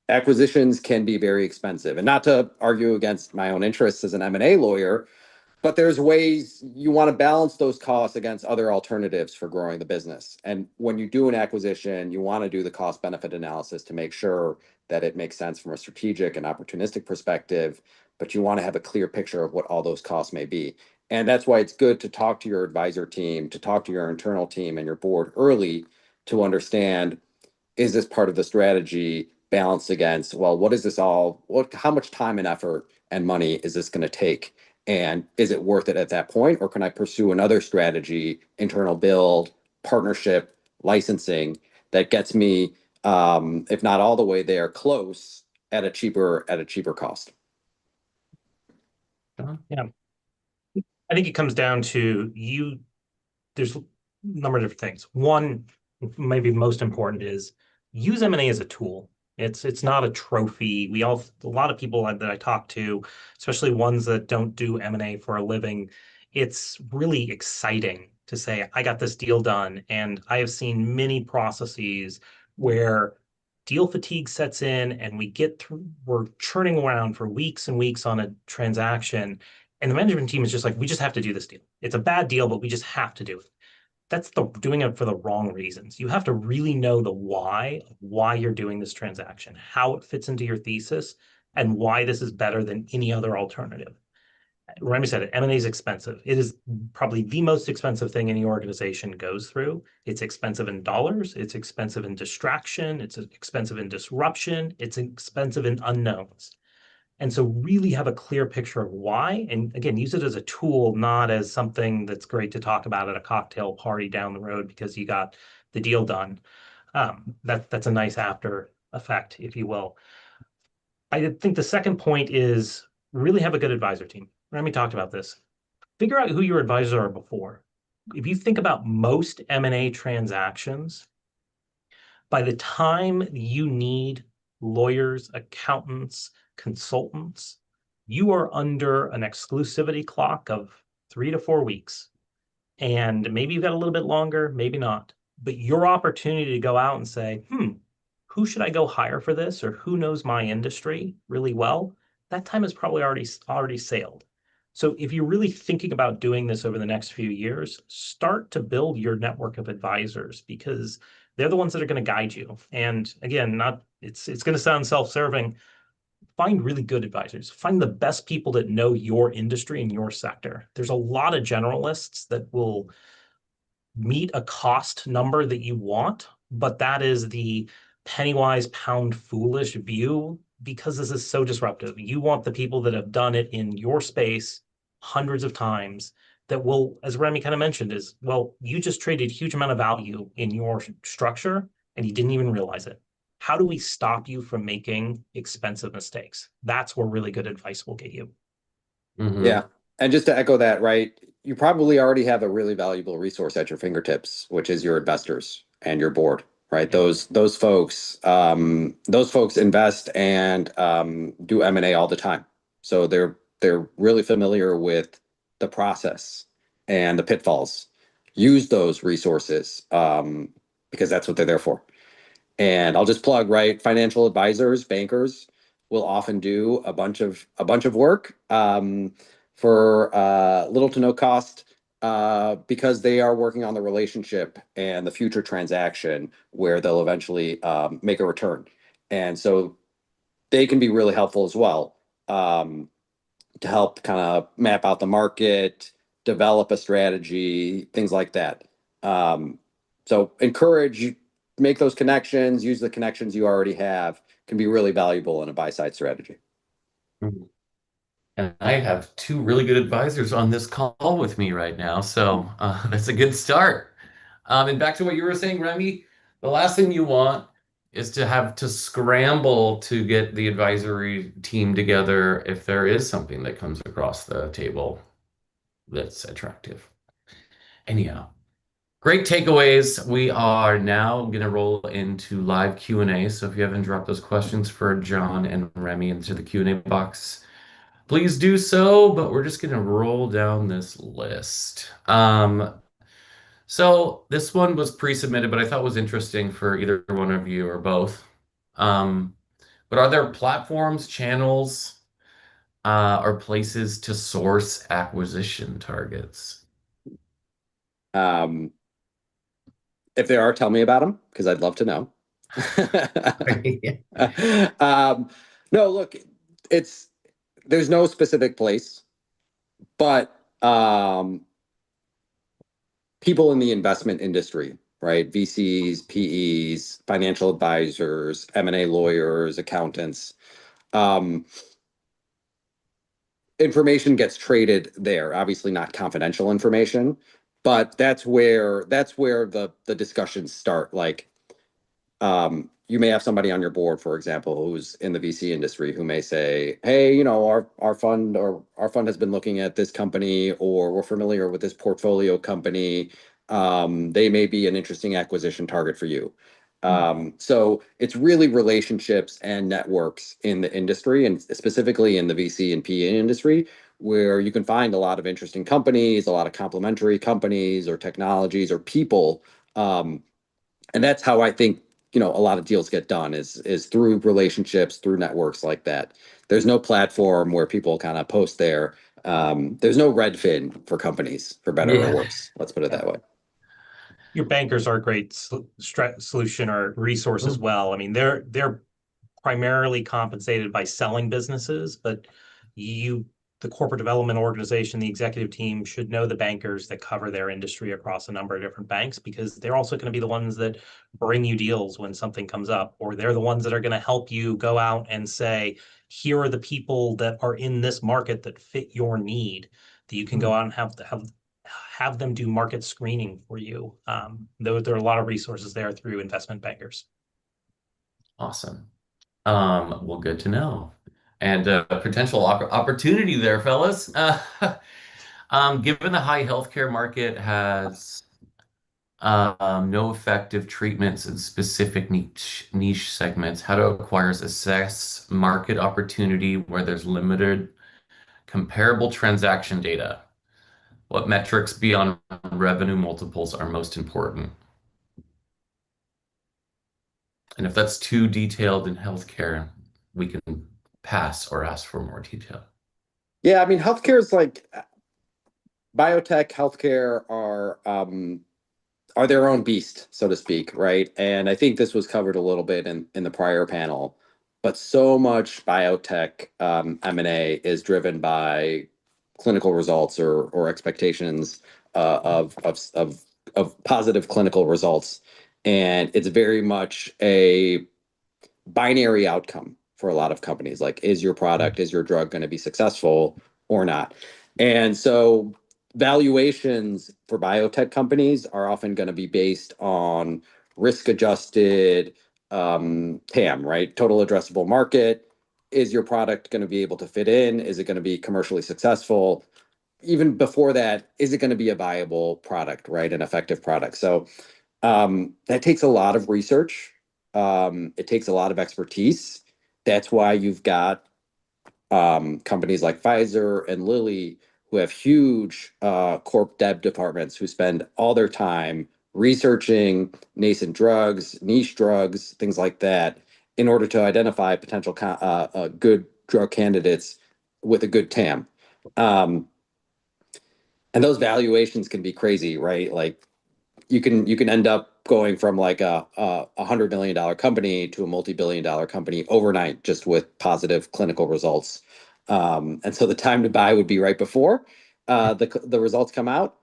Acquisitions can be very expensive, and not to argue against my own interests as an M&A lawyer, but there's ways you want to balance those costs against other alternatives for growing the business. And when you do an acquisition, you want to do the cost benefit analysis to make sure that it makes sense from a strategic and opportunistic perspective, but you want to have a clear picture of what all those costs may be. And that's why it's good to talk to your advisor team, to talk to your internal team and your board early to understand, is this part of the strategy balanced against, well, how much time and effort and money is this going to take? And is it worth it at that point? Or can I pursue another strategy, internal build, partnership, licensing, that gets me, if not all the way there, close at a cheaper cost? Yeah. I think it comes down to there's a number of different things. One, maybe most important, is use M&A as a tool. It's not a trophy. A lot of people that I talk to, especially ones that don't do M&A for a living, it's really exciting to say, I got this deal done. And I have seen many processes where deal fatigue sets in and we're churning around for weeks and weeks on a transaction. And the management team is just like, we just have to do this deal. It's a bad deal, but we just have to do it. That's doing it for the wrong reasons. You have to really know the why you're doing this transaction, how it fits into your thesis, and why this is better than any other alternative. Remy said it, M&A is expensive. It is probably the most expensive thing any organization goes through. It's expensive in dollars. It's expensive in distraction. It's expensive in disruption. It's expensive in unknowns. And so really have a clear picture of why, and again, use it as a tool, not as something that's great to talk about at a cocktail party down the road because you got the deal done. That's a nice after effect, if you will. I think the second point is really have a good advisor team. Remy talked about this. Figure out who your advisors are before. If you think about most M&A transactions, by the time you need lawyers, accountants, consultants, you are under an exclusivity clock of 3 to 4 weeks. And maybe you've got a little bit longer, maybe not. But your opportunity to go out and say, who should I go hire for this? Or who knows my industry really well? That time is probably already sailed. So if you're really thinking about doing this over the next few years, start to build your network of advisors because they're the ones that are going to guide you. And again, it's going to sound self-serving. Find really good advisors. Find the best people that know your industry and your sector. There's a lot of generalists that will meet a cost number that you want, but that is the penny wise, pound foolish view because this is so disruptive. You want the people that have done it in your space hundreds of times that will, as Remy kind of mentioned, is, well, you just traded a huge amount of value in your structure and you didn't even realize it. How do we stop you from making expensive mistakes? That's where really good advice will get you. Mm-hmm. Yeah. And just to echo that, right, you probably already have a really valuable resource at your fingertips, which is your investors and your board, right? Yeah. Those folks invest and do M&A all the time. So they're really familiar with the process and the pitfalls. Use those resources because that's what they're there for. And I'll just plug, right? Financial advisors, bankers will often do a bunch of work for little to no cost because they are working on the relationship and the future transaction where they'll eventually make a return. And so they can be really helpful as well to help kind of map out the market, develop a strategy, things like that. So make those connections, use the connections you already have, can be really valuable in a buy-side strategy. Mhm. And I have two really good advisors on this call with me right now, so that's a good start. And back to what you were saying, Remy, the last thing you want is to have to scramble to get the advisory team together if there is something that comes across the table that's attractive. Anyhow, great takeaways. We are now going to roll into live Q&A. So if you haven't dropped those questions for John and Remy into the Q&A box, please do so. But we're just going to roll down this list. So this one was pre-submitted, but I thought was interesting for either one of you or both. But are there platforms, channels, or places to source acquisition targets? If there are, tell me about them because I'd love to know. No, look, there's no specific place, but people in the investment industry, right? VCs, PEs, financial advisors, M&A lawyers, accountants. Information gets traded there. Obviously not confidential information, but that's where the discussions start. Like, you may have somebody on your board, for example, who's in the VC industry who may say, hey, you know, our fund has been looking at this company, or we're familiar with this portfolio company. They may be an interesting acquisition target for you. So it's really relationships and networks in the industry, and specifically in the VC and PE industry, where you can find a lot of interesting companies, a lot of complementary companies or technologies or people. And that's how I think, you know, a lot of deals get done is through relationships, through networks like that. There's no platform where people kind of post there. There's no Redfin for companies, for better or worse. Let's put it that way. Your bankers are a great solution or resource as well. I mean, they're primarily compensated by selling businesses, but the corporate development organization, the executive team should know the bankers that cover their industry across a number of different banks, because they're also going to be the ones that bring you deals when something comes up, or they're the ones that are going to help you go out and say, here are the people that are in this market that fit your need, that you can go out and have them do market screening for you. There are a lot of resources there through investment bankers. Awesome. Well, good to know. And potential opportunity there, fellas. Given the high healthcare market has no effective treatments in specific niche segments, how do acquirers assess market opportunity where there's limited comparable transaction data? What metrics beyond revenue multiples are most important? And if that's too detailed in healthcare, we can pass or ask for more detail. Yeah, I mean, healthcare is like biotech, healthcare are their own beast, so to speak, right? And I think this was covered a little bit in the prior panel, but so much biotech M&A is driven by clinical results or expectations of positive clinical results, and it's very much a binary outcome for a lot of companies. Like, is your product, is your drug going to be successful or not? And so valuations for biotech companies are often going to be based on risk-adjusted TAM, right? Total addressable market. Is your product going to be able to fit in? Is it going to be commercially successful? Even before that, is it going to be a viable product, right? An effective product. So that takes a lot of research. It takes a lot of expertise. That's why you've got companies like Pfizer and Lilly, who have huge corp dev departments who spend all their time researching nascent drugs, niche drugs, things like that, in order to identify potential good drug candidates with a good TAM. And those valuations can be crazy, right? Like, you can end up going from like a $100 million company to a multi-billion-dollar company overnight, just with positive clinical results. And so the time to buy would be right before the results come out.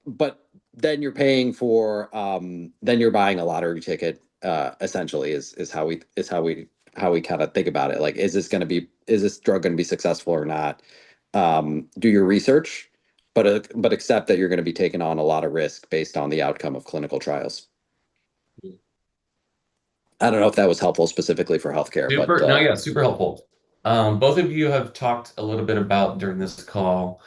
But then you're paying for then you're buying a lottery ticket, essentially, is how we kind of think about it. Like, is this drug going to be successful or not? Do your research, but accept that you're going to be taking on a lot of risk based on the outcome of clinical trials. I don't know if that was helpful specifically for healthcare. Super helpful. Both of you have talked a little bit about during this call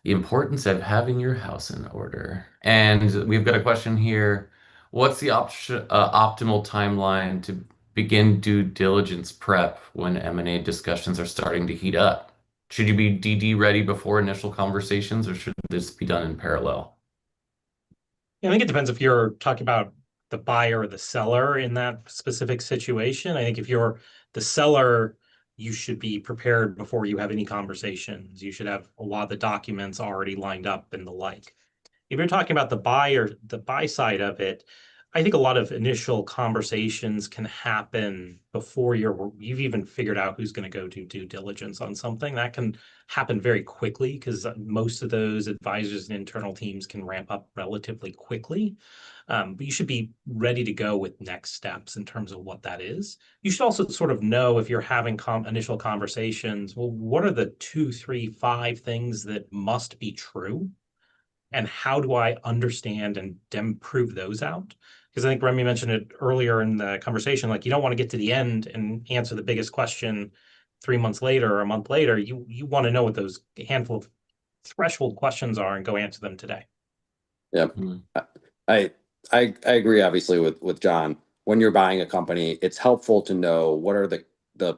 The importance of having your house in order. And we've got a question here. What's the optimal timeline to begin due diligence prep when M&A discussions are starting to heat up? Should you be DD ready before initial conversations, or should this be done in parallel? I think it depends if you're talking about the buyer or the seller in that specific situation. I think if you're the seller, you should be prepared before you have any conversations. You should have a lot of the documents already lined up and the like. If you're talking about the buyer, the buy side of it, I think a lot of initial conversations can happen before you've even figured out who's going to go do due diligence on something. That can happen very quickly because most of those advisors and internal teams can ramp up relatively quickly. But you should be ready to go with next steps in terms of what that is. You should also sort of know if you're having initial conversations, well, what are the 2, 3, 5 things that must be true? And how do I understand and prove those out? Because I think Remy mentioned it earlier in the conversation, like you don't want to get to the end and answer the biggest question 3 months later or a month later. You want to know what those handful of threshold questions are and go answer them today. Yeah, I agree obviously with John. When you're buying a company, it's helpful to know what are the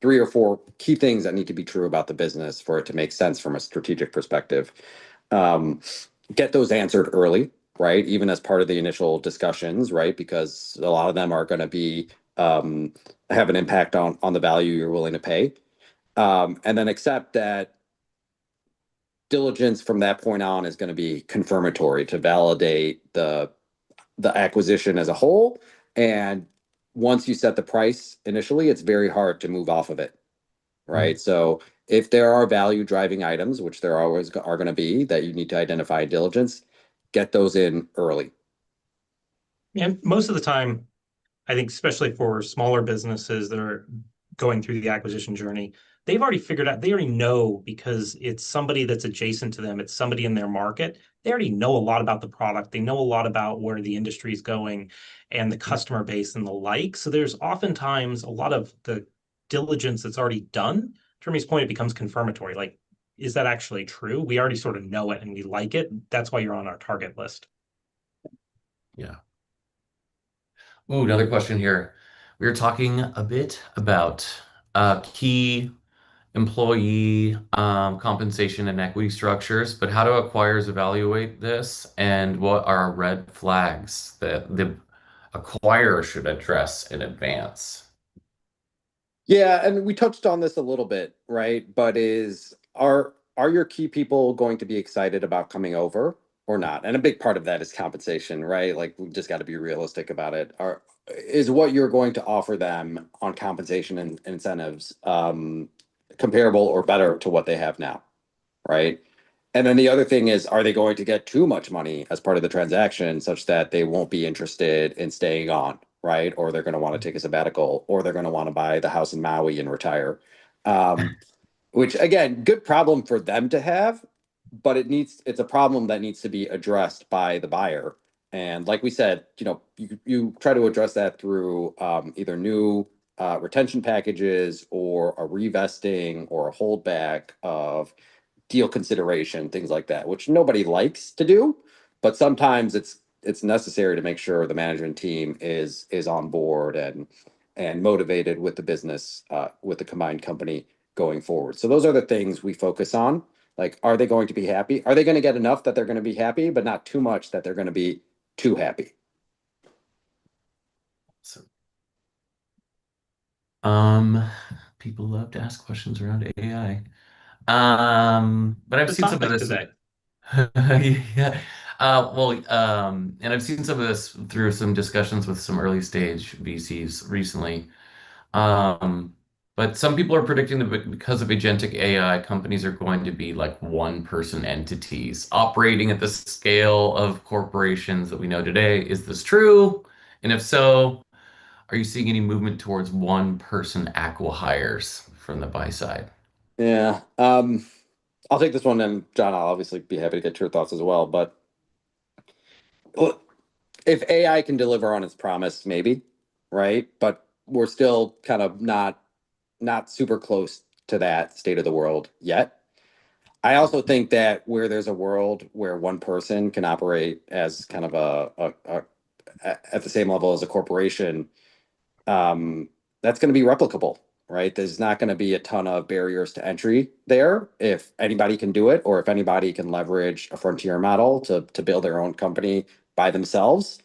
3 or 4 key things that need to be true about the business for it to make sense from a strategic perspective. Get those answered early, right? Even as part of the initial discussions, right? Because a lot of them are going to be have an impact on the value you're willing to pay. And then accept that diligence from that point on is going to be confirmatory to validate the acquisition as a whole. And once you set the price initially, it's very hard to move off of it, right? So if there are value driving items, which there always are going to be, that you need to identify in diligence, get those in early. And most of the time, I think, especially for smaller businesses that are going through the acquisition journey, they've already figured out, they already know because it's somebody that's adjacent to them, it's somebody in their market. They already know a lot about the product. They know a lot about where the industry is going and the customer base and the like. So there's oftentimes a lot of the diligence that's already done. To Remy's point, it becomes confirmatory. Like, is that actually true? We already sort of know it and we like it. That's why you're on our target list. Yeah. Ooh, another question here. We were talking a bit about key employee compensation and equity structures, but how do acquirers evaluate this, and what are red flags that the acquirer should address in advance? Yeah, and we touched on this a little bit, right? But are your key people going to be excited about coming over or not? And a big part of that is compensation, right? Like we've just got to be realistic about it. Is what you're going to offer them on compensation and incentives comparable or better to what they have now, right? And then the other thing is, are they going to get too much money as part of the transaction such that they won't be interested in staying on, right? Or they're going to want to take a sabbatical, or they're going to want to buy the house in Maui and retire. Which again, good problem for them to have, but it's a problem that needs to be addressed by the buyer. And like we said, you try to address that through either new retention packages or a revesting or a holdback of deal consideration, things like that, which nobody likes to do, but sometimes it's necessary to make sure the management team is on board and motivated with the business, with the combined company going forward. So those are the things we focus on. Like, are they going to be happy? Are they going to get enough that they're going to be happy, but not too much that they're going to be too happy? So, people love to ask questions around AI. But I've The seen some of topic this. today. Yeah. And I've seen some of this through some discussions with some early stage VCs recently. Um, but some people are predicting that because of agentic AI, companies are going to be like one person entities operating at the scale of corporations that we know today. Is this true? And if so, are you seeing any movement towards one person acqui-hires from the buy side? Yeah. I'll take this one, and John, I'll obviously be happy to get your thoughts as well. But if AI can deliver on its promise, maybe, right? But we're still kind of not super close to that state of the world yet. I also think that where there's a world where one person can operate as kind of at the same level as a corporation, that's going to be replicable, right? There's not going to be a ton of barriers to entry there if anybody can do it, or if anybody can leverage a frontier model to build their own company by themselves.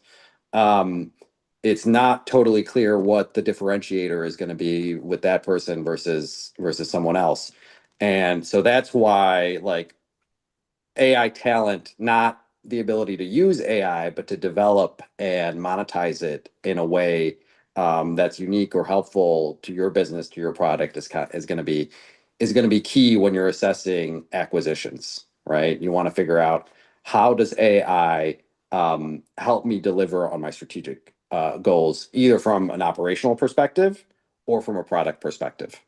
It's not totally clear what the differentiator is going to be with that person versus someone else. And so that's why, like, AI talent, not the ability to use AI, but to develop and monetize it in a way that's unique or helpful to your business, to your product, is going to be key when you're assessing acquisitions, right? You want to figure out, how does AI help me deliver on my strategic goals, either from an operational perspective or from a product perspective.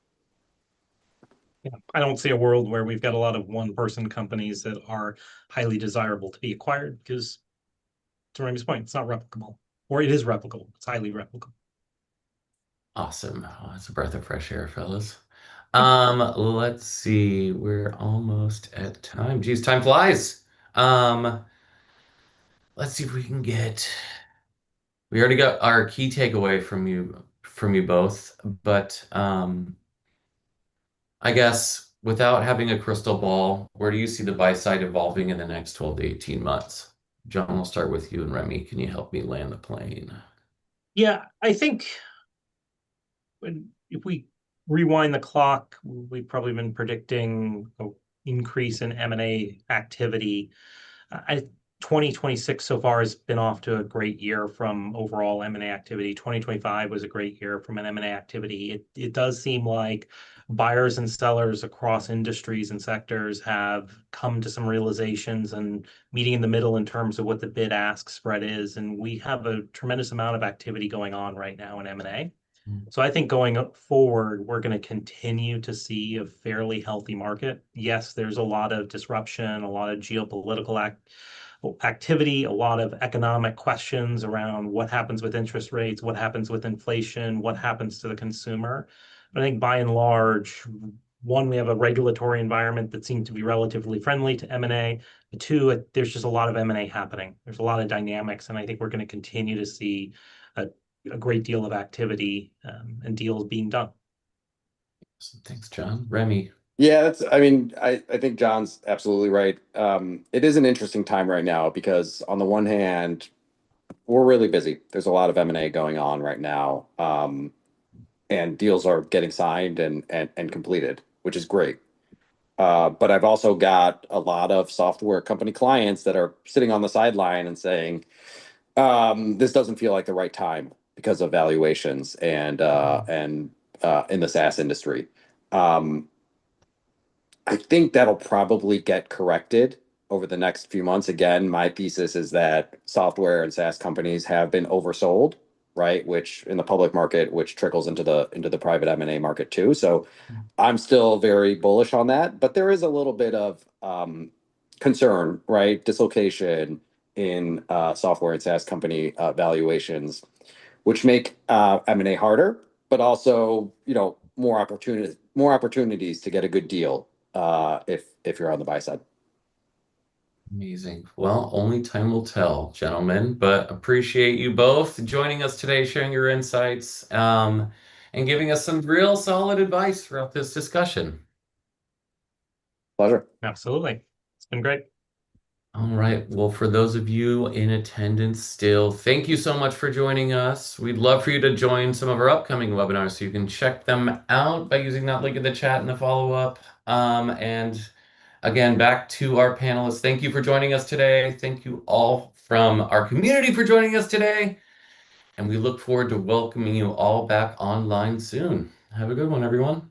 Yeah, I don't see a world where we've got a lot of one-person companies that are highly desirable to be acquired, because to Remy's point, it's not replicable, or it is replicable. It's highly replicable. Awesome. Oh, that's a breath of fresh air, fellas. Let's see. We're almost at time. Geez, time flies. Let's see if we can get. We already got our key takeaway from you both, but I guess without having a crystal ball, where do you see the buy side evolving in the next 12 to 18 months? John, we'll start with you, and Remy, can you help me land the plane? Yeah, I think if we rewind the clock, we've probably been predicting an increase in M&A activity. 2026 so far has been off to a great year from overall M&A activity. 2025 was a great year from an M&A activity. It does seem like buyers and sellers across industries and sectors have come to some realizations and meeting in the middle in terms of what the bid-ask spread is. And we have a tremendous amount of activity going on right now in M&A. So I think going forward, we're going to continue to see a fairly healthy market. Yes, there's a lot of disruption, a lot of geopolitical activity, a lot of economic questions around what happens with interest rates, what happens with inflation, what happens to the consumer. But I think by and large, one, we have a regulatory environment that seems to be relatively friendly to M&A. Two, there's just a lot of M&A happening. There's a lot of dynamics, and I think we're going to continue to see a great deal of activity and deals being done. Thanks, John. Remy. Yeah, I think John's absolutely right. It is an interesting time right now because on the one hand, we're really busy. There's a lot of M&A going on right now. And deals are getting signed and completed, which is great. But I've also got a lot of software company clients that are sitting on the sideline and saying, this doesn't feel like the right time because of valuations and in the SaaS industry. I think that'll probably get corrected over the next few months. Again, my thesis is that software and SaaS companies have been oversold, right? Which in the public market, which trickles into the private M&A market too. So I'm still very bullish on that, but there is a little bit of concern, right? Dislocation in software and SaaS company valuations, which make M&A harder, but also, more opportunities to get a good deal if you're on the buy side. Amazing. Well, only time will tell, gentlemen, but appreciate you both joining us today, sharing your insights, and giving us some real solid advice throughout this discussion. Pleasure. Absolutely. It's been great. All right. Well, for those of you in attendance still, thank you so much for joining us. We'd love for you to join some of our upcoming webinars, so you can check them out by using that link in the chat and the follow-up. And again, back to our panelists. Thank you for joining us today. Thank you all from our community for joining us today. And we look forward to welcoming you all back online soon. Have a good one, everyone.